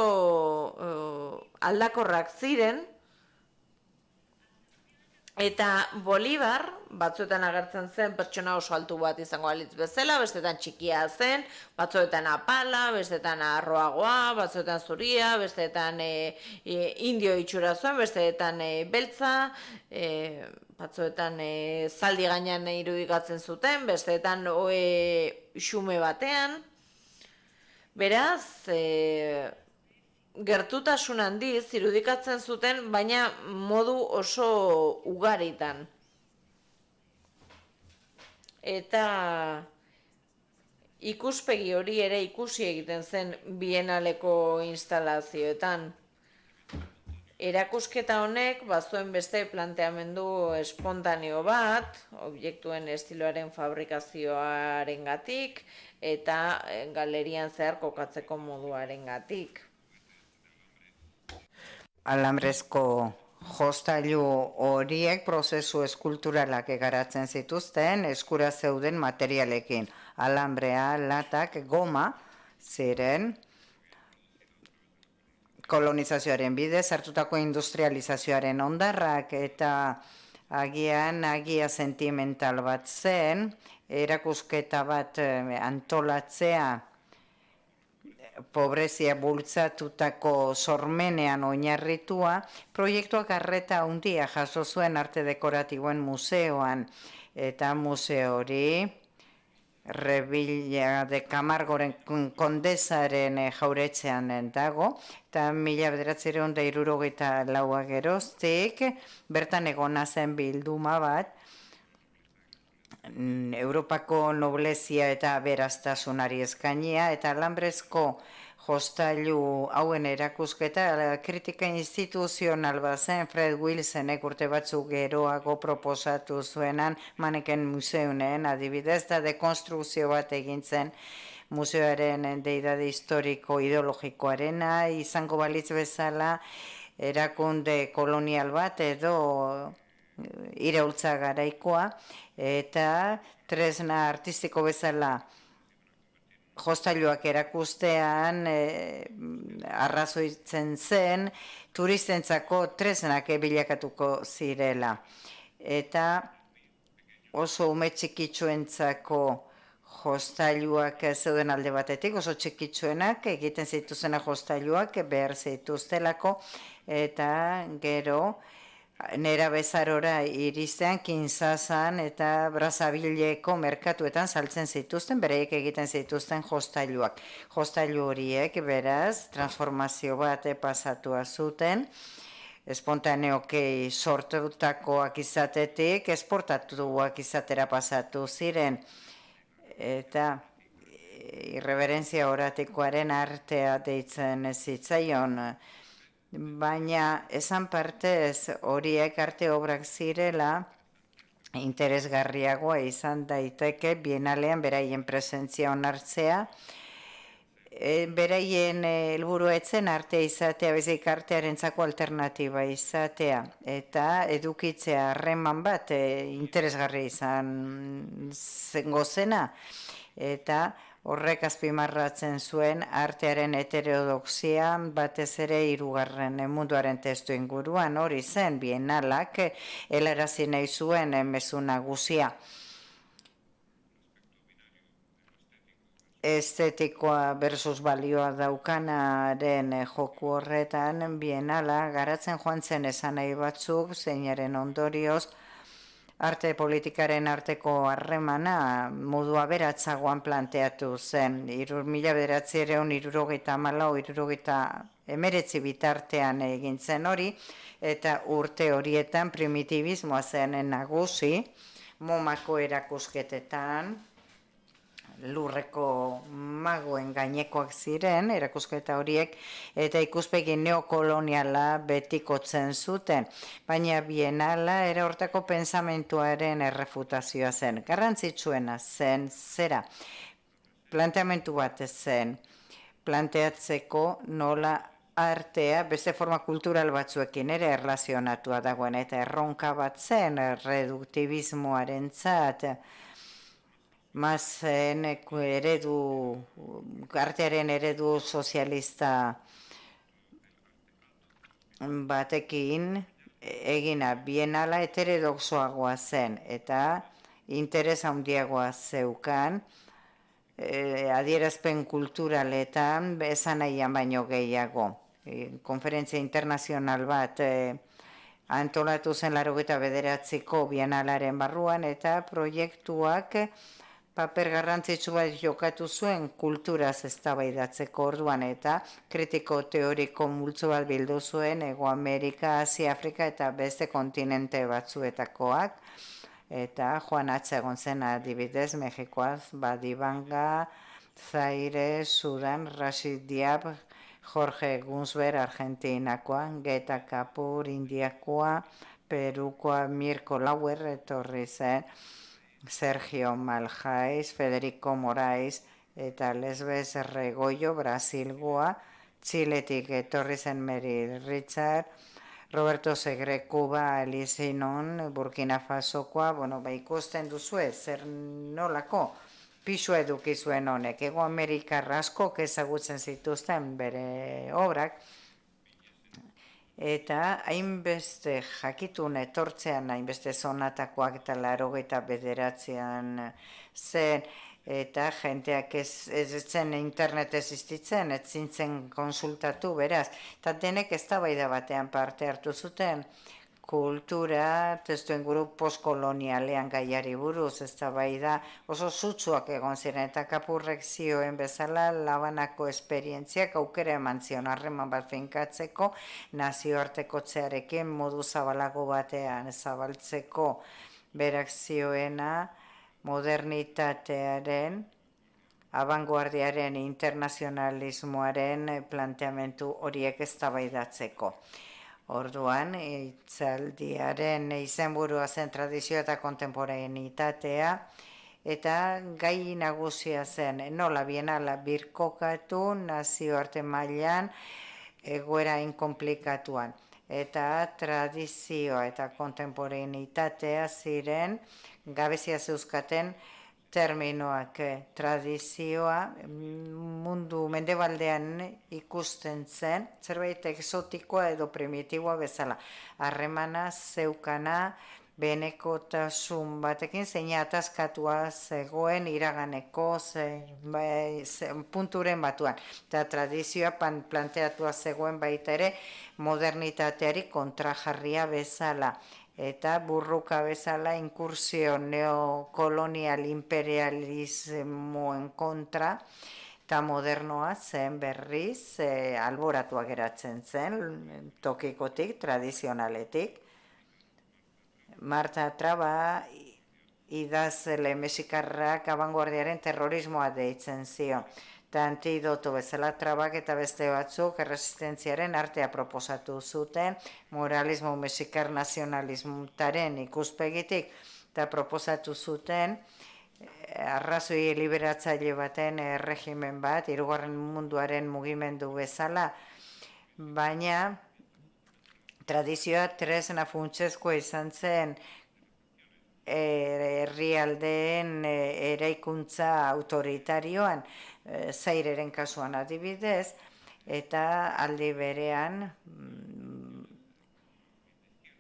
aldakorrak ziren, eta Bolivar batzuetan agertzen zen pertsona oso altu bat izango alitz bezala, bestetan txikia zen, batzuetan apala, bestetan arroagoa, batzuetan zuria, bestetan indio itxura zuen, bestetan beltza, batzuetan zaldi gainean irudikatzen zuten, bestetan xume batean. Beraz, gertutasun handiz irudikatzen zuten, baina modu oso ugaritan. Eta ikuspegi hori ere ikusi egiten zen bienaleko instalazioetan. Erakusketa honek bazuen beste planteamendu espontaneo bat, objektuen estiloaren fabrikazioarengatik eta galerian zehar kokatzeko moduarengatik. Alambrezko jostailu horiek prozesu eskulturalak garatzen zituzten eskura zeuden materialekin. Alambrea, latak, goma ziren kolonizazioaren bidez hartutako industrializazioaren ondarrak eta agia sentimental bat zen, erakusketa bat antolatzea pobrezia bultzatutako sormenean oinarritua, proiektuak arreta handia jaso zuen arte dekoratiboen museoan, eta museo hori Revilla de Camargoren kondesaren jauretzean dago, eta 1964 geroztik, bertan egona zen bilduma bat, Europako noblezia eta beraztasunari eskainia, eta alambrezko jostailu hauen erakusketa kritika instituzional bazen Fred Wilsonek urte batzuk geroago proposatu zuenan Maneken Museunen adibidez, da dekonstrukzio bat egintzen museoaren deidade historiko ideologikoarena, izango balitz bezala erakunde kolonial bat edo iraultza garaikoa, eta tresna artistiko bezala jostailuak erakustean arrazoitzen zen turistentzako tresnak bilakatuko zirela. Eta oso ume txikitsuentzako jostailuak zeuden alde batetik, oso txikitsuenak egiten zituzena jostailuak behar zituztelako, eta gero nera bezarora iristean, Kinshazan eta Brazzavilleko merkatuetan saltzen zituzten, bereiek egiten zituzten jostailuak. Jostailu horiek, beraz, transformazio bat pasatua zuten, espontaneoki sortutakoak izatetik, esportatuak izatera pasatu ziren, eta irreverentzia oratikoaren artea deitzen zitzaion, baina esan partez horiek arte obrak zirela interesgarriagoa izan daiteke bienalean beraien presentzia onartzea, beraien helburua etzen artea izatea, bezik artearentzako alternatiba izatea, eta edukitzea harreman bat interesgarri izan zengo zena, eta horrek azpimarratzen zuen artearen heterodoxia batez ere hirugarren munduaren testu inguruan, hori zen bienalak helarazi nahi zuen mezu nagusia. Estetikoa versus balioa daukanaren joku horretan bienala garatzen joan zen esan nahi batzuk, zeinaren ondorioz arte politikaren arteko harremana modu aberatzagoan planteatu zen. 1974-1979 bitartean egin zen hori, eta urte horietan primitibismoa zen nagusi, MoMako erakusketetan, lurreko magoen gainekoak ziren, erakusketa horiek, eta ikuspegi neokoloniala betikotzen zuten. Baina bienala era hortako pensamentuaren errefutazioa zen. Garrantzitsuena zen, zera, planteamentu bat zen, planteatzeko nola artea beste forma kultural batzuekin ere erlazionatua dagoen, eta erronka bat zen reduktibismoaren zat, mazen artearen eredu sozialista batekin egina bienala heterodoxoagoa zen, eta interes handiagoa zeukan, adierazpen kulturaletan esan nahian baino gehiago. Konferentzia internazional bat antolatu zen 1989ko bienalaren barruan, eta proiektuak paper garrantzitsu bat jokatu zuen kulturaz eztabaidatzeko orduan eta kritiko teoriko multzo bat bildu zuen Hego Amerika, Asia, Afrika eta beste kontinente batzuetakoak. Eta Juan H. egon zen adibidez, Mexikoaz, Badibanga, Zaire, Sudan, Rashid Diab, Jorge Gunsberg, Argentinakoa, Geta Kapur, Indiakoa, Perukoa, Mirko Lauer, etorri zen, Sergio Maljaiz, Federico Moraes, eta Lesbes Regoio, Brasilgoa, Txiletik etorri zen Mary Richard, Roberto Segre, Kuba, Alizinon, Burkina Fasokoa, ikusten duzue, zer nolako pisu eduki zuen honek. Hego Amerikar askok ezagutzen zituzten bere obrak, eta hainbeste jakitun etortzean, hainbeste zonatakoak eta 89an zen, eta jenteak ez zen internet existitzen, ez zintzen konsultatu beraz, eta denek eztabaida batean parte hartu zuten, kultura, testu inguru postkolonialean gaiari buruz, eztabaida oso sutsuak egon ziren, eta Kapurrek zioen bezala Labanako esperientziak aukera eman zion harreman bat finkatzeko, nazioartekotzearekin modu zabalago batean zabaltzeko. Berak zioena modernitatearen, abanguardiaren, internazionalismoaren planteamentu horiek eztabaidatzeko. Orduan, hitzaldiaren izenburua zen tradizioa eta kontemporaneitatea, eta gai nagusia zen nola bienala birkokatu nazioarte mailan egoera inkomplikatuan. Eta tradizioa eta kontemporaneitatea ziren gabezia zeuzkaten terminoak. Tradizioa mundu mendebaldean ikusten zen, zerbait exotikoa edo primitiboa bezala. Harremana zeukana benekotasun batekin zeina ataskatua zegoen iraganeko punturen batuan. Eta tradizioa planteatua zegoen baita ere modernitateari kontrajarria bezala. Eta burruka bezala inkursio neokolonial imperialismoen kontra, eta modernoa zen berriz alboratua geratzen zen, tokikotik, tradizionaletik. Marta Traba idazle mexikarrak abanguardiaren terrorismoa deitzen zio. Eta antidoto bezala Trabak eta beste batzuk erresistentziaren artea proposatu zuten, moralismo mexikar nazionalismutaren ikuspegitik, eta proposatu zuten arrazoi liberatzaile baten regimen bat, hirugarren munduaren mugimendu bezala, baina tradizioa tresna funtsezkoa izan zen herrialdeen eraikuntza autoritarioan, Zaireren kasuan adibidez, eta aldi berean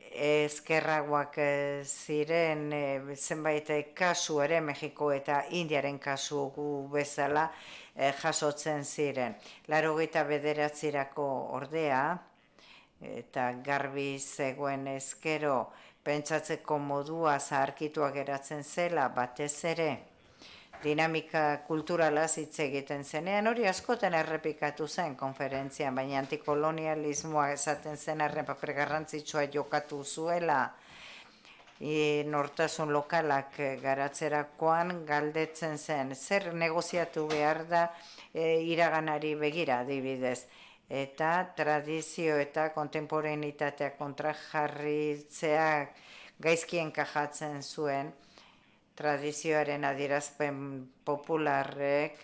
ezkerragoak ziren zenbait kasu ere Mexiko eta Indiaren kasu bezala jasotzen ziren. 89 ordea, eta garbi zegoen ezkero pentsatzeko modua zaharkitua geratzen zela batez ere, dinamika kulturalaz hitz egiten zenean, hori askotan errepikatu zen konferentzian, baina antikolonialismoa esaten zen paper garrantzitsua jokatu zuela, nortasun lokalak garatzerakoan galdetzen zen, zer negoziatu behar da iraganari begira adibidez, eta tradizio eta kontemporaneitatea kontrajarritzeak gaizkien kajatzen zuen, tradizioaren adierazpen popularrek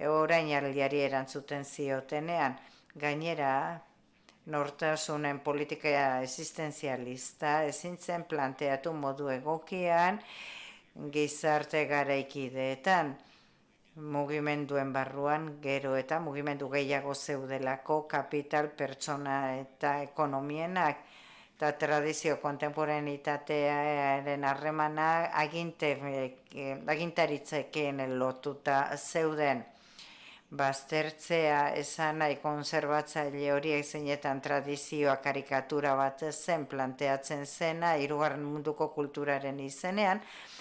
orainaldiari erantzuten ziotenean. Gainera, nortasunen politika existenzialista ezin zen planteatu modu egokian gizarte garaikideetan. Mugimenduen barruan gero eta mugimendu gehiago zeudelako kapital, pertsona eta ekonomienak, eta tradizio kontemporaneitatearen harremana agintaritzekin lotuta zeuden. baztertzea esan nahi konserbatzaile horiek zeinetan tradizioa karikatura bat zen planteatzen zena Hirugarren Munduko kulturaren izenean,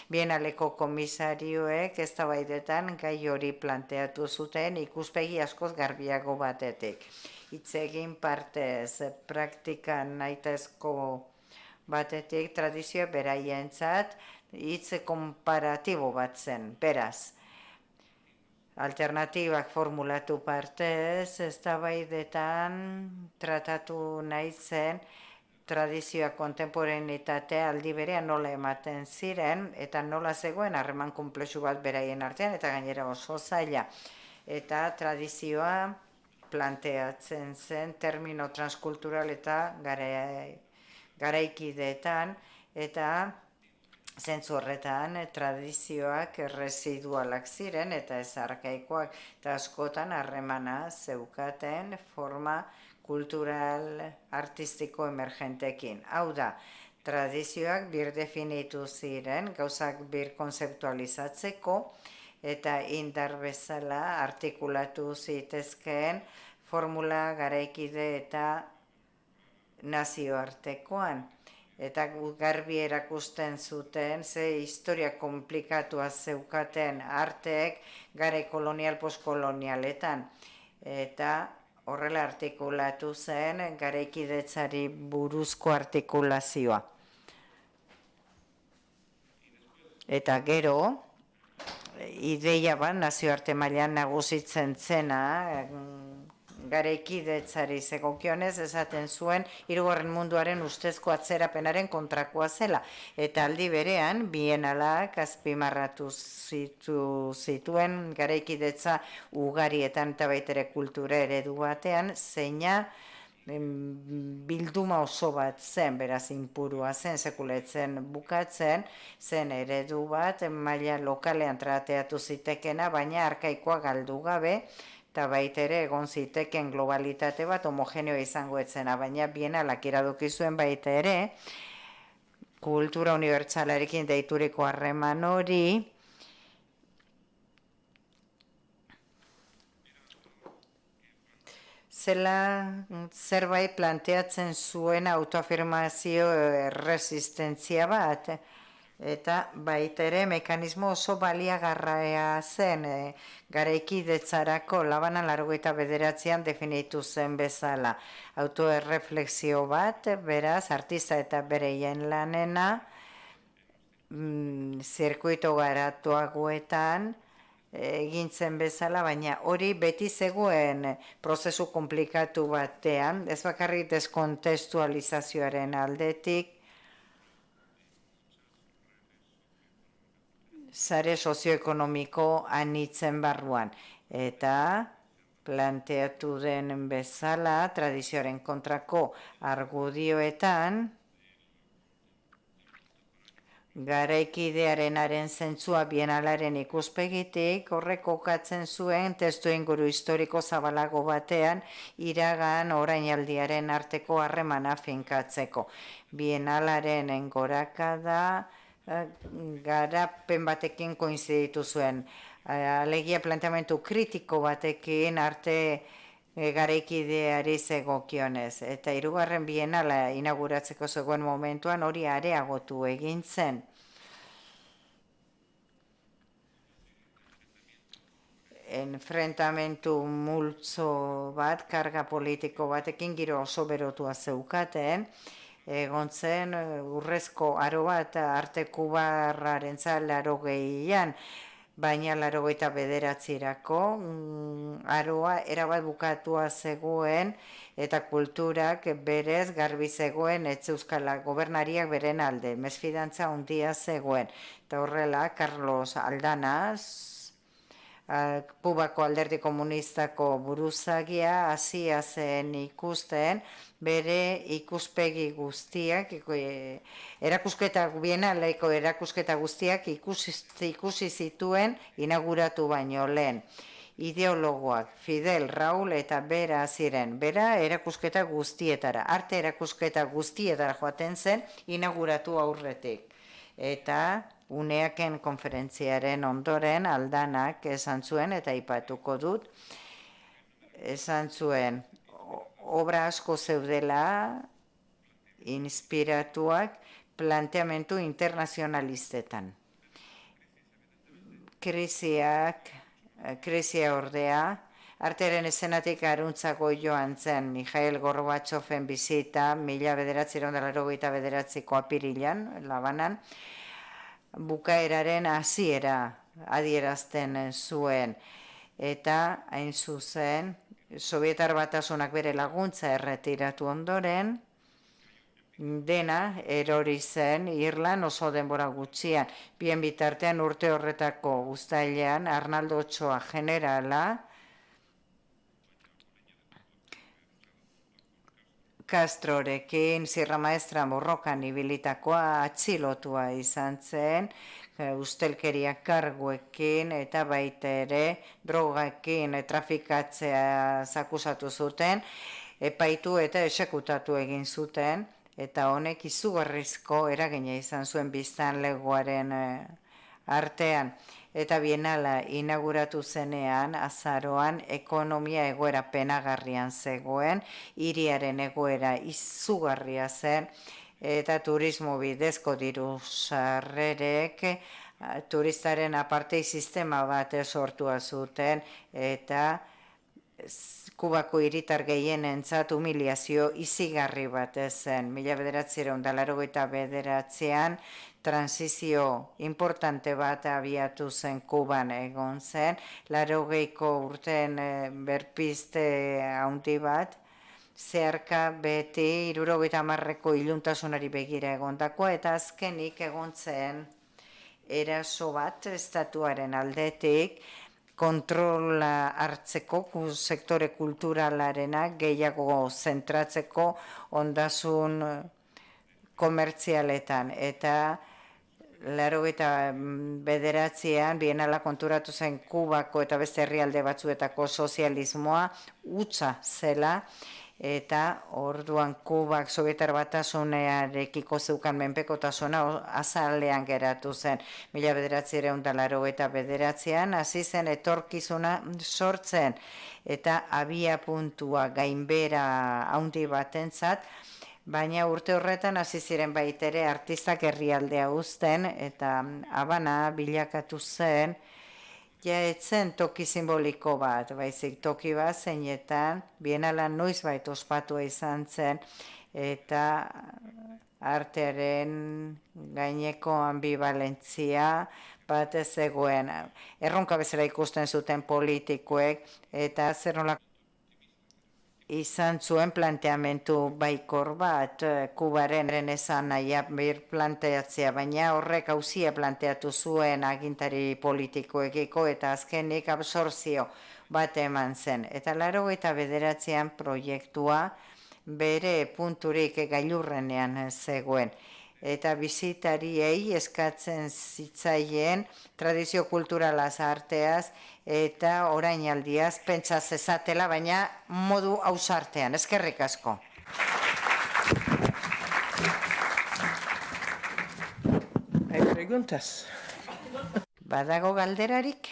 Bienaleko komisarioek eztabaidetan gai hori planteatu zuten ikuspegi askoz garbiago batetik. Hitz egin partez praktikan nahitaezko batetik tradizioa beraientzat hitz konparatibo bat zen, beraz. Alternatibak formulatu partez, eztabaidetan tratatu nahi zen tradizioa kontemporaneitatea aldi berean nola ematen ziren eta nola zegoen harreman konplexu bat beraien artean eta gainera oso zaila. Eta tradizioa planteatzen zen termino transkultural eta garaikideetan eta zentzu horretan tradizioak residualak ziren eta ez arkaikoak eta askotan harremana zeukaten forma kultural artistiko emergentekin. Hau da, tradizioak bir definitu ziren, gauzak bir konzeptualizatzeko eta indar bezala artikulatu zitezkeen formula garaikide eta nazioartekoan. Eta garbi erakusten zuten ze historia komplikatua zeukaten arteek garai kolonial postkolonialetan. Eta horrela artikulatu zen garaikidetzari buruzko artikulazioa. Eta gero, ideia bat nazioarte mailan nagusitzen zena, garaikidetzari zegokionez esaten zuen Hirugarren Munduaren ustezko atzerapenaren kontrakoa zela. Eta aldi berean, bienalak azpimarratu zituen garaikidetza ugarietan eta baitere kultura eredu batean, zeina bilduma oso bat zen, beraz inpurua zen, sekuletzen bukatzen, zen eredu bat, maila lokalean trateatu zitekena, baina arkaikoa galdu gabe, eta baitere egon ziteken globalitate bat homogeneo izango etzena, baina bienalak iradoki zuen baita ere, kultura unibertsalarekin deituriko harreman hori, zela zerbait planteatzen zuen autoafirmazio resistentzia bat, eta baita ere mekanismo oso baliagarria zen garaikidetzarako Labanan 89an definitu zen bezala. Autoerreflexio bat, beraz, artista eta bereien lanena, zirkuito garatuagoetan egintzen bezala, baina hori beti zegoen prozesu komplikatu batean, ez bakarrik deskontestualizazioaren aldetik, sare sozioekonomiko anitzen barruan. Eta planteatu den bezala, tradizioaren kontrako argudioetan, garaikidearenaren zentzua bienalaren ikuspegitik, horrek kokatzen zuen testu inguru historiko zabalago batean, iragan orainaldiaren arteko harremana finkatzeko. Bienalaren engorakada, garapen batekin koinziditu zuen. Alegia planteamentu kritiko batekin arte garaikideari zegokionez. Eta hirugarren bienala inauguratzeko zegoen momentuan hori areagotu egin zen. Enfrentamentu multzo bat, karga politiko batekin giro oso berotua zeukaten, egon zen urrezko aro bat arte kubarraren zan 80an, baina 89erako aroa erabat bukatua zegoen eta kulturak berez garbi zegoen ez euskala gobernariak beren alde, mesfidantza handia zegoen. Eta horrela, Carlos Aldanaz, Kubako Alderdi Komunistako buruzagia hasia zen ikusten bere ikuspegi guztiak, bienaleko erakusketa guztiak ikusi zituen inauguratu baino lehen. Ideologoak Fidel, Raúl eta bera ziren. Bera erakusketa guztietara, arte erakusketa guztietara joaten zen inauguratu aurretik. Eta uneaken konferentziaren ondoren Aldanak esan zuen, eta aipatuko dut, esan zuen, obra asko zeudela inspiratuak planteamendu internazionalistetan. Krisia ordea, artearen esenatik aruntzako joan zen Mikhail Gorbatxofen bizita 1989ko apirilan, Labanan, bukaeraren hasiera adierazten zuen, eta hain zuzen, Sobietar Batasunak bere laguntza erretiratu ondoren, dena erori zen Irlan oso denbora gutxian. Bien bitartean urte horretako uztailean Arnaldo Otsoa generala Castrorekin Sierra Maestra borrokan ibilitakoa atxilotua izan zen, ustelkeria karguekin eta baita ere drogaekin trafikatzea akusatu zuten, epaitu eta esekutatu egin zuten, eta honek izugarrizko eragina izan zuen biztanlegoaren artean. Eta bienala inauguratu zenean, azaroan, ekonomia egoera penagarrian zegoen, hiriaren egoera izugarria zen, eta turismo bidezko diru sarrerek turistaren apartei sistema bat sortua zuten, eta Kubako hiritar gehienentzat humiliazio izigarri bat zen. 1989an transizio importante bat abiatu zen Kuban egon zen, 80ko urteen berpizte handi bat, zeharka beti 70ko iluntasunari begira egondakoa, eta azkenik egon zen eraso bat estatuaren aldetik, kontrola hartzeko sektore kulturalarena gehiago zentratzeko ondasun komertzialetan, eta 89an bienala konturatu zen Kubako eta beste herrialde batzuetako sozialismoa hutsa zela, eta orduan Kubak Sobietar Batasunarekiko zeukan menpekotasuna azalean geratu zen. 1989an hasi zen etorkizuna sortzen, eta abia puntua gainbera handi batentzat, baina urte horretan hasi ziren baitere artistak herrialdea uzten, eta Habana bilakatu zen, ja etzen toki simboliko bat, baizik toki bat zeinetan bienala noizbait ospatua izan zen, eta artearen gaineko ambivalentzia bat ez zegoen. Erronka bezala ikusten zuten politikoek, eta zer nolako izan zuen planteamendu baikor bat Kubaren esan nahia planteatzea, baina horrek auzia planteatu zuen agintari politikoekiko, eta azkenik absortzio bat eman zen. Eta 89an proiektua bere punturik gailurrenean zegoen, eta bisitariei eskatzen zitzaien tradizio kulturalaz arteaz, eta orainaldiaz pentsa zezatela, baina modu ausartean. Eskerrik asko. Hay preguntas. Badago galderarik?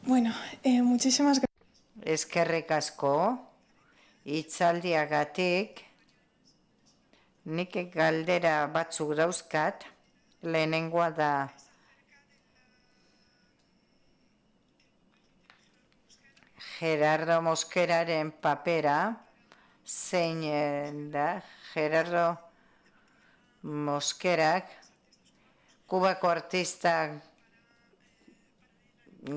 Bueno, muchísimas gracias. Eskerrik asko, hitzaldiagatik. Nik galdera batzuk dauzkat, lehenengoa da Gerardo Mosqueraren papera, zein da Gerardo Mosquerak Kubako artistak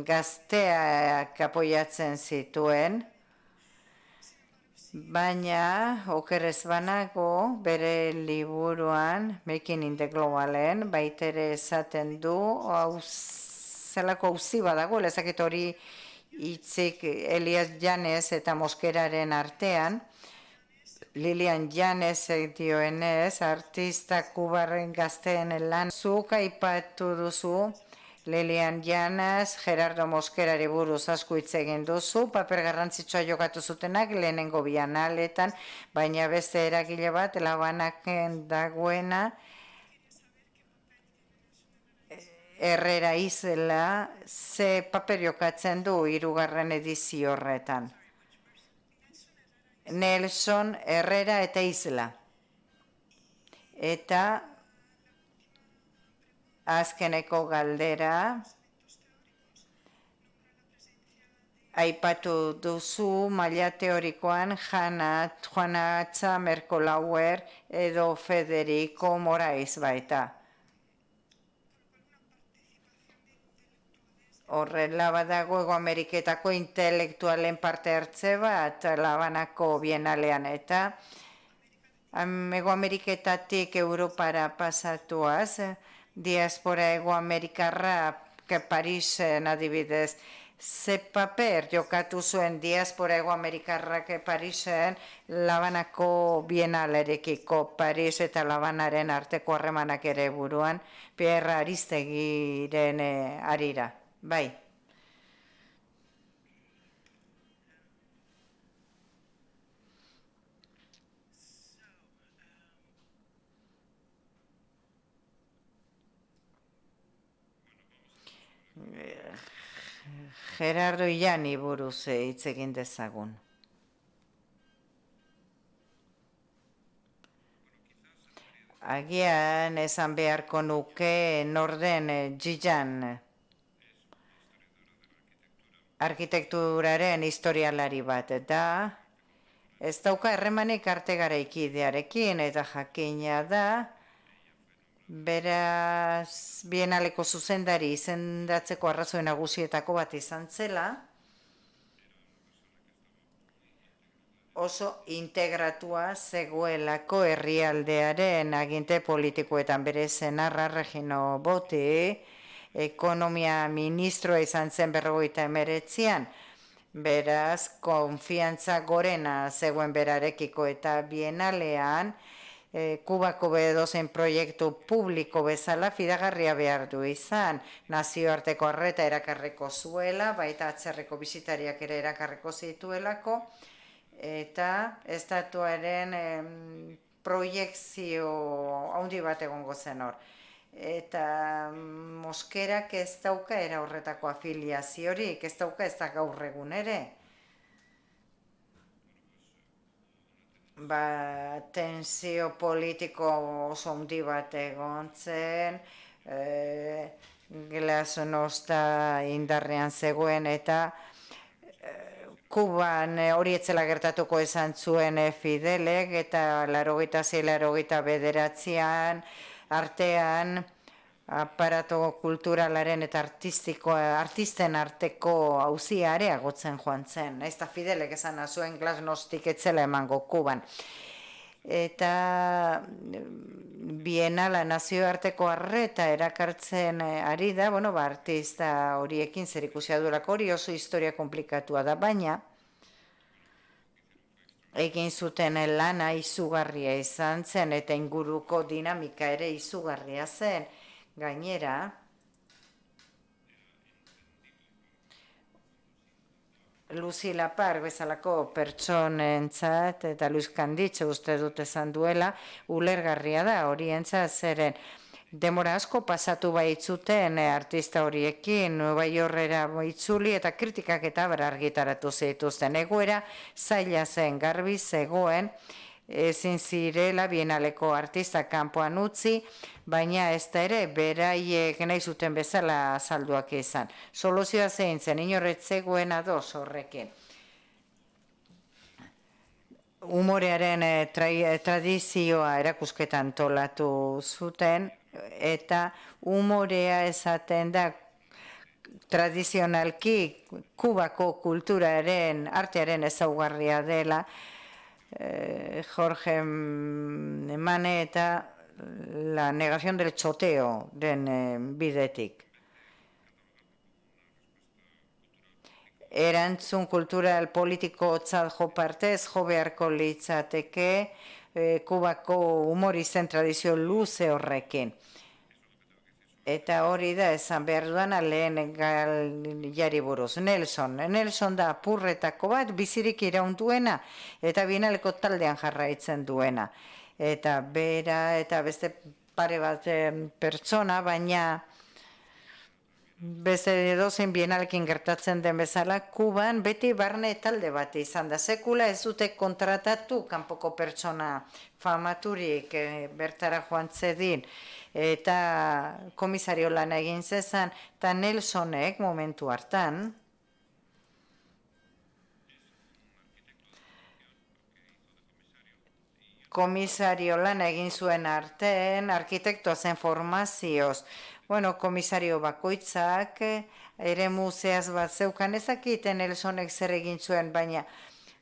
gazteak apoiatzen zituen, baina okerrez banago bere liburuan Making in the Globalen baitere esaten du zelako auzi badago, lezakit hori hitzik Elias Llanes eta Mosqueraren artean. Lilian Llanes dioenez, artista kubarren gazteen lan zuk aipatu duzu Lilian Llanas, Gerardo Mosquerari buruz asko hitz egin duzu, paper garrantzitsua jokatu zutenak lehenengo bienaletan, baina beste eragile bat Labanaken dagoena, Herrera Isla, ze paper jokatzen du 3. edizio horretan. Nelson, Herrera eta Isla. Eta azkeneko galdera, aipatu duzu maila teorikoan Juana Atza, Merko Lauer edo Federico Moraes baita. Horrela badago Hego Ameriketako intelektualen parte hartze bat Labanako bienalean eta Hego Ameriketatik Europara pasatuaz, diaspora Hego Amerikarra Parisen adibidez, ze paper jokatu zuen diaspora Hego Amerikarrak Parisen Labanako bienalerekiko Paris eta Labanaren arteko harremanak ere buruan, Pierre Aristegiren arira. Bai. Gerardo Illani buruz hitz egin dezagun. Agian esan beharko nuke norden Gillan arkitekturaren historialari bat, eta ez dauka harremanik arte garaikidearekin, eta jakina da, beraz bienaleko zuzendari izendatzeko arrazoi nagusietako bat izan zela, oso integratua zegoelako herrialdearen aginte politikoetan bere senarra Regino Botti, ekonomia ministroa izan zen 59an, beraz, konfiantza gorena zegoen berarekiko eta bienalean, Kubako bedozen proiektu publiko bezala fidagarria behar du izan, nazioarteko arreta erakarreko zuela, baita atzerreko bisitariak ere erakarreko zituelako, eta estatuaren proiektzio handi bat egongo zen hor. Eta Mosquerak ez dauka era horretako afiliaziorik, ez dauka ez da gaur egun ere. Tensio politiko oso handi bat egon zen, Glasnost indarrean zegoen eta Kuban hori etzela gertatuko esan zuen Fidelek eta 86-89an artean aparato kulturalaren eta artisten arteko auzia areagotzen joan zen. Ez da Fidelek esan zuen Glasnostik etzela emango Kuban. Eta bienala nazioarteko arreta erakartzen ari da, artista horiekin zerikusia duelako hori oso historia komplikatua da, baina egin zuten lana izugarria izan zen eta inguruko dinamika ere izugarria zen. Gainera, Lucy Lapar bezalako pertsonentzat eta Luis Canditxo uste dut esan duela, ulergarria da horientzat zeren. Demora asko pasatu baitzuten artista horiekin, Nueva Yorkera itzuli eta kritikak eta argitaratu zituzten. Egoera zaila zen, garbi zegoen, ezin zirela bienaleko artista kanpoan utzi, baina ez da ere beraiek nahi zuten bezala azalduak izan. Soluzioa zein zen, inorret zegoen ados horrekin. Humorearen tradizioa erakusketan tolatu zuten, eta humorea esaten da tradizionalki Kubako kulturaren, artearen ezaugarria dela, Jorge Mane eta la negación del choteo den bidetik. Erantzun kultural politiko jo partez jo beharko litzateke Kubako humoristen tradizio luze horrekin. Eta hori da esan behar duana lehen jari buruz. Nelson da apurretako bat, bizirik iraunduena, eta binaleko taldean jarraitzen duena. Eta bera, eta beste pare bat pertsona, baina beste edozein bienalekin gertatzen den bezala, Kuban beti barne talde bat izan da. Sekula ez dute kontratatu kanpoko pertsona famaturik bertara joan zedin, eta komisario lan egin zezan, eta Nelsonek momentu hartan, komisario lan egin zuen artean, arkitektoa zen formazioz. Bueno, komisario bakoitzak, ere museaz bat zeukan ezakiten Nelsonek zer egin zuen, baina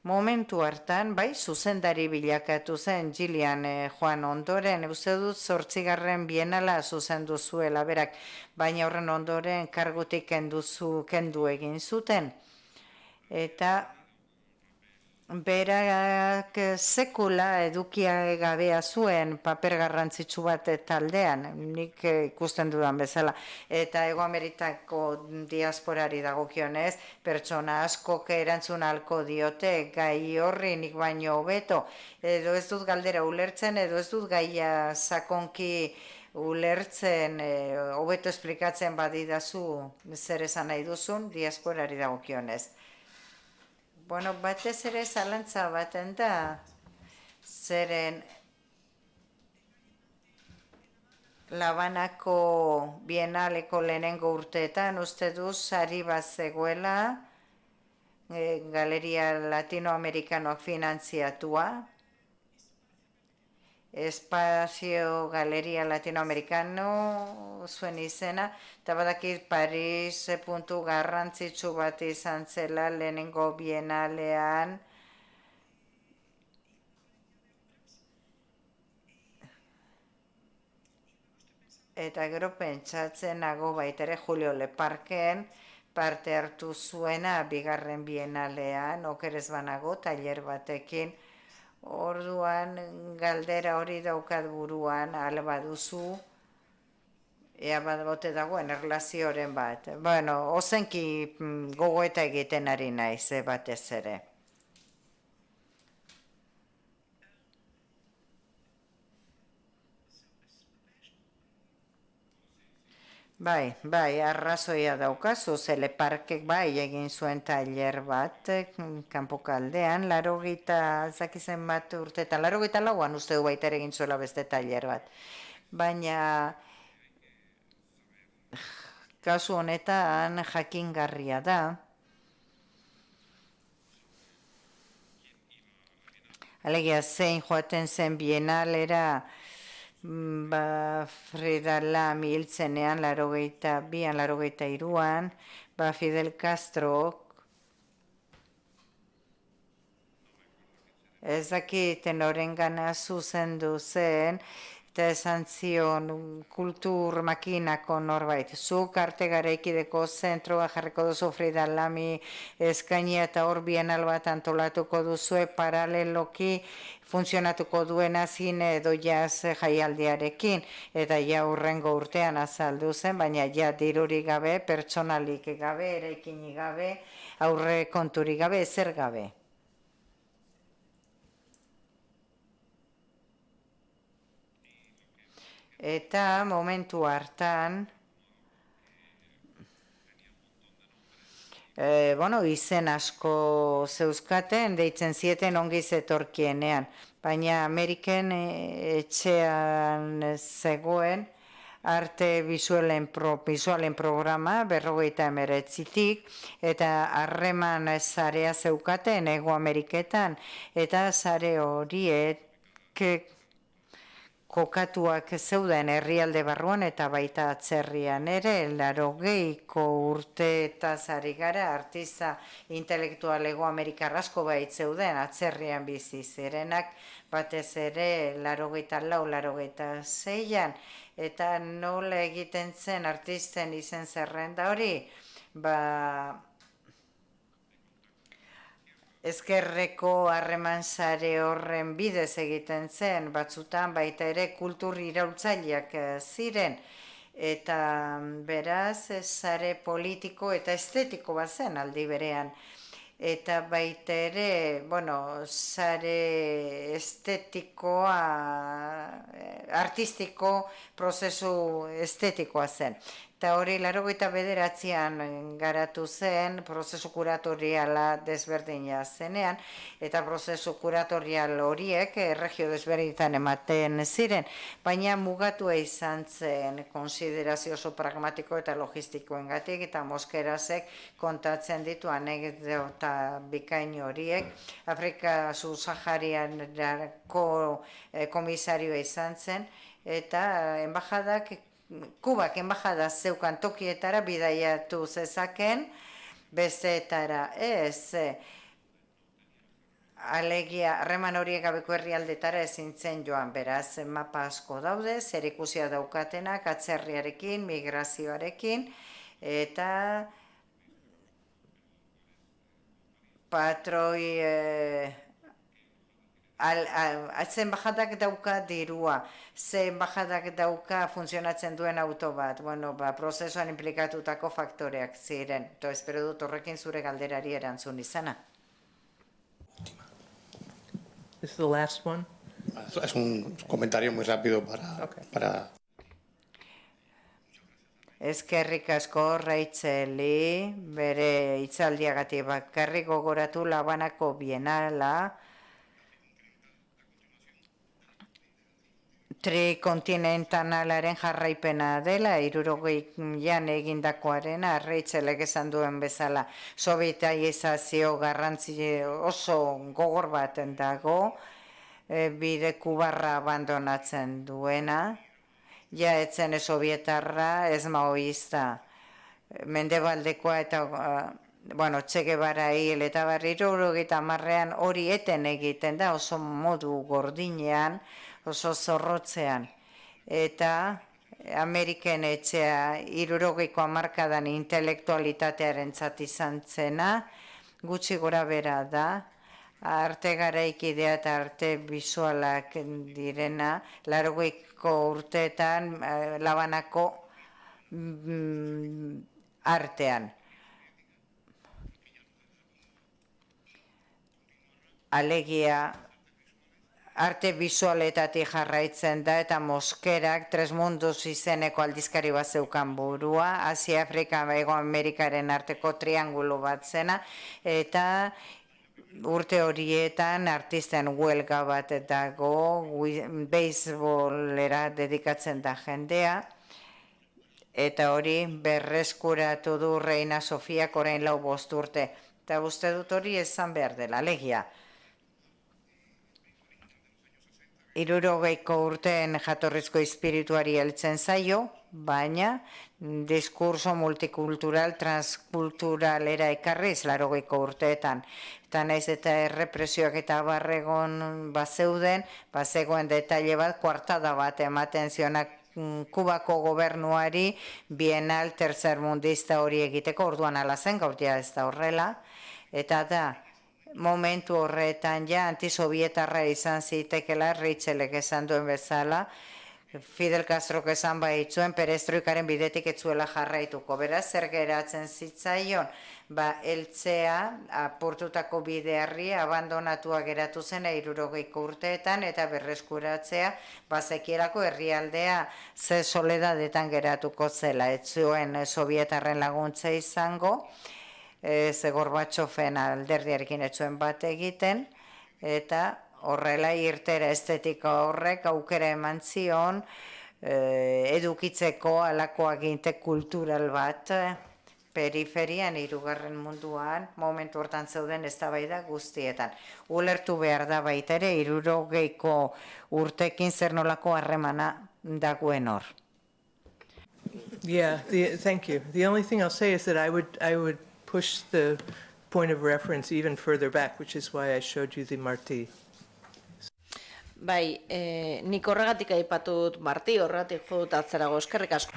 momentu hartan, bai, zuzendari bilakatu zen Gillian Joan ondoren, uste dut 8. bienala zuzendu zuela berak, baina horren ondoren kargutik kendu egin zuten. Eta berak sekula edukia gabea zuen paper garrantzitsu bat taldean, nik ikusten dudan bezala. Eta Hego Amerikako diasporari dagokionez, pertsona askok erantzun halko diote gai horri nik baino hobeto. Edo ez dut galdera ulertzen, edo ez dut gaia sakonki ulertzen, hobeto esplikatzen badidazu zer esan nahi duzun diasporari dagokionez. Bueno, batez ere zalantza baten da, zeren Labanako bienaleko lehenengo urteetan uste du sari bat zegoela, Galeria Latinoamerikanoak finantziatua, Espazio Galeria Latinoamericano zuen izena, eta badakit Paris puntu garrantzitsu bat izan zela lehenengo bienalean. Eta gero pentsatzen nago baita ere Julio Leparken parte hartu zuena 2. bienalean, okerez banago, tailer batekin. Orduan galdera hori daukat buruan, alba duzu, ea bat bote dagoen erlazioren bat. Bueno, ozenki gogoeta egiten ari naiz, batez ere. Bai, arrazoia daukazu, Zele Parkek bai egin zuen tailer bat, kanpokaldean, 80, zakizen bat urteetan, 84an uste du baita egin zuela beste tailer bat. Baina, kasu honetan jakingarria da, alegia zein joaten zen bienalera, Frida Lam hiltzenean 82an, 83an, Fidel Castro ez dakiten horrengana zuzendu zen, eta esan zion kultur makinako norbait. Zuk arte garaikideko zentroa jarriko duzu Frida Lami eskainia eta hor bienal bat antolatuko duzue paraleloki funtzionatuko duena zine edo jaz jaialdiarekin, eta ja hurrengo urtean azaldu zen, baina ja dirurik gabe, pertsonalik gabe, eraikinik gabe, aurre konturik gabe, ezer gabe. Eta momentu hartan, izen asko zeuzkaten, deitzen zieten ongi zetorkienean, baina Ameriken etxean zegoen arte bizualen programa 59tik, eta harreman zarea zeukaten Hego Ameriketan, eta zare horiek kokatuak zeuden herrialde barruan eta baita atzerrian ere, 80ko urteetaz ari gara, artista intelektual Hego Amerikar asko bait zeuden atzerrian bizi zirenak, batez ere 84-86an, eta nola egiten zen artisten izen zerrenda hori, ezkerreko harreman sare horren bidez egiten zen, batzutan baita ere kultur iraultzaileak ziren, eta beraz, sare politiko eta estetiko bat zen aldi berean. Eta baita ere, sare estetikoa, artistiko prozesu estetikoa zen. Eta hori 89an garatu zen, prozesu kuratoriala desberdina zenean, eta prozesu kuratorial horiek erregio desberdinetan ematen ziren, baina mugatua izan zen konsiderazio oso pragmatiko eta logistikoengatik, eta Mosquerasek kontatzen ditu anekdota bikain horiek. Afrika subsaharianako komisarioa izan zen, eta Kubak enbajada zeukan tokietara bidaiatu zezaken, besteetara ez. Alegia, harreman horiek gabeko herrialdetara ezin zen joan, beraz, mapa asko daude, zerikusia daukatenak, atzerriarekin, migrazioarekin, eta patroi ze enbajadak dauka dirua, ze enbajadak dauka funtzionatzen duen auto bat, prozesuan implikatutako faktoreak ziren. Eta espero dut horrekin zure galderari erantzun izana. This is the last one. Es un comentario muy rápido para... Eskerrik asko Racheli, bere hitzaldiagatik bakarrik gogoratu Labanako Bienala, trikontinentalaren jarraipena dela, 60an egindakoaren, Rachelek esan duen bezala, sobietizazio garrantzi oso gogor baten dago, bide kubarra abandonatzen duena, ja etzen sobietarra, ez maoista, mendebaldekoa eta, Che Guevara hil eta berriro 70an hori eten egiten da, oso modu gordinean, oso zorrotzean. Eta Ameriken etxea 60ko hamarkadan intelektualitatearen izan zena, gutxi gora bera da, arte garaikidea eta arte bisualak direna, 80ko urteetan Labanako artean. Alegia, arte bisualetatik jarraitzen da eta Mosquerak Tres Mundos izeneko aldizkari bat zeukan burua, Asia, Afrika, Hego Amerikaren arteko triangulu bat zena, eta urte horietan artisten huelga bat dago, beisbolera dedikatzen da jendea, eta hori berreskuratu du Reina Sofiak orain 5 urte. Eta uste dut hori esan behar dela, alegia. 60ko urteen jatorrizko espirituari heltzen zaio, baina diskurso multikultural, transkulturalera ekarriz 80ko urteetan. Eta naiz eta errepresioak eta barregon bazeuden, bazegoen detaile bat, kuartada bat ematen zionak Kubako gobernuari bienal tercermundista hori egiteko, orduan ala zen, gaur ja ez da horrela, eta da, momentu horretan ja antisovietarra izan zitekela, Rachelek esan duen bezala, Fidel Castrok esan baitzuen perestroikaren bidetik etzuela jarraituko. Beraz, zer geratzen zitzaion, eltzea apurtutako bidearri abandonatua geratu zen 60ko urteetan eta berreskuratzea bazekielako herrialdea ze soledadetan geratuko zela. Ez zuen sovietarren laguntza izango, ze Gorbatxofen alderdiarekin ez zuen bat egiten, eta horrela irtera estetika horrek aukera eman zion edukitzeko halako aginte kultural bat periferian, 3. munduan, momentu hortan zeuden eztabaida guztietan. Ulertu behar da baita ere 60ko urtekin zer nolako harremana dagoen hor. Yeah, thank you. The only thing I'll say is that I would push the point of reference even further back, which is why I showed you the Martí. Bai, nik horregatik aipatut Martí, horregatik jodut atzerago, eskerrik asko.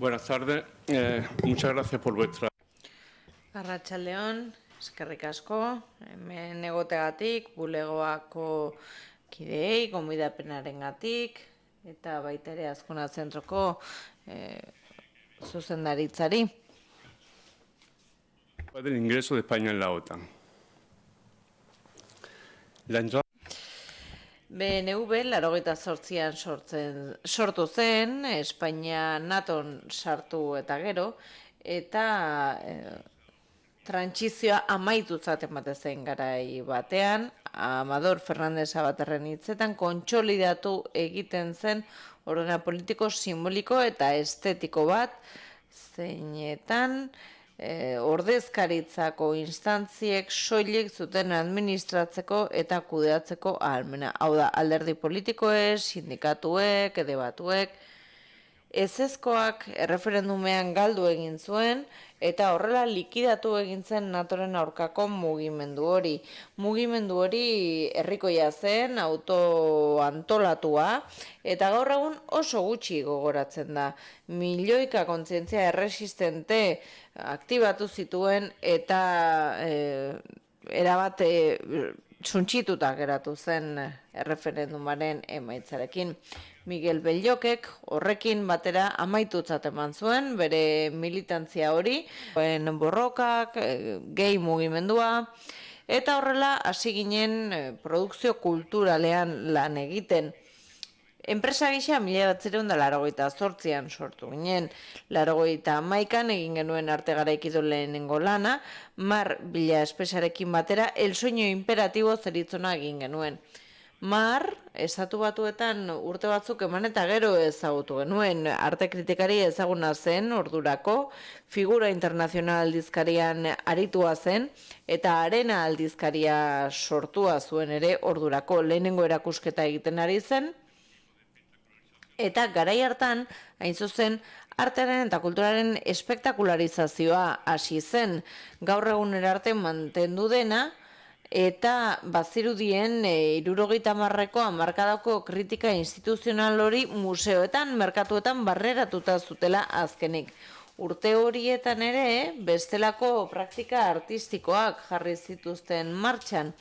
Buenas tardes. Muchas gracias por vuestra... Arratsaldeon, eskerrik asko, hemen egoteagatik, bulegoako kideei, gonbidapenarengatik, eta baita ere Azkuna Zentroko zuzendaritzari. Del ingreso de España en la OTAN. La entrada... BNV 88an sortu zen, Espainia NATOn sartu eta gero, eta trantsizioa amaitutzat ematen zen garai batean, Amador Fernández Sabaterren hitzetan kontsolidatu egiten zen ordena politiko, simboliko eta estetiko bat, zeinetan ordezkaritzako instantziek soilik zuten administratzeko eta kudeatzeko ahalmena. Hau da, alderdi politikoek, sindikatuek, debatuek, ezezkoak erreferendumean galdu egin zuen, eta horrela likidatu egin zen NATOren aurkako mugimendu hori. Mugimendu hori herrikoia zen, autoantolatua, eta gaur egun oso gutxi gogoratzen da. Milioika kontzientzia erresistente aktibatu zituen eta erabat suntsituta geratu zen erreferendumaren emaitzarekin. Miguel Bellokek horrekin batera amaitutzat eman zuen, bere militantzia hori, borrokak, gehi mugimendua, eta horrela hasi ginen produkzio kulturalean lan egiten. Enpresa gisa 1988an sortu ginen, 1991an egin genuen arte garaikido lehenengo lana, Mar Bila Espesarekin batera El Sueño Imperatibo zeritzona egin genuen. Mar, Estatu Batuetan urte batzuk eman eta gero ezagutu genuen, arte kritikari ezaguna zen ordurako, figura internazional aldizkarian aritua zen, eta arena aldizkaria sortua zuen ere ordurako lehenengo erakusketa egiten ari zen, eta garai hartan, hain zuzen, artearen eta kulturaren espektakularizazioa hasi zen, gaur egunera arte mantendu dena, eta bazirudien 70ko hamarkadako kritika instituzional hori museoetan, merkatuetan barreratuta zutela azkenik. Urte horietan ere, bestelako praktika artistikoak jarri zituzten martxan,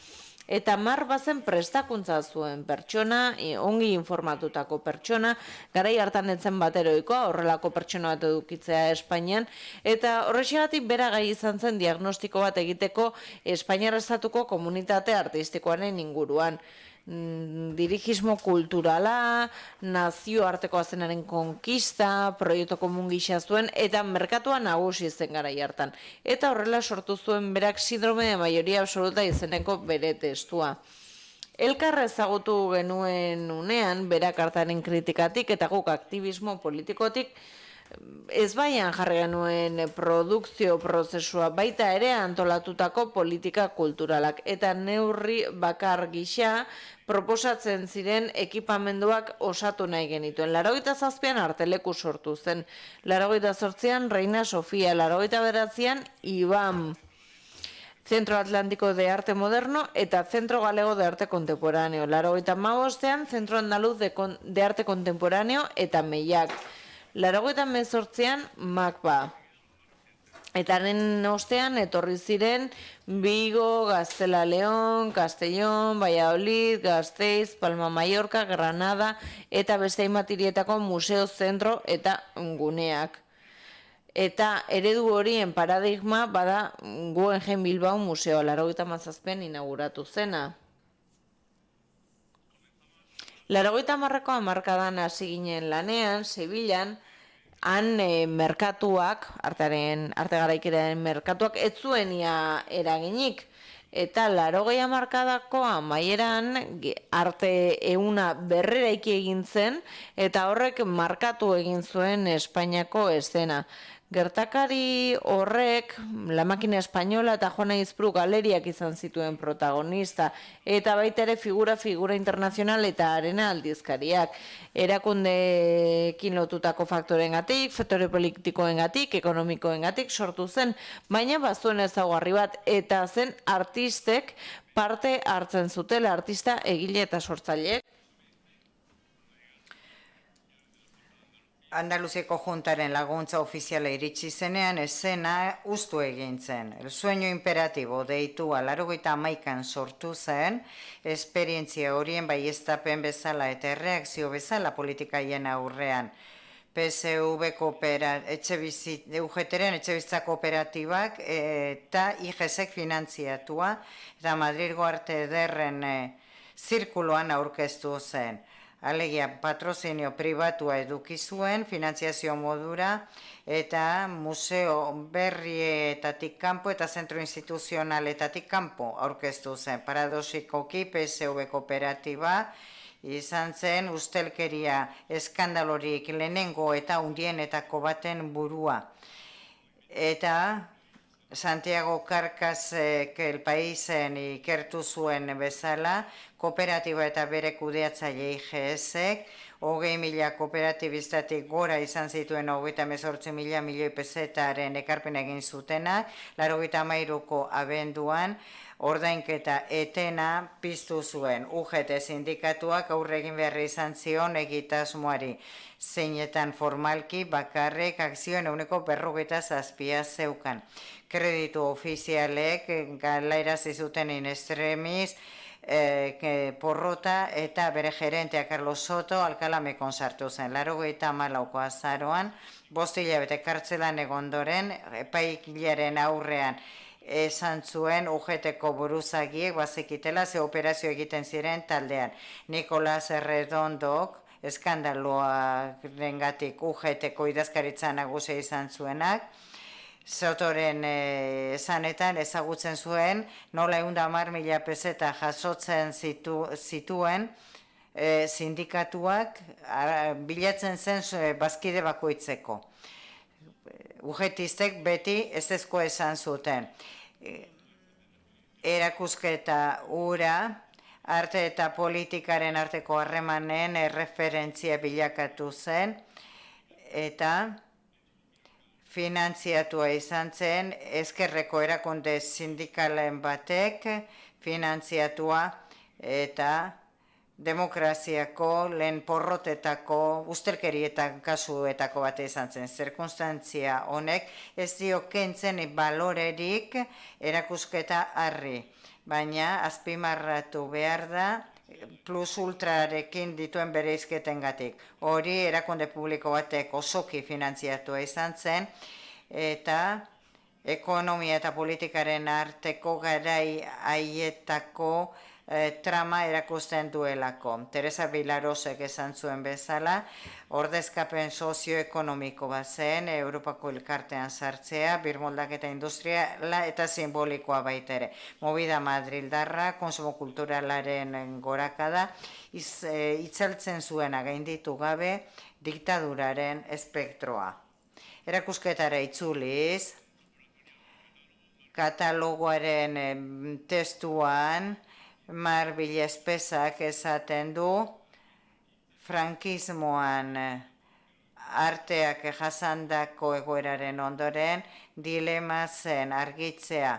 eta Mar bazen prestakuntza zuen pertsona, ongi informatutako pertsona, garai hartan etzen bateroikoa, horrelako pertsona bat edukitzea Espainian, eta horrexegatik bera gai izan zen diagnostiko bat egiteko Espainiar estatuko komunitate artistikoaren inguruan. Dirigismo kulturala, nazioarteko zenaren konkista, proiektu komun gisa zuen, eta merkatua nagusi zen garai hartan. Eta horrela sortu zuen berak Síndrome de mayoría absoluta izeneko bere testua. Elkar ezagutu genuen unean, berak hartaren kritikatik eta guk aktivismo politikotik, ez baian jarri genuen produkzio prozesua, baita ere antolatutako politika kulturalak, eta neurri bakar gisa proposatzen ziren ekipamenduak osatu nahi genituen. 87an Arteleku sortu zen, 88an Reina Sofia, 89an IBAM, Centro Atlántico de Arte Moderno eta Centro Galego de Arte Contemporáneo, 95an Centro Andaluz de Arte Contemporáneo eta Meiak, 98an MACBA. Eta haren ostean etorri ziren Vigo, Gaztela León, Castellón, Valladolid, Gasteiz, Palma Mallorca, Granada eta beste hainbat hirietako museo, zentro eta guneak. Eta eredu horien paradigma bada Guggenheim Bilbao museoa, 87an inauguratu zena. 90ko hamarkadan hasi ginen lanean, Sevillan, han merkatuak, arte garaikideen merkatuak, ez zuen ia eraginik. Eta 80 hamarkadako amaieran arte ehuna berreraiki egin zen, eta horrek markatu egin zuen Espainiako eszena. Gertakari horrek La Máquina Española eta Juana Izpru galeriak izan zituen protagonista, eta baita ere figura internazional eta arena aldizkariak. Erakundeekin lotutako faktorengatik, faktore politikoengatik, ekonomikoengatik sortu zen, baina bazuen ezaugarri bat, eta zen artistek parte hartzen zutela, artista, egile eta sortzaileek. Andaluziako juntaren laguntza ofiziala iritsi zenean, esena ustu egin zen. El sueño imperatibo deitua 81an sortu zen, esperientzia horien baieztapen bezala eta erreakzio bezala politikaien aurrean. PSV UGTren etxebizitza kooperatibak eta IGESek finantziatua eta Madrilgo Arte Ederren zirkuloan aurkeztu zen. Alegia patrozinio pribatua eduki zuen, finantziazio modura eta museo berrietatik kanpo eta zentro instituzionaletatik kanpo aurkeztu zen. Paradoxikoki PSV kooperatiba izan zen ustelkeria eskandalorik lehenengo eta hundienetako baten burua. Eta Santiago Karkasek El Paisen ikertu zuen bezala, kooperatiba eta bere kudeatzaile IGSek, 20.000 kooperatibistatik gora izan zituen 38.000 milioi pesetaren ekarpen egin zutenak, 93ko abenduan, ordainketa etena piztu zuen. UGT sindikatuak aurre egin behar izan zion egitasmoari, zeinetan formalki bakarrik akzioen 47% zeukan. Kreditu ofizialek galairazi zuten in extremis porrota eta bere gerentea Carlos Soto Alkalamekon sartu zen. 94ko azaroan, 5 hilabete kartzelan egondoren, epaikilaren aurrean esan zuen UGTko buruzagiek bazekitela ze operazio egiten ziren taldean. Nicolás Redondok eskandaloarengatik UGTko idazkaritza nagusia izan zuenak, Sotoren esanetan ezagutzen zuen nola 110.000 peseta jasotzen zituen sindikatuak bilatzen zen bazkide bakoitzeko. UGTistek beti ezezko esan zuten. Erakusketa ura, arte eta politikaren arteko harremanen erreferentzia bilakatu zen, eta finantziatua izan zen ezkerreko erakunde sindikalen batek finantziatua eta demokraziako lehen porrotetako ustelkerietan kasuetako bate izan zen. Zirkunstantzia honek ez dio kentzen balorerik erakusketa harri, baina azpimarratu behar da plus ultrarekin dituen bereizketengatik. Hori erakunde publiko batek osoki finantziatua izan zen, eta ekonomia eta politikaren arteko garai haietako trama erakusten duelako. Teresa Vilarosek esan zuen bezala, ordezkapen sozioekonomiko bat zen, Europako elkartean sartzea, birmoldaketa industriala eta simbolikoa baitere. Movida Madrildarra, konsumo kulturalaren gorakada, itzaltzen zuena gainditu gabe diktaduraren espektroa. Erakusketara itzuliz, katalogoaren testuan, Mar Villespesak esaten du, frankismoan arteak jasandako egoeraren ondoren, dilema zen argitzea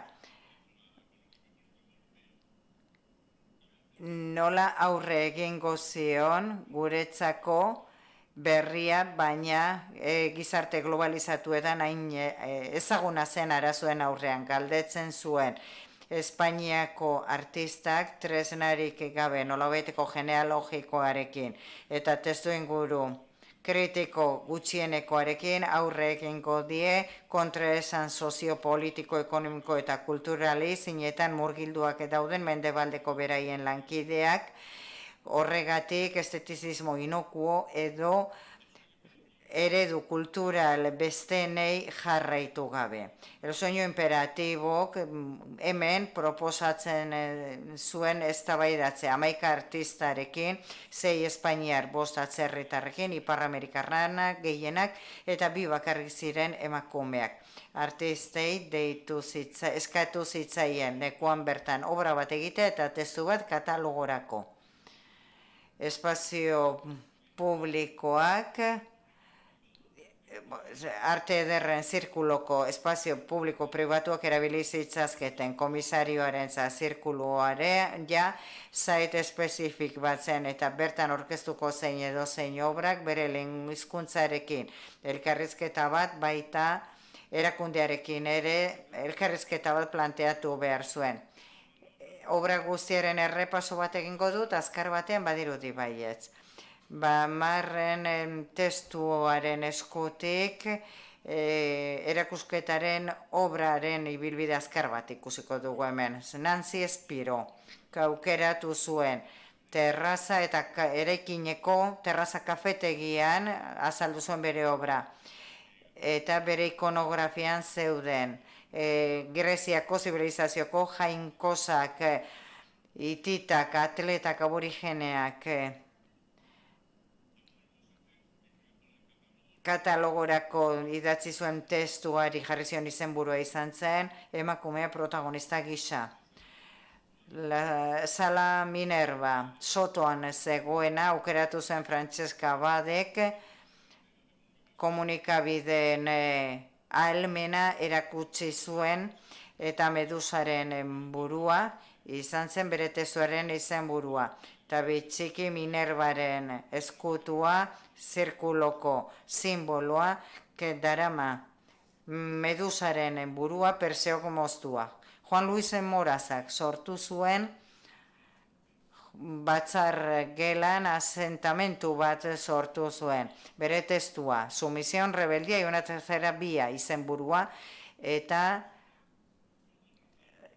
nola aurre egingo zion guretzako berria, baina gizarte globalizatuetan hain ezaguna zen arazoen aurrean galdetzen zuen. Espainiako artistak tresnarik gabe nolabaiteko genealogikoarekin eta testu inguru kritiko gutxienekoarekin aurre egingo die kontraesan soziopolitiko, ekonomiko eta kulturali zinetan murgilduak dauden mendebaldeko beraien lankideak, horregatik estetizismo inokuo edo eredu kultural bestenei jarraitu gabe. El sueño imperatibo hemen proposatzen zuen eztabaidatzea 11 artistarekin, 6 espainiar 5 atzerritarrekin, Ipar-Amerikarranak gehienak eta 2 bakarrik ziren emakumeak. Artistei eskatu zitzaien lekuan bertan obra bat egitea eta testu bat katalogorako. Espazio publikoak arte ederren zirkuloko espazio publiko pribatuak erabili zitzazketen komisarioaren zirkuluaren site espezifik bat zen eta bertan orkestuko zein edo zein obrak bere lehen hizkuntzarekin elkarrizketa bat baita erakundearekin ere elkarrizketa bat planteatu behar zuen. Obra guztiaren errepaso bat egingo dut, azkar batean badirudi baietz. Marren testuaren eskutik erakusketaren obraren ibilbide azkar bat ikusiko dugu hemen. Nancy Spiro, aukeratu zuen terraza eta eraikineko terraza kafetegian azaldu zuen bere obra. Eta bere ikonografian zeuden Greziako zibilizazioko jainkosak, hititak, atletak, aborigeneak, katalogorako idatzi zuen testuari jarri zion izenburua izan zen, emakumea protagonista gisa. Sala Minerva, Sotoan zegoena, aukeratu zen Francesca Badek, komunikabideen ahalmena erakutsi zuen eta Medusaren burua izan zen bere testuaren izenburua. Eta bitxiki Minervaren eskutua, zirkuloko simboloa, darama Medusaren burua Perseok moztua. Juan Luis Morazak sortu zuen batzar gelan asentamentu bat sortu zuen. Bere testua, Sumisión, Rebeldia y una tercera vía izenburua eta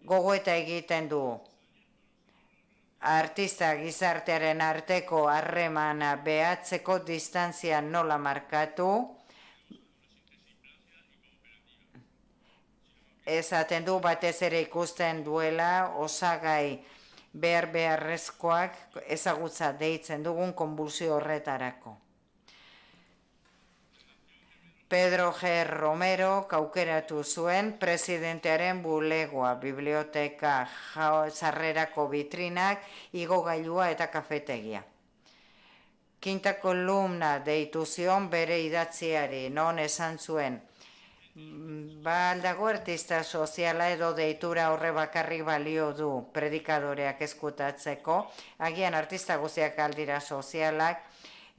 gogoeta egiten du artista gizartearen arteko harremana behatzeko distantzia nola markatu. Esaten du batez ere ikusten duela osagai beharrezkoak ezagutza deitzen dugun konbulsio horretarako. Pedro G. Romero aukeratu zuen presidentearen bulegoa, biblioteka, sarrerako vitrinak, igogailua eta kafetegia. Quinta kolumna deitu zion bere idatziari, non esan zuen, aldago artista soziala edo deitura horre bakarrik balio du predikadoreak eskutatzeko, agian artista guztiak aldira sozialak,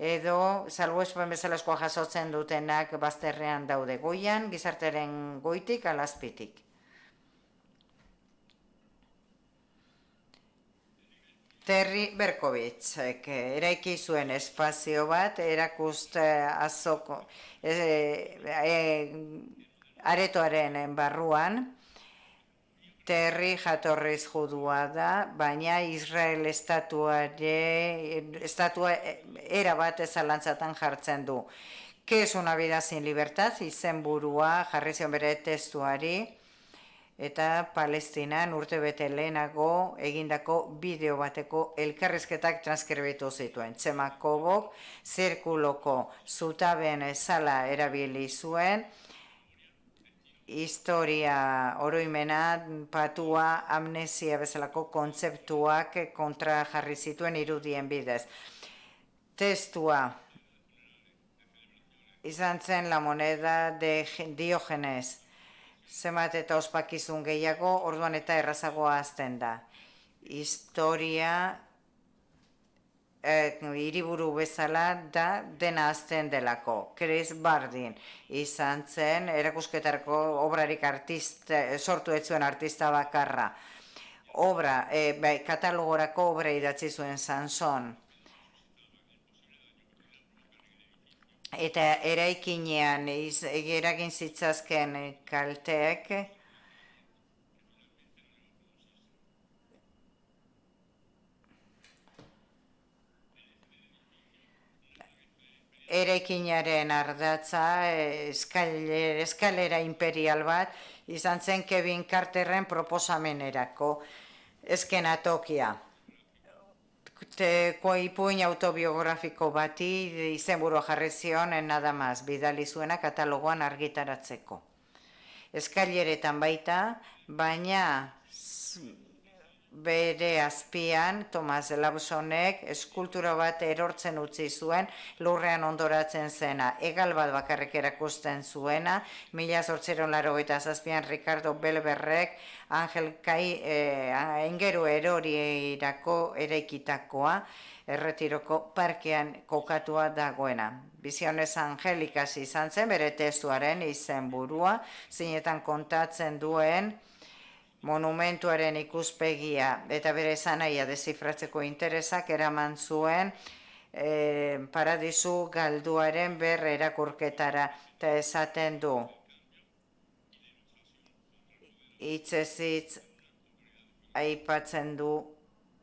edo salbuespen bezalaskoa jasotzen dutenak bazterrean daude goian, gizarteren goitik alazpitik. Terry Berkovitz, eraiki zuen espazio bat, erakuste azoko aretoaren barruan. Terry jatorriz judua da, baina Israel estatua erabat ezalantzatan jartzen du. Que es una vida sin libertad, izenburua jarri zion bere testuari, eta Palestinan urtebete lehenago egindako bideo bateko elkarrizketak transkribitu zituen. Txemakobok zirkuloko zutaben sala erabili zuen, historia oroimena, patua, amnesia bezalako kontzeptuak kontra jarri zituen irudien bidez. Testua izan zen La moneda de Diogenes. Zemat eta ospakizun gehiago, orduan eta errazagoa azten da. Historia hiriburu bezala da dena azten delako. Chris Bardin izan zen, erakusketarako obrarik sortu ez zuen artista bakarra. Katalogorako obra idatzi zuen Sanson. Eta eraikinean eragin zitzazken kalteek, eraikinaren ardatza, eskalera imperial bat, izan zen Kevin Carterren proposamenerako eskenatokia. Ipuin autobiografiko bati izenburua jarri zion nada más, bidali zuena katalogoan argitaratzeko. Eskaileretan baita, baina bere azpian, Tomas Lawsonek eskultura bat erortzen utzi zuen, lurrean ondoratzen zena, egal bat bakarrik erakusten zuena, 1887an Ricardo Belberrek Angel Kai aingeru erorirako eraikitakoa, Erretiroko parkean kokatua dagoena. Visiones Angélicas izan zen bere testuaren izenburua, zeinetan kontatzen duen monumentuaren ikuspegia eta bere esanaia deszifratzeko interesak eraman zuen paradisu galduaren berre erakurketara, eta esaten du hitzez hitz aipatzen du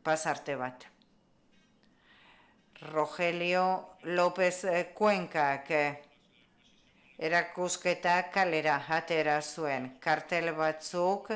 pasarte bat. Rogelio López Cuencak erakusketa kalera atera zuen, kartel batzuk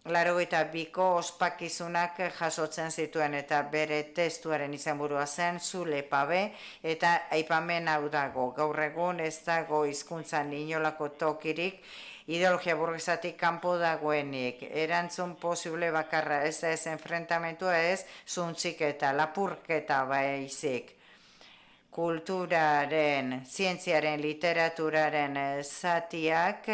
82ko ospakizunak jasotzen zituen eta bere testuaren izenburua zen Zule Pabe eta aipamen hau dago. Gaur egun ez dago hizkuntzan inolako tokirik ideologia burgesatik kanpo dagoenik. Erantzun posible bakarra ez da ez enfrentamentua, ez zuntxiketa, lapurketa baizik. Kulturaren, zientziaren, literaturaren zatiak,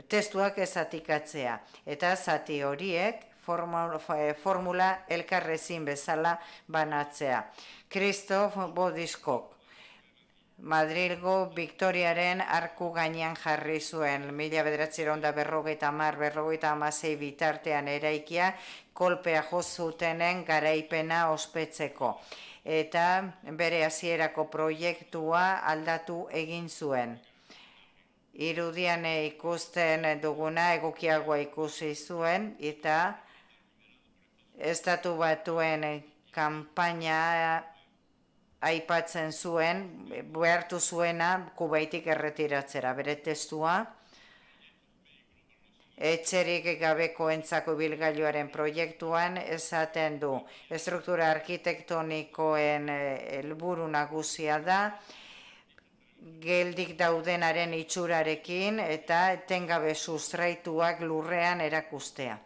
testuak ezatikatzea. Eta zati horiek formula elkarrezin bezala banatzea. Christoph Bodiskok Madrilgo Victoriaren arku gainean jarri zuen, 1950-56 bitartean eraikia kolpea jo zutenen garaipena ospetzeko. Eta bere hasierako proiektua aldatu egin zuen. Irudian ikusten duguna egokiagoa ikusi zuen eta Estatu Batuen kanpaina aipatzen zuen, behartu zuena Kubaitik erretiratzera. Bere testua etxerik gabekoentzako ibilgailuaren proiektuan esaten du. Estruktura arkitektonikoen helburu nagusia da, geldik daudenaren itxurarekin eta etengabe sustraituak lurrean erakustea.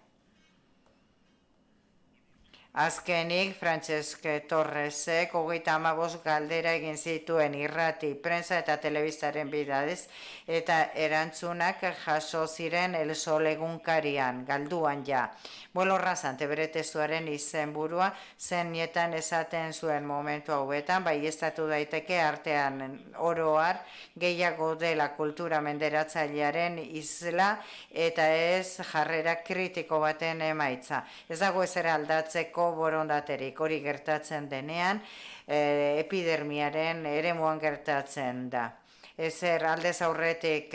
Azkenik, Francesc Torresek 35 galdera egin zituen irrati, prensa eta telebistaren bidez, eta erantzunak jaso ziren El Sol egunkarian, galduan ja. Bolo Rasante bere testuaren izenburua zenietan esaten zuen momentu hauetan, baieztatu daiteke artean oroar gehiago dela kultura menderatzailearen isla eta ez jarrera kritiko baten emaitza. Ez dago ezer aldatzeko borondaterik, hori gertatzen denean, epidermiaren eremuan gertatzen da. Ezer aldez aurretik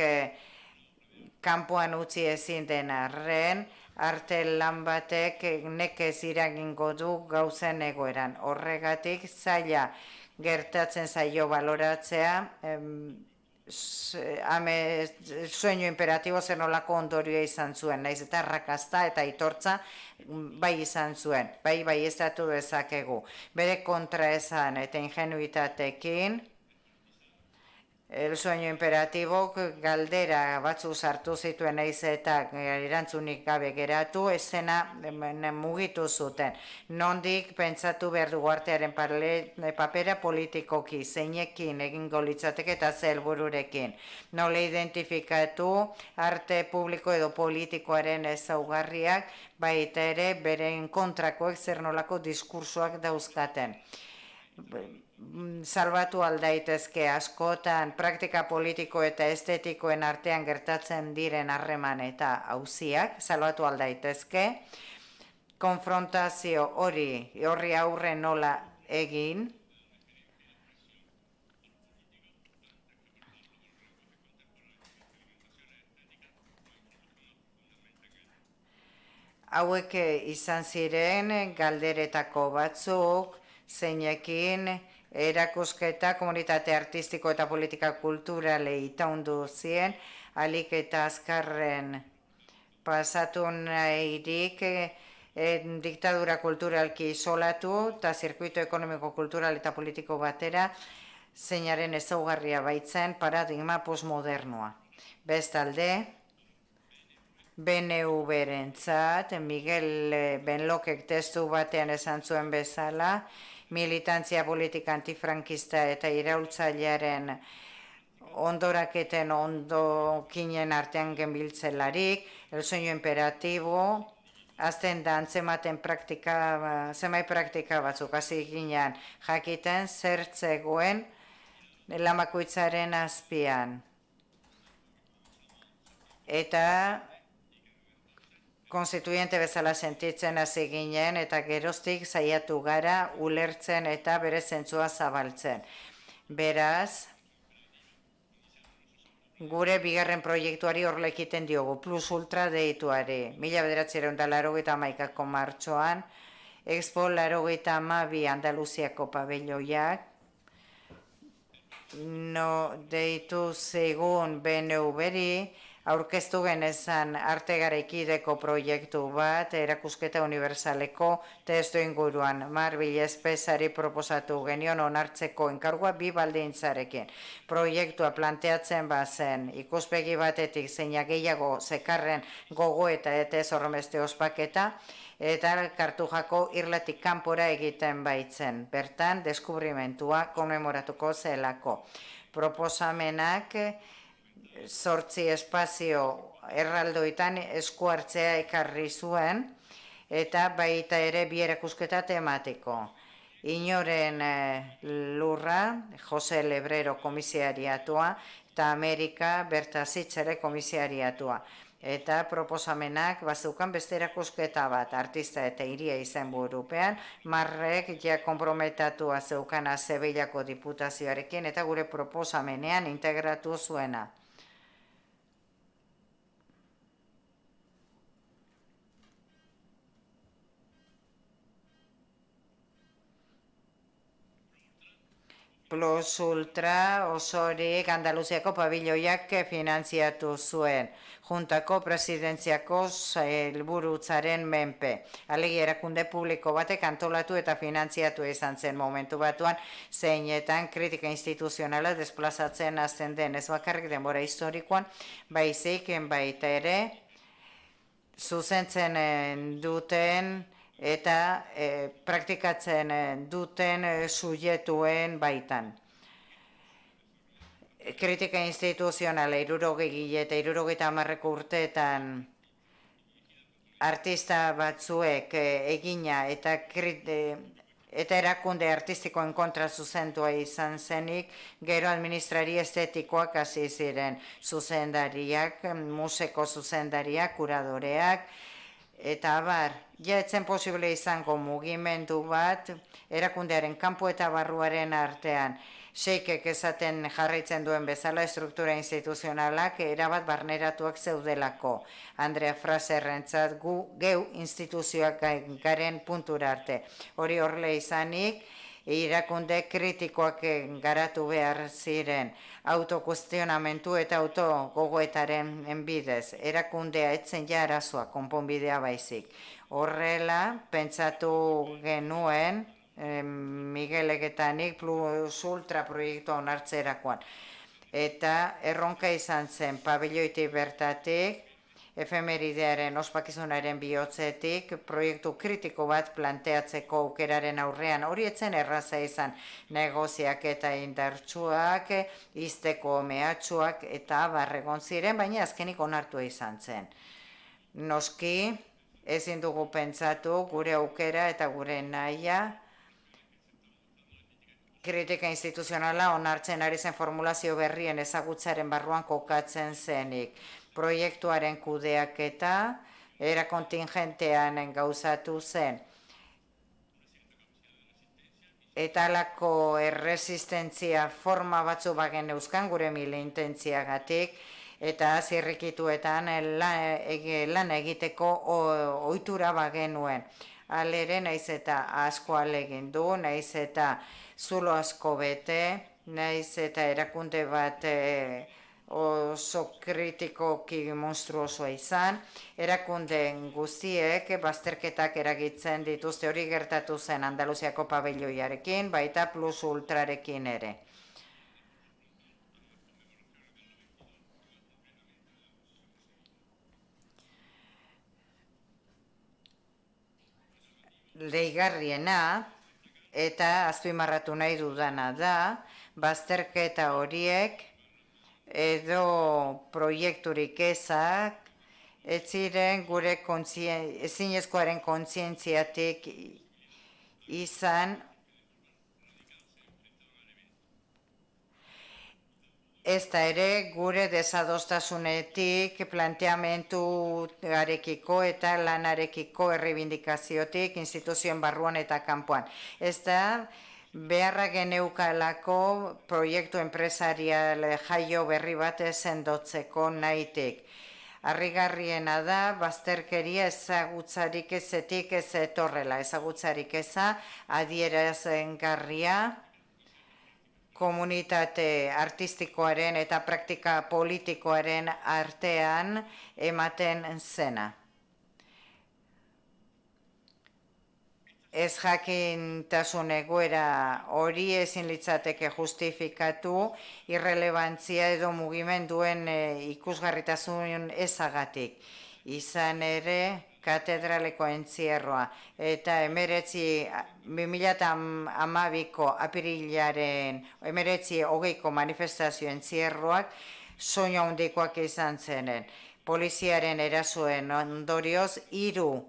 kanpoan utzi ezin den arren, arte lan batek nekez iragingo du gauzen egoeran. Horregatik zaila gertatzen zaio baloratzea, sueño imperatibo zenolako ondorioa izan zuen, naiz eta arrakasta eta aitortza bai izan zuen, bai eztatu dezakegu. Bere kontraesan eta ingenuitatekin, El sueño imperatibo galdera batzu sartu zituen naiz eta erantzunik gabe geratu, esena mugitu zuten. Nondik pentsatu behar dugu artearen papera politikoki, zeinekin egingo litzateke eta ze helbururekin. Nola identifikatu arte publiko edo politikoaren ezaugarriak, baita ere beren kontrakoek zer nolako diskursoak dauzkaten. Salbatu aldaitezke askotan praktika politiko eta estetikoen artean gertatzen diren harreman eta auziak, salbatu aldaitezke, konfrontazio horri aurre nola egin, hauek izan ziren galderetako batzuk, zeinekin erakusketa komunitate artistiko eta politika kulturalei itaundu zien, alik eta azkarren pasatu nahirik diktadura kulturalki isolatu eta zirkuito ekonomiko, kultural eta politiko batera zeinaren ezaugarria baitzen paradigma postmodernoa. Bestalde, BNV-rentzat, Miguel Benlokek testu batean esan zuen bezala, militantzia politika antifrankista eta iraultzailearen ondoraketen ondokinen artean genbiltzelarik, el sueño imperatibo, azten da antzematen zemai praktika batzuk hasi ginean jakiten zertzegoen lamakoitzaren azpian. Eta konstituyente bezala sentitzen hasi ginen eta geroztik saiatu gara ulertzen eta bere zentzua zabaltzen. Beraz, gure bigarren proiektuari horrela ekiten diogu, Plus Ultra deituari. 1981ko martxoan, Expo 82 Andaluziako pabelloiak, deitu zigun BNV-ri, aurkeztu genezan arte garaikideko proiektu bat, erakusketa unibertsaleko testu inguruan. Marbil Espesari proposatu genion onartzeko enkargua 2 baldintzarekin. Proiektua planteatzen bazen, ikuspegi batetik zeinak gehiago zekarren gogoeta eta ez horremeste ospaketa, eta Kartujako irlatik kanpora egiten baitzen. Bertan, deskubrimentua konmemoratuko zelako. Proposamenak 8 espazio erraldoitan esku hartzea ekarri zuen, eta baita ere 2 erakusketa tematiko. Inoren lurra, Jose Lebrero komisiariatua, eta Amerika Bertazitzere komisiariatua. Eta proposamenak bazukan beste erakusketa bat, artista eta hiria izenburupean, Marrek ja konprometatua zeukana Sevillako diputazioarekin eta gure proposamenean integratu zuena. Plus Ultra osorik Andaluziako pabilloiak finantziatu zuen, juntako presidentziako helburutzaren menpe. Alegi erakunde publiko batek antolatu eta finantziatu izan zen momentu batuan, zeinetan kritika instituzionala desplazatzen hasten den, ez bakarrik denbora historikoan, baizik baita ere, zuzentzen duten eta praktikatzen duten sujetuen baitan. Kritika instituzionala 60 eta 70 urteetan artista batzuek egina eta erakunde artistikoen kontra zuzentua izan zenik, gero administrari estetikoak hasi ziren zuzendariak, museko zuzendariak, kuradoreak, eta abar, ja etzen posible izango mugimendu bat erakundearen kanpo eta barruaren artean. Seikek esaten jarraitzen duen bezala estruktura instituzionalak erabat barneratuak zeudelako. Andrea Fraserrentzat geu instituzioak garen puntura arte. Hori horrela izanik, irakunde kritikoak garatu behar ziren autokustionamentu eta autogogoetaren bidez. Erakundea etzen ja arazoa konponbidea baizik. Horrela, pentsatu genuen Miguelek eta nik Plus Ultra proiektua onartzerakoan. Eta erronka izan zen pabilloitik bertatik, efemeridearen ospakizunaren bihotzetik, proiektu kritiko bat planteatzeko aukeraren aurrean. Hori etzen erraza izan negoziak eta indartsuak, izteko mehatxuak eta barregon ziren, baina azkenik onartua izan zen. Noski, ezin dugu pentsatu gure aukera eta gure nahia, kritika instituzionala onartzen ari zen formulazio berrien ezagutzaren barruan kokatzen zenik. Proiektuaren kudeaketa era kontingentean gauzatu zen. Eta alako erresistentzia forma batzu bagen euskan gure militentziagatik, eta zirrikituetan lan egiteko ohitura bagenuen. Alere, naiz eta asko alegin du, naiz eta zulo asko bete, naiz eta erakunde bat oso kritikoki monstruosoa izan, erakundeen guztiek bazterketak eragitzen dituzte, hori gertatu zen Andaluziako pabelloiarekin, baita Plus Ultrarekin ere. deigarriena eta azpimarratu nahi dudana da, bazterketa horiek edo proiekturik ezak ez ziren gure ezinezkoaren kontzientziatik izan ez da ere gure desadostasunetik, planteamentuarekiko eta lanarekiko errebindikaziotik instituzioen barruan eta kanpoan. Ez da beharra geneukalako proiektu enpresarial jaio berri bat sendotzeko nahitik. Harrigarriena da, bazterkeria ezagutzarik ezetik ez etorrela, ezagutzarik eza adierazgarria komunitate artistikoaren eta praktika politikoaren artean ematen zena. Ez jakintasun egoera hori ezin litzateke justifikatu irrelebantzia edo mugimenduen ikusgarritasun ezagatik. Izan ere, katedraleko entzierroa eta 2012ko apirilaren 19-20ko manifestazio entzierroak soinu handikoak izan zenen. Poliziaren erasoen ondorioz 3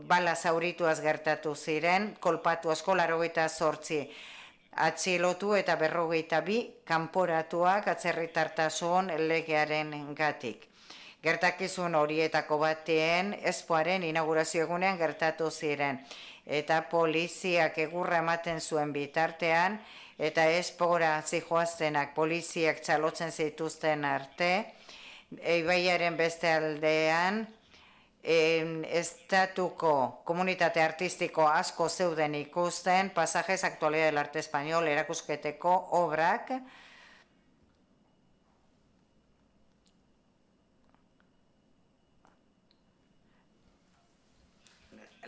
bala zaurituaz gertatu ziren, kolpatu asko 88 atxilotu eta 42 kanporatuak atzerritartasun legearen gatik. Gertakizun horietako batean Espoaren inaugurazio egunean gertatu ziren eta poliziak egurra ematen zuen bitartean eta Espora zijoaztenak poliziak txalotzen zituzten arte, ibaiaren beste aldean estatuko komunitate artistiko asko zeuden ikusten Pasajes Actualidad del Arte Español erakusketeko obrak,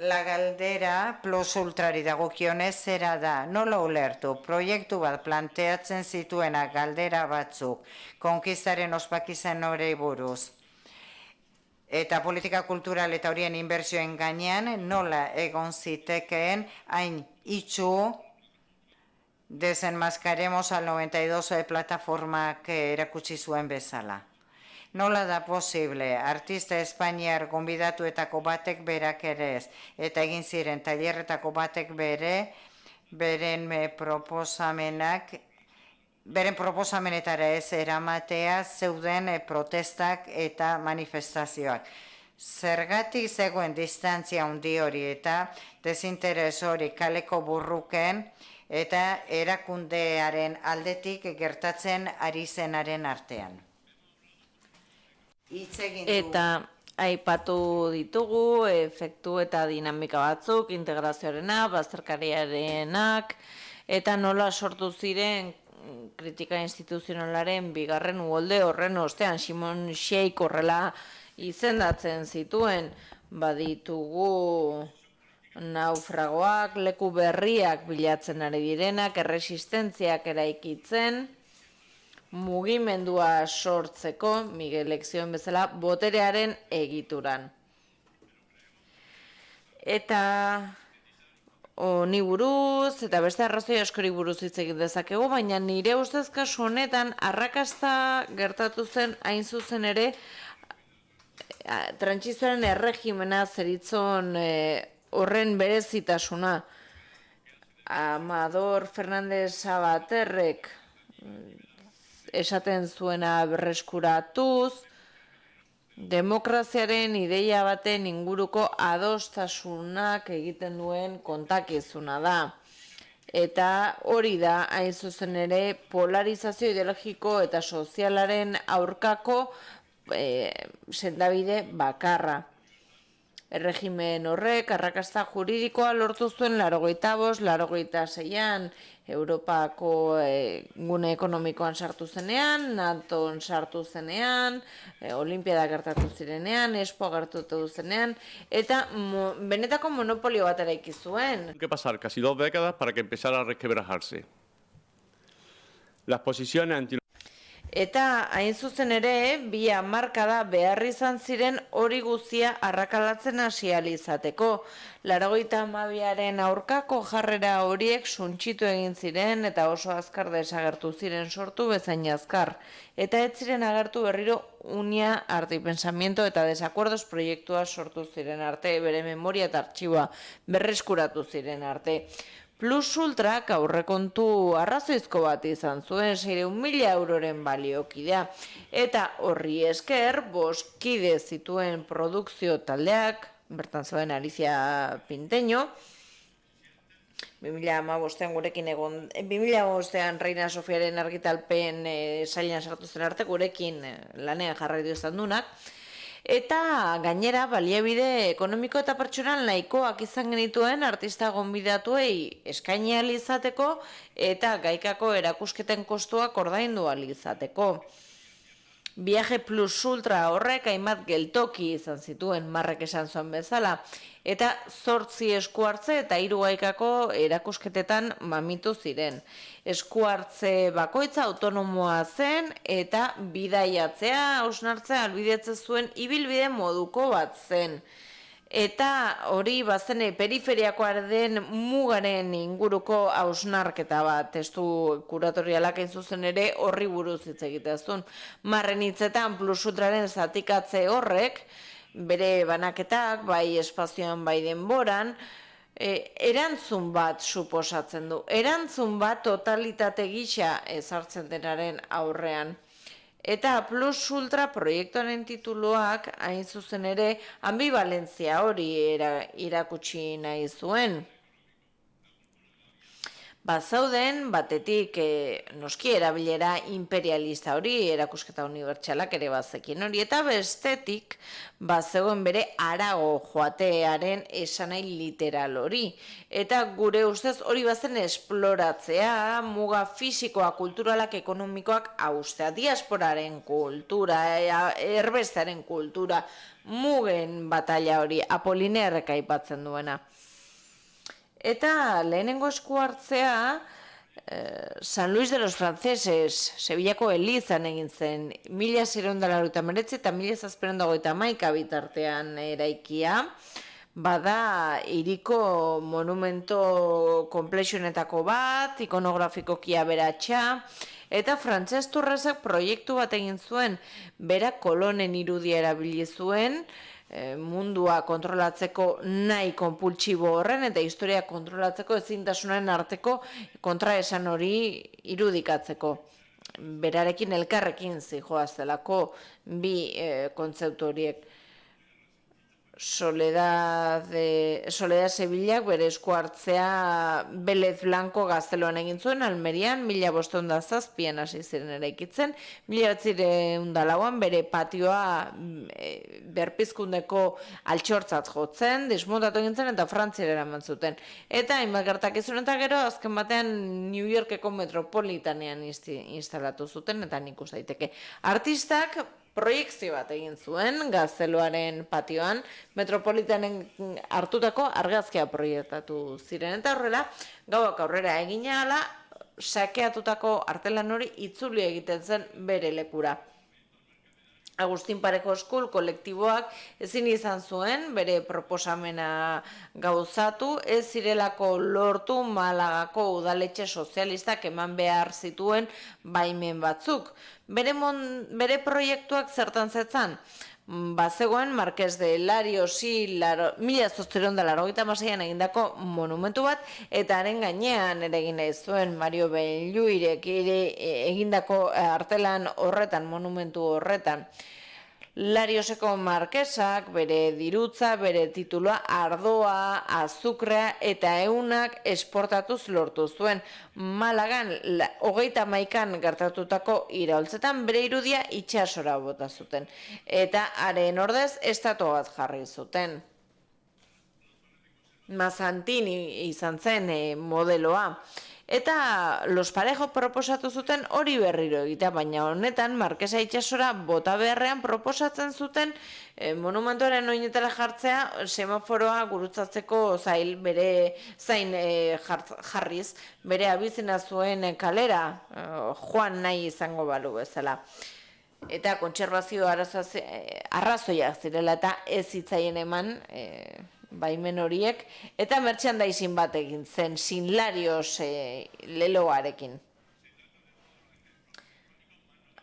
La galdera plus ultrari dagokionez zera da, nola ulertu, proiektu bat planteatzen zituenak galdera batzuk, konkistaren ospakizan horei buruz, eta politika kultural eta horien inbertsioen gainean nola egon zitekeen hain itxu desenmascaremos al 92 plataformak erakutsi zuen bezala. Nola da posible, artista espainiar gonbidatuetako batek berak ere ez, eta egin ziren tailerretako batek beren proposamenetara ez eramatea zeuden protestak eta manifestazioak. Zergatik zegoen distantzia handi hori eta desinteres hori kaleko burruken eta erakundearen aldetik gertatzen ari zenaren artean. Eta aipatu ditugu efektu eta dinamika batzuk, integrazioarena, bazterkariarenak, eta nola sortu ziren kritika instituzionalaren bigarren uholde horren ostean Simon Sheik horrela izendatzen zituen, baditugu naufragoak, leku berriak bilatzen ari direnak, erresistentziak eraikitzen, mugimendua sortzeko, Miguel Lekzioen bezala, boterearen egituran. Eta honi buruz, eta beste arrazoi askori buruz hitz egin dezakegu, baina nire ustez kasu honetan arrakasta gertatu zen hain zuzen ere trantsizioaren erregimena zeritzon horren berezitasuna. Amador Fernández Sabaterrek esaten zuena berreskuratuz, demokraziaren ideia baten inguruko adostasunak egiten duen kontakizuna da. Eta hori da, hain zuzen ere, polarizazio ideologiko eta sozialaren aurkako sendabide bakarra. Erregimen horrek arrakasta juridikoa lortu zuen 85-86an Europako gune ekonomikoan sartu zenean, NATOn sartu zenean, Olimpiada gertatu zirenean, Expo gertatu zenean, eta benetako monopolio bat eraiki zuen. Tuvo que pasar casi 2 décadas para que empezara a resquebrajarse. Las posiciones anti... Eta hain zuzen ere, bi hamarkada behar izan ziren hori guztia arrakalatzen hasi ahal izateko. 82aren aurkako jarrera horiek suntsitu egin ziren eta oso azkar desagertu ziren sortu bezain azkar. Eta ez ziren agertu berriro unia arte pensamiento eta desakuerdos proiektua sortu ziren arte, bere memoria eta artxiboa berreskuratu ziren arte. Plus Ultrak aurrekontu arrazoizko bat izan zuen, 600.000 euroren baliokidea. Eta horri esker, 5 kide zituen produkzio taldeak, bertan zuen Alicia Pinteño, 2015an gurekin egon, 2015an Reina Sofiaren argitalpen sailean sartu zen arte, gurekin lanean jarraitu izan dunak, eta gainera baliabide ekonomiko eta pertsonal nahikoak izan genituen artista gonbidatuei eskaini ahal izateko eta gaikako erakusketen kostuak ordaindu ahal izateko. Viaje Plus Ultra horrek hainbat geltoki izan zituen, Marrek esan zuen bezala, eta 8 eskuhartze eta 3 gaikako erakusketetan mamitu ziren. Eskuhartze bakoitza autonomoa zen eta bidaiatzea, hausnartzea ahalbidetzen zuen ibilbide moduko bat zen. Eta hori bazen periferiakoa den mugaren inguruko hausnarketa bat, testu kuratorialak hain zuzen ere horri buruz hitz egitezun. Marren hitzetan Plus Ultraren zatikatze horrek, bere banaketak, bai espazioan, bai denboran, erantzun bat suposatzen du. Erantzun bat totalitate gisa ezartzen denaren aurrean. Eta Plus Ultra proiektuaren tituluak hain zuzen ere ambivalentzia hori irakutsi nahi zuen. Bazauden, batetik noski erabilera imperialista hori, erakusketa unibertsalak ere bazekin hori, eta bestetik bazegoen bere harago joatearen esanahi literal hori. Eta gure ustez hori bazen esploratzea, muga fisikoa, kulturalak, ekonomikoak haustea, diasporaren kultura, erbestearen kultura, mugen batalla hori, Apolinerrek aipatzen duena. Eta lehenengo esku hartzea San Luis de los Franceses, Sevillako Elizan egin zen, 1689 eta 1751 bitartean eraikia, bada hiriko monumento konplexionetako bat, ikonografikoki aberatsa, eta Frantses Torresek proiektu bat egin zuen, bera kolonen irudia erabili zuen, mundua kontrolatzeko nahi konpultsibo horren eta historia kontrolatzeko ezintasunen arteko kontraesan hori irudikatzeko. Berarekin elkarrekin zihoazelako bi kontzeptu horiek. Soledad Sevillak bere esku hartzea Belez Blanco gazteloan egin zuen, Almerian, 1507an hasi ziren eraikitzen, 1904an bere patioa berpizkundeko altxortzat jotzen, desmontatu egin zen eta Frantziara eraman zuten. Eta hainbat gertakizun eta gero azken batean New Yorkeko metropolitanean instalatu zuten eta nik uste daiteke. Artistak proiekzio bat egin zuen gazteluaren patioan, metropolitanen hartutako argazkia proiektatu ziren. Eta horrela, gauak aurrera egina ala, sakeatutako artelan hori itzuli egiten zen bere lekura. Agustin Parejo School kolektiboak ezin izan zuen bere proposamena gauzatu, ez zirelako lortu Malagako udaletxe sozialistak eman behar zituen baimen batzuk. Bere proiektuak zertan zetzan? Bazegoen Marqués de Lariosi 1886an egindako monumentu bat, eta haren gainean ere egin nahi zuen Mario Belluirek egindako artelan horretan, monumentu horretan. Larioseko markesak bere dirutza, bere titulua ardoa, azukrea eta ehunak esportatuz lortu zuen. Malagan, 31an gertatutako iraultzetan bere irudia itsasora bota zuten. Eta haren ordez estatua bat jarri zuten. Mazantini izan zen modeloa. eta Los Parejo proposatu zuten hori berriro egitea, baina honetan Markesa Itsasora bota beharrean proposatzen zuten monumentuaren oinetara jartzea semaforoa gurutzatzeko zain jarriz, bere abizena zuen kalera joan nahi izango balu bezala. Eta kontserbazio arrazoiak zirela eta ez hitzaien eman baimen horiek, eta merchandising bat egin zen, Sinlarios leloarekin.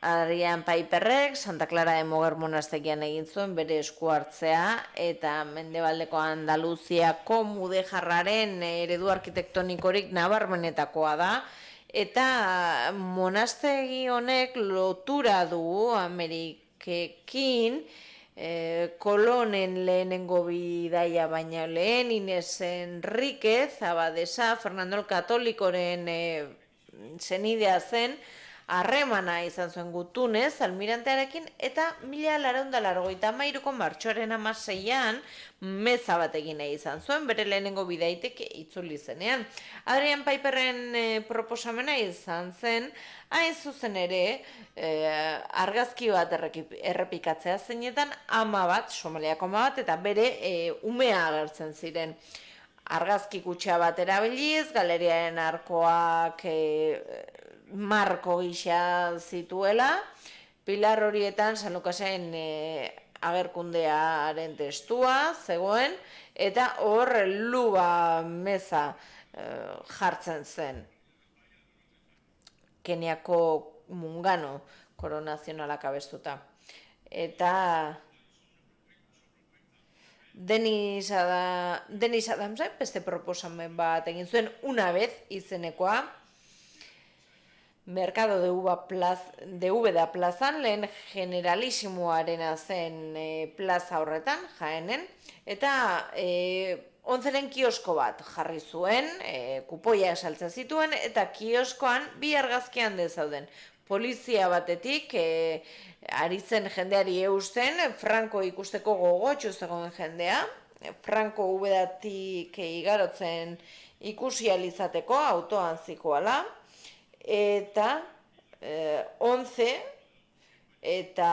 Adrian Piperrek Santa Clara de Moger monastegian egin zuen bere esku hartzea, eta mendebaldeko Andaluziako mudejarraren eredu arkitektonikorik nabarmenetakoa da, eta monastegi honek lotura du Amerikekin, Kolonen lehenengo bidaia baina lehen, Inés Enríquez, abadesa, Fernando el Katolikoren senidea zen, harremana izan zuen gutunez, almirantearekin, eta 1883ko martxoaren 16an meza bat egin nahi izan zuen, bere lehenengo bidaitek itzuli zenean. Adrian Piperren proposamena izan zen, hain zuzen ere, argazki bat errepikatzea zeinetan Somaliako ama bat, eta bere umea agertzen ziren. Argazki kutxa bat erabiliz, galeriaren arkoak marko gisa zituela, pilar horietan San Lukasen agerkundearen testua zegoen, eta hor luba meza jartzen zen. Keniako Mungano koronazionalak abestuta. Eta Denis Adamsek beste proposamen bat egin zuen, Una vez izenekoa, Mercado de Úbeda plazan, lehen generalisimoarena zen plaza horretan, Jaenen, eta onzeren kiosko bat jarri zuen, kupoia saltzen zituen, eta kioskoan bi argazkian dezauden. Polizia batetik, ari zen jendeari eusten, Franco ikusteko gogotxu zegoen jendea, Franco Úbedatik igarotzen ikusi alizateko, autoan zikoala, eta 11 eta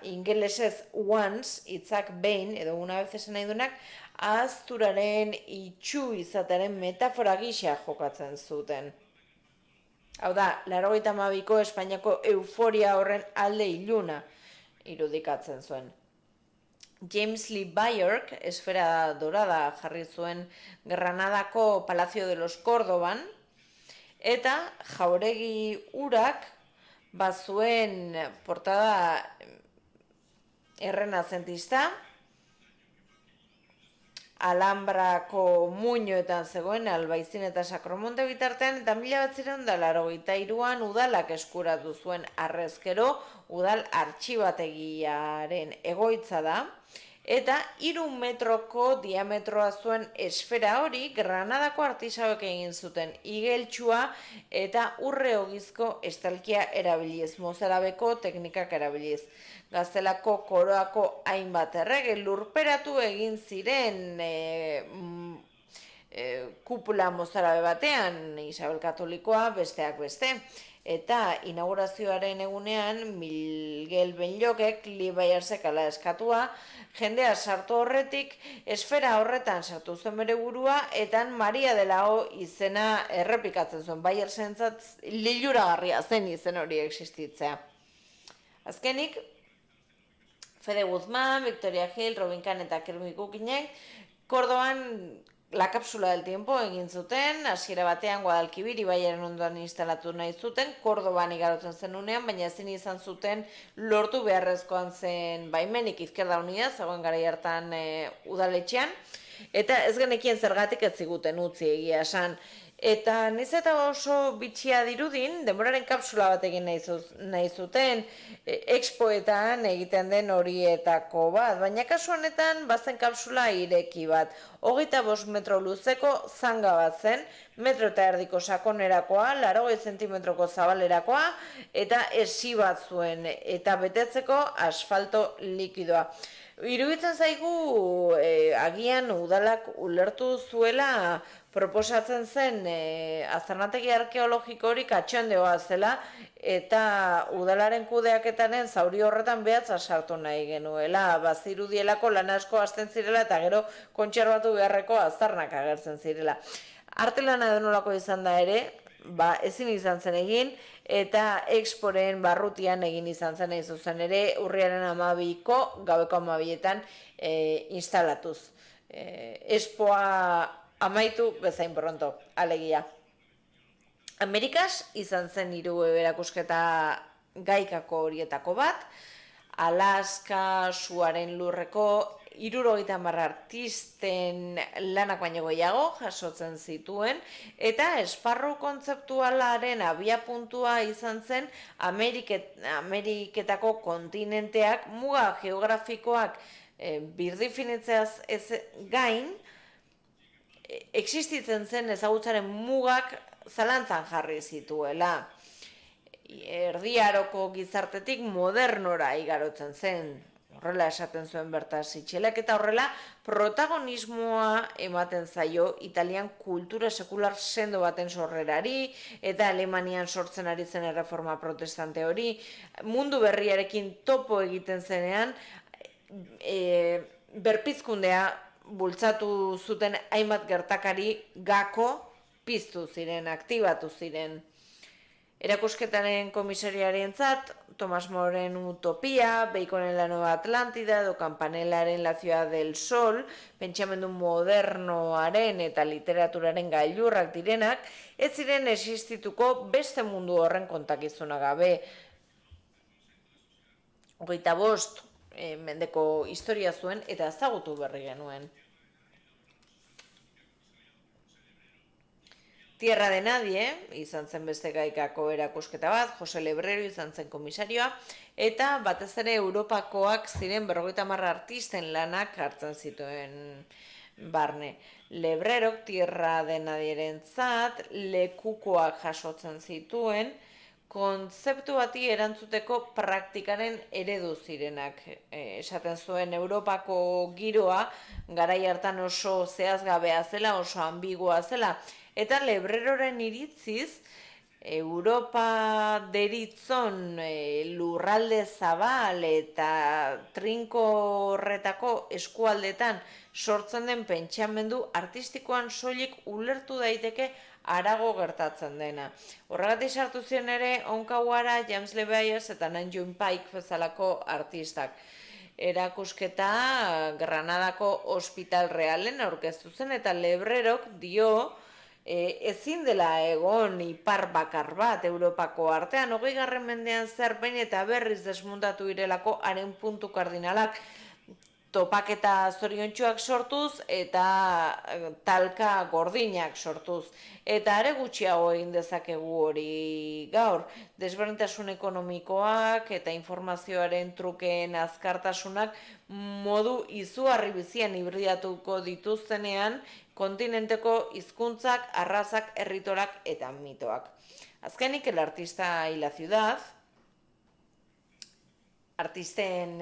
ingelesez once hitzak behin edo una vez esan nahi duenak ahazturaren itxu izataren metafora gisa jokatzen zuten. Hau da, 82ko Espainiako euforia horren alde iluna irudikatzen zuen. James Lee Bajork esfera dorada jarri zuen Granadako Palacio de los Córdoban, eta Jauregi urak bazuen portada errenazentista, Alhambrako muinoetan zegoen Albaizin eta Sakromonte bitartean, eta 1983an udalak eskuratu zuen harrezkero, udal artxibategiaren egoitza da, eta 3 metroko diametroa zuen esfera hori Granadako artisauek egin zuten igeltsua eta urre ogizko estalkia erabiliz, mozarabeko teknikak erabiliz. Gaztelako koroako hainbat errege lurperatu egin ziren kupula mozarabe batean, Isabel Katolikoa besteak beste. Eta inaugurazioaren egunean Miguel Benlokek Lee Bayersek ala eskatua, jendea sartu horretik, esfera horretan sartu zuen bere burua, eta Maria de la O izena errepikatzen zuen. Bayersentzat liluragarria zen izen hori existitzea. Azkenik, Fede Guzmán, Victoria Gil, Robin Kahn eta Kermit Kukinek, Kordoban La Cápsula del Tiempo egin zuten, hasiera batean Guadalquivir ibaiaren ondoan instalatu nahi zuten, Kordoban igarotzen zen unean, baina ezin izan zuten lortu beharrezkoan zen baimenik Izquierda Unida, zegoen garai hartan udaletxean, eta ez genekien zergatik ez ziguten utzi egia esan. Eta niz eta oso bitxia dirudin, denboraren kapsula bat egin nahi zuten, expoetan egiten den horietako bat, baina kasu honetan bazen kapsula ireki bat. 25 metro luzeko zanga bat zen, 1,5 metro sakonerakoa, 80 zentimetroko zabalerakoa, eta esi bat zuen, eta betetzeko asfalto likidoa. Iruditzen zaigu agian udalak ulertu zuela proposatzen zen aztarnategi arkeologiko hori katxondeoa zela eta udalaren kudeaketaren zauri horretan behatza sartu nahi genuela. Bazirudielako lan asko hasten zirela eta gero kontserbatu beharreko aztarnak agertzen zirela. Artelana denolako izan da ere, ezin izan zen egin, eta Exporen barrutian egin izan zen egin zuzen ere, urriaren 12ko, gaueko 12etan instalatuz. Expoa amaitu bezain pronto, alegia. Amerikaz izan zen 3 erakusketa gaikako horietako bat, Alaska suaren lurreko 70 artisten lanak baino gehiago jasotzen zituen, eta esparru kontzeptualaren abiapuntua izan zen Ameriketako kontinenteak muga geografikoak birdefinitzeaz gain, existitzen zen ezagutzaren mugak zalantzan jarri zituela. Erdi Aroko gizartetik modernora igarotzen zen. Horrela esaten zuen Berta Sitxelek, eta horrela protagonismoa ematen zaio Italian kultura sekular sendo baten sorrerari, eta Alemanian sortzen ari zen erreforma protestante hori, mundu berriarekin topo egiten zenean, berpizkundea bultzatu zuten hainbat gertakari gako piztu ziren, aktibatu ziren. Erakusketaren komisariarentzat, Tomás Moren Utopia, Baconen La Nueva Atlántida edo Campanellaren La Ciudad del Sol, pentsamendu modernoaren eta literaturaren gailurrak direnak, ez ziren existituko beste mundu horren kontakizuna gabe. 25 mendeko historia zuen eta ezagutu berri genuen. Tierra de Nadie, izan zen beste gaikako erakusketa bat, Jose Lebrero izan zen komisarioa, eta batez ere Europakoak ziren 50 artisten lanak hartzen zituen barne. Lebrerok Tierra de Nadierentzat lekukoak jasotzen zituen, kontzeptu bati erantzuteko praktikaren eredu zirenak. Esaten zuen Europako giroa, garai hartan oso zehazgabea zela, oso ambigua zela, eta Lebreroren iritziz, Europa deritzon lurralde zabal eta trinko horretako eskualdetan sortzen den pentsamendu artistikoan soilik ulertu daiteke arago gertatzen dena. Horregatik sartu ziren ere Onkawara, James LeBayers eta Nanjun Pike bezalako artistak. Erakusketa Granadako Hospital Realen aurkeztu zen eta Lebrerok dio ezin dela egon ipar bakar bat Europako artean, 20. mendean zer behin eta berriz desmuntatu irelako haren puntu kardinalak topaketa zoriontsuak sortuz eta talka gordinak sortuz. Eta are gutxiago egin dezakegu hori gaur. Desberdintasun ekonomikoak eta informazioaren trukeen azkartasunak modu izugarri bizian hibridatuko dituztenean kontinenteko hizkuntzak, arrazak, erritorak eta mitoak. Azkenik, El artista y la ciudad, artisten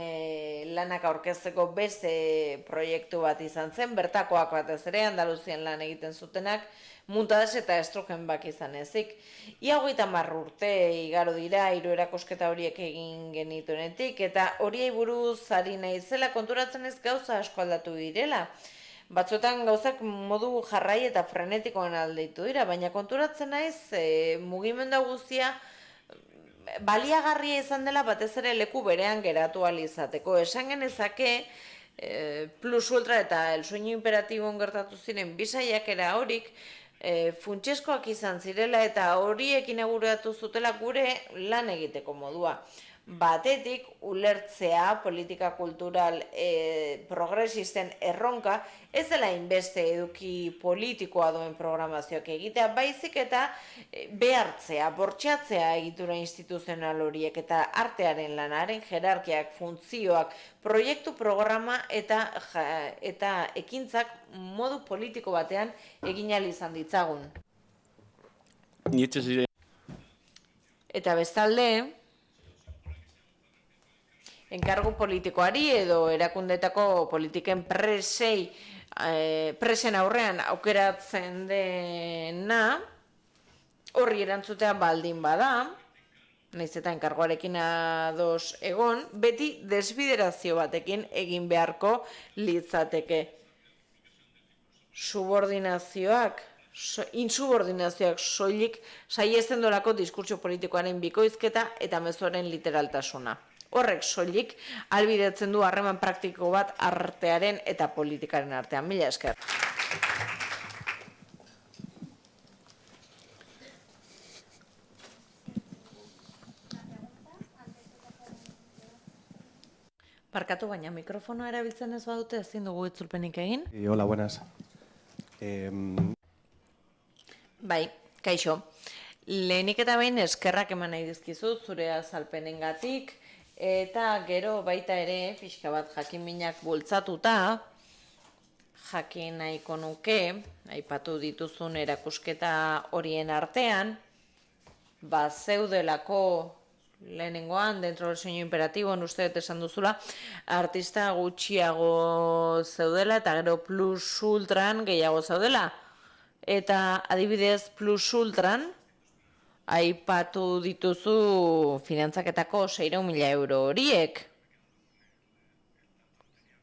lanak aurkezteko beste proiektu bat izan zen, bertakoak batez ere, Andaluzian lan egiten zutenak, Muntades eta Estrogenbak izan ezik. Ia 30 urte igaro dira, 3 erakusketa horiek egin genituenetik, eta horiei buruz ari naizela konturatzen ez gauza asko aldatu direla. Batzuetan gauzak modu jarrai eta frenetikoan aldeitu dira, baina konturatzen naiz mugimendu guztia baliagarria izan dela batez ere leku berean geratu ahal izateko. Esan genezake Plus Ultra eta El Sueño Imperatibo gertatu ziren bisaiakera horik funtsezkoak izan zirela eta horiek inauguratu zutela gure lan egiteko modua. Batetik, ulertzea politika kultural progresisten erronka ez dela inbeste eduki politikoa duen programazioak egitea, baizik eta behartzea, bortxatzea egitura instituzional horiek eta artearen lanaren jerarkiak, funtzioak, proiektu programa eta ekintzak modu politiko batean egin ahal izan ditzagun. Eta bestalde, enkargu politikoari edo erakundetako politiken presen aurrean aukeratzen dena, horri erantzutea baldin bada, nahiz eta enkarguarekin ados egon, beti desbiderazio batekin egin beharko litzateke. Insubordinazioak soilik saiesten dolako diskurtso politikoaren bikoizketa eta mezuaren literaltasuna. Horrek soilik ahalbidetzen du harreman praktiko bat artearen eta politikaren artean. Mila esker. Barkatu, baina mikrofonoa erabiltzen ez badute ezin dugu itzulpenik egin. Hola, buenas. Bai, kaixo. Lehenik eta behin eskerrak eman nahi dizkizut zure azalpenengatik, eta gero baita ere pixka bat jakinminak bultzatuta, jakin nahiko nuke, aipatu dituzun erakusketa horien artean, zeudelako lehenengoan, dentro del sueño imperatibo, uste dut esan duzula, artista gutxiago zeudela eta gero plus ultran gehiago zeudela. Eta adibidez plus ultran, aipatu dituzu finantzaketako 600.000 euro horiek.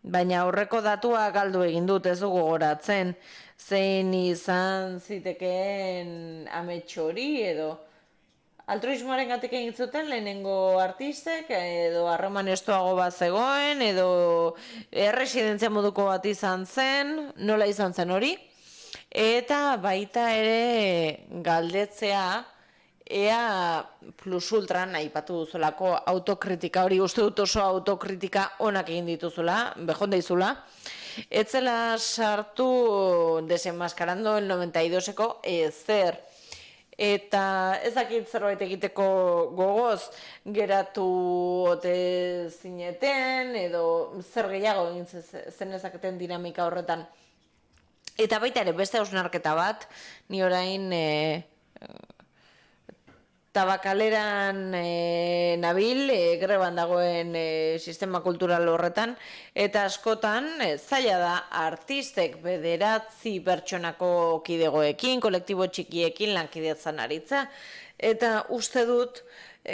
Baina aurreko datua galdu egin dut, ez dugu goratzen, zein izan zitekeen amets hori edo altruismoaren gatik egin zuten lehenengo artistek, edo harreman estuago bat zegoen, edo erresidentzia moduko bat izan zen, nola izan zen hori. Eta baita ere galdetzea, ea plus ultran aipatu duzulako autokritika hori, uste dut oso autokritika onak egin dituzula, bejonda izula. Etzela sartu desenmaskarando el 92eko ezer. Eta ez dakit zerbait egiteko gogoz geratu ote zineten edo zer gehiago egin zenezaketen dinamika horretan. Eta baita ere beste hausnarketa bat, ni orain tabakaleran nabil, greban dagoen sistema kultural horretan, eta askotan zaila da artistek 9 pertsonako kidegoekin, kolektibo txikiekin lankidetzan aritza, eta uste dut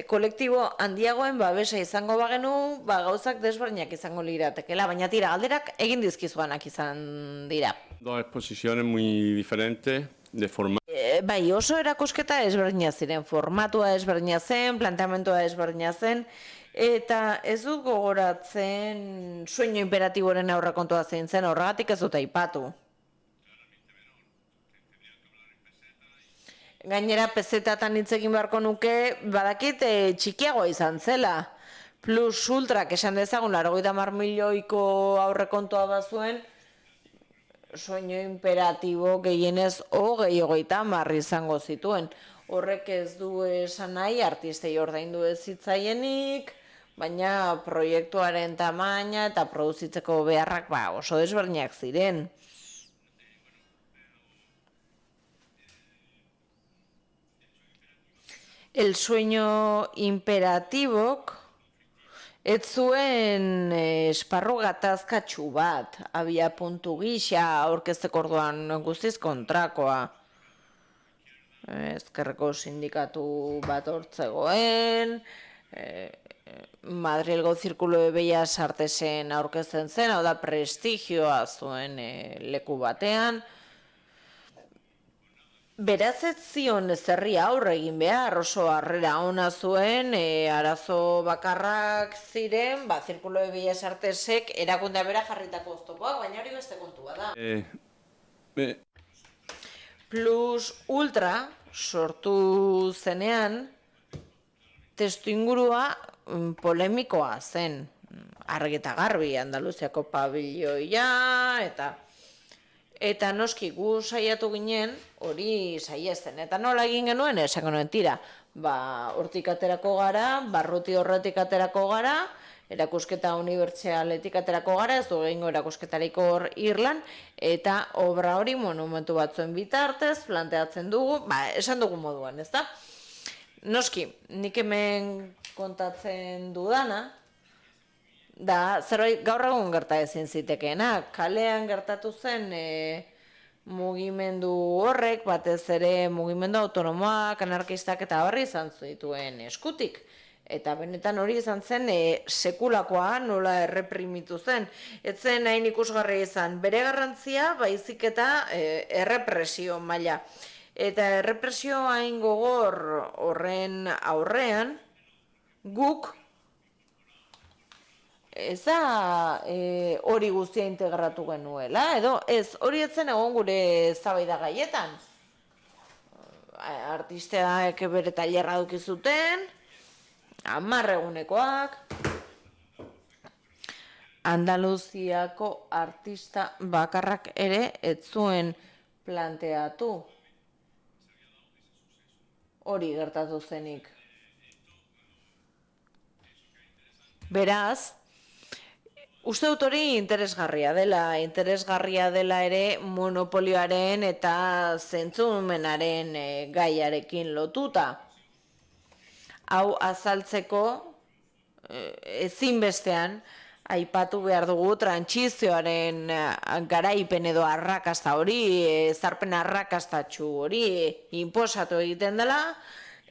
kolektibo handiagoen babesa izango bagenu, gauzak desberdinak izango liratekela, baina tira, galderak egin dizkizuanak izan dira. Dos exposiciones muy diferentes, de forma... Bai, oso erakusketa ezberdina ziren, formatua ezberdina zen, planteamentua ezberdina zen, eta ez dut gogoratzen sueño imperatiboren aurrekontua zein zen, horregatik ez dut aipatu. Gainera, pezetatan hitz egin beharko nuke, badakit txikiagoa izan zela. Plus ultrak esan dezagun, 80 milioiko aurrekontua bazuen, sueño imperatibo gehienez 20-30 izango zituen. Horrek ez du esan nahi, artistei ordaindu ez zitzaienik, baina proiektuaren tamaina eta produzitzeko beharrak oso desberdinak ziren. El sueño imperatibok ez zuen esparru gatazkatsu bat, abia puntu gisa, aurkezteko orduan guztiz kontrakoa. Ezkerreko sindikatu bat hortzegoen, Madrilgo Zirkulo de Bellas Artesen aurkezten zen, hau da prestigioa zuen leku batean. Beraz ez zion zerri aurre egin behar, oso harrera ona zuen, arazo bakarrak ziren, Zirkulo de Bellas Artesek erakundea bera jarritako oztopoak, baina hori beste kontua da. Plus ultra sortu zenean, testuingurua polemikoa zen, argi eta garbi, Andaluziako pabilloia, eta noski gu saiatu ginen hori saiesten. Eta nola egin genuen, esango nuen tira, hortik aterako gara, barruti horretik aterako gara, erakusketa unibertsialetik aterako gara, ez du egingo erakusketarik hor Irlan, eta obra hori monumentu batzuen bitartez, planteatzen dugu, esan dugu moduan, ez da? Noski, nik hemen kontatzen dudana, da zerbait gaur egun gerta ezin zitekeena. Kalean gertatu zen mugimendu horrek, batez ere mugimendu autonomoak, anarkistak eta barri izan zituen eskutik. Eta benetan hori izan zen sekulakoa, nola erreprimitu zen. Ez zen hain ikusgarria izan bere garrantzia, baizik eta errepresio maila. Eta errepresio hain gogor horren aurrean, guk ez da hori guztia integratu genuela, edo ez, hori etzen egon gure eztabaida gaietan. Artisteak bere tailerra eduki zuten, 10 egunekoak, Andaluziako artista bakarrak ere ez zuen planteatu hori gertatu zenik. Beraz, uste dut hori interesgarria dela ere monopolioaren eta zentzumenaren gaiarekin lotuta. Hau azaltzeko ezinbestean aipatu behar dugu trantsizioaren garaipen edo arrakasta hori, ezarpen arrakastatsu hori inposatu egiten dela,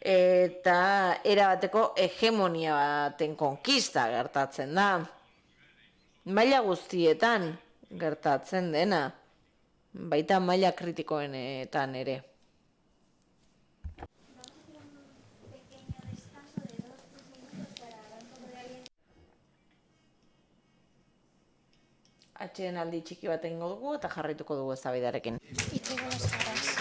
eta erabateko hegemonia baten konkista gertatzen da. Maila guztietan gertatzen dena, baita maila kritikoenetan ere. Atxeden aldi txiki bat egingo dugu eta jarraituko dugu eztabaidarekin. Itxego las caras.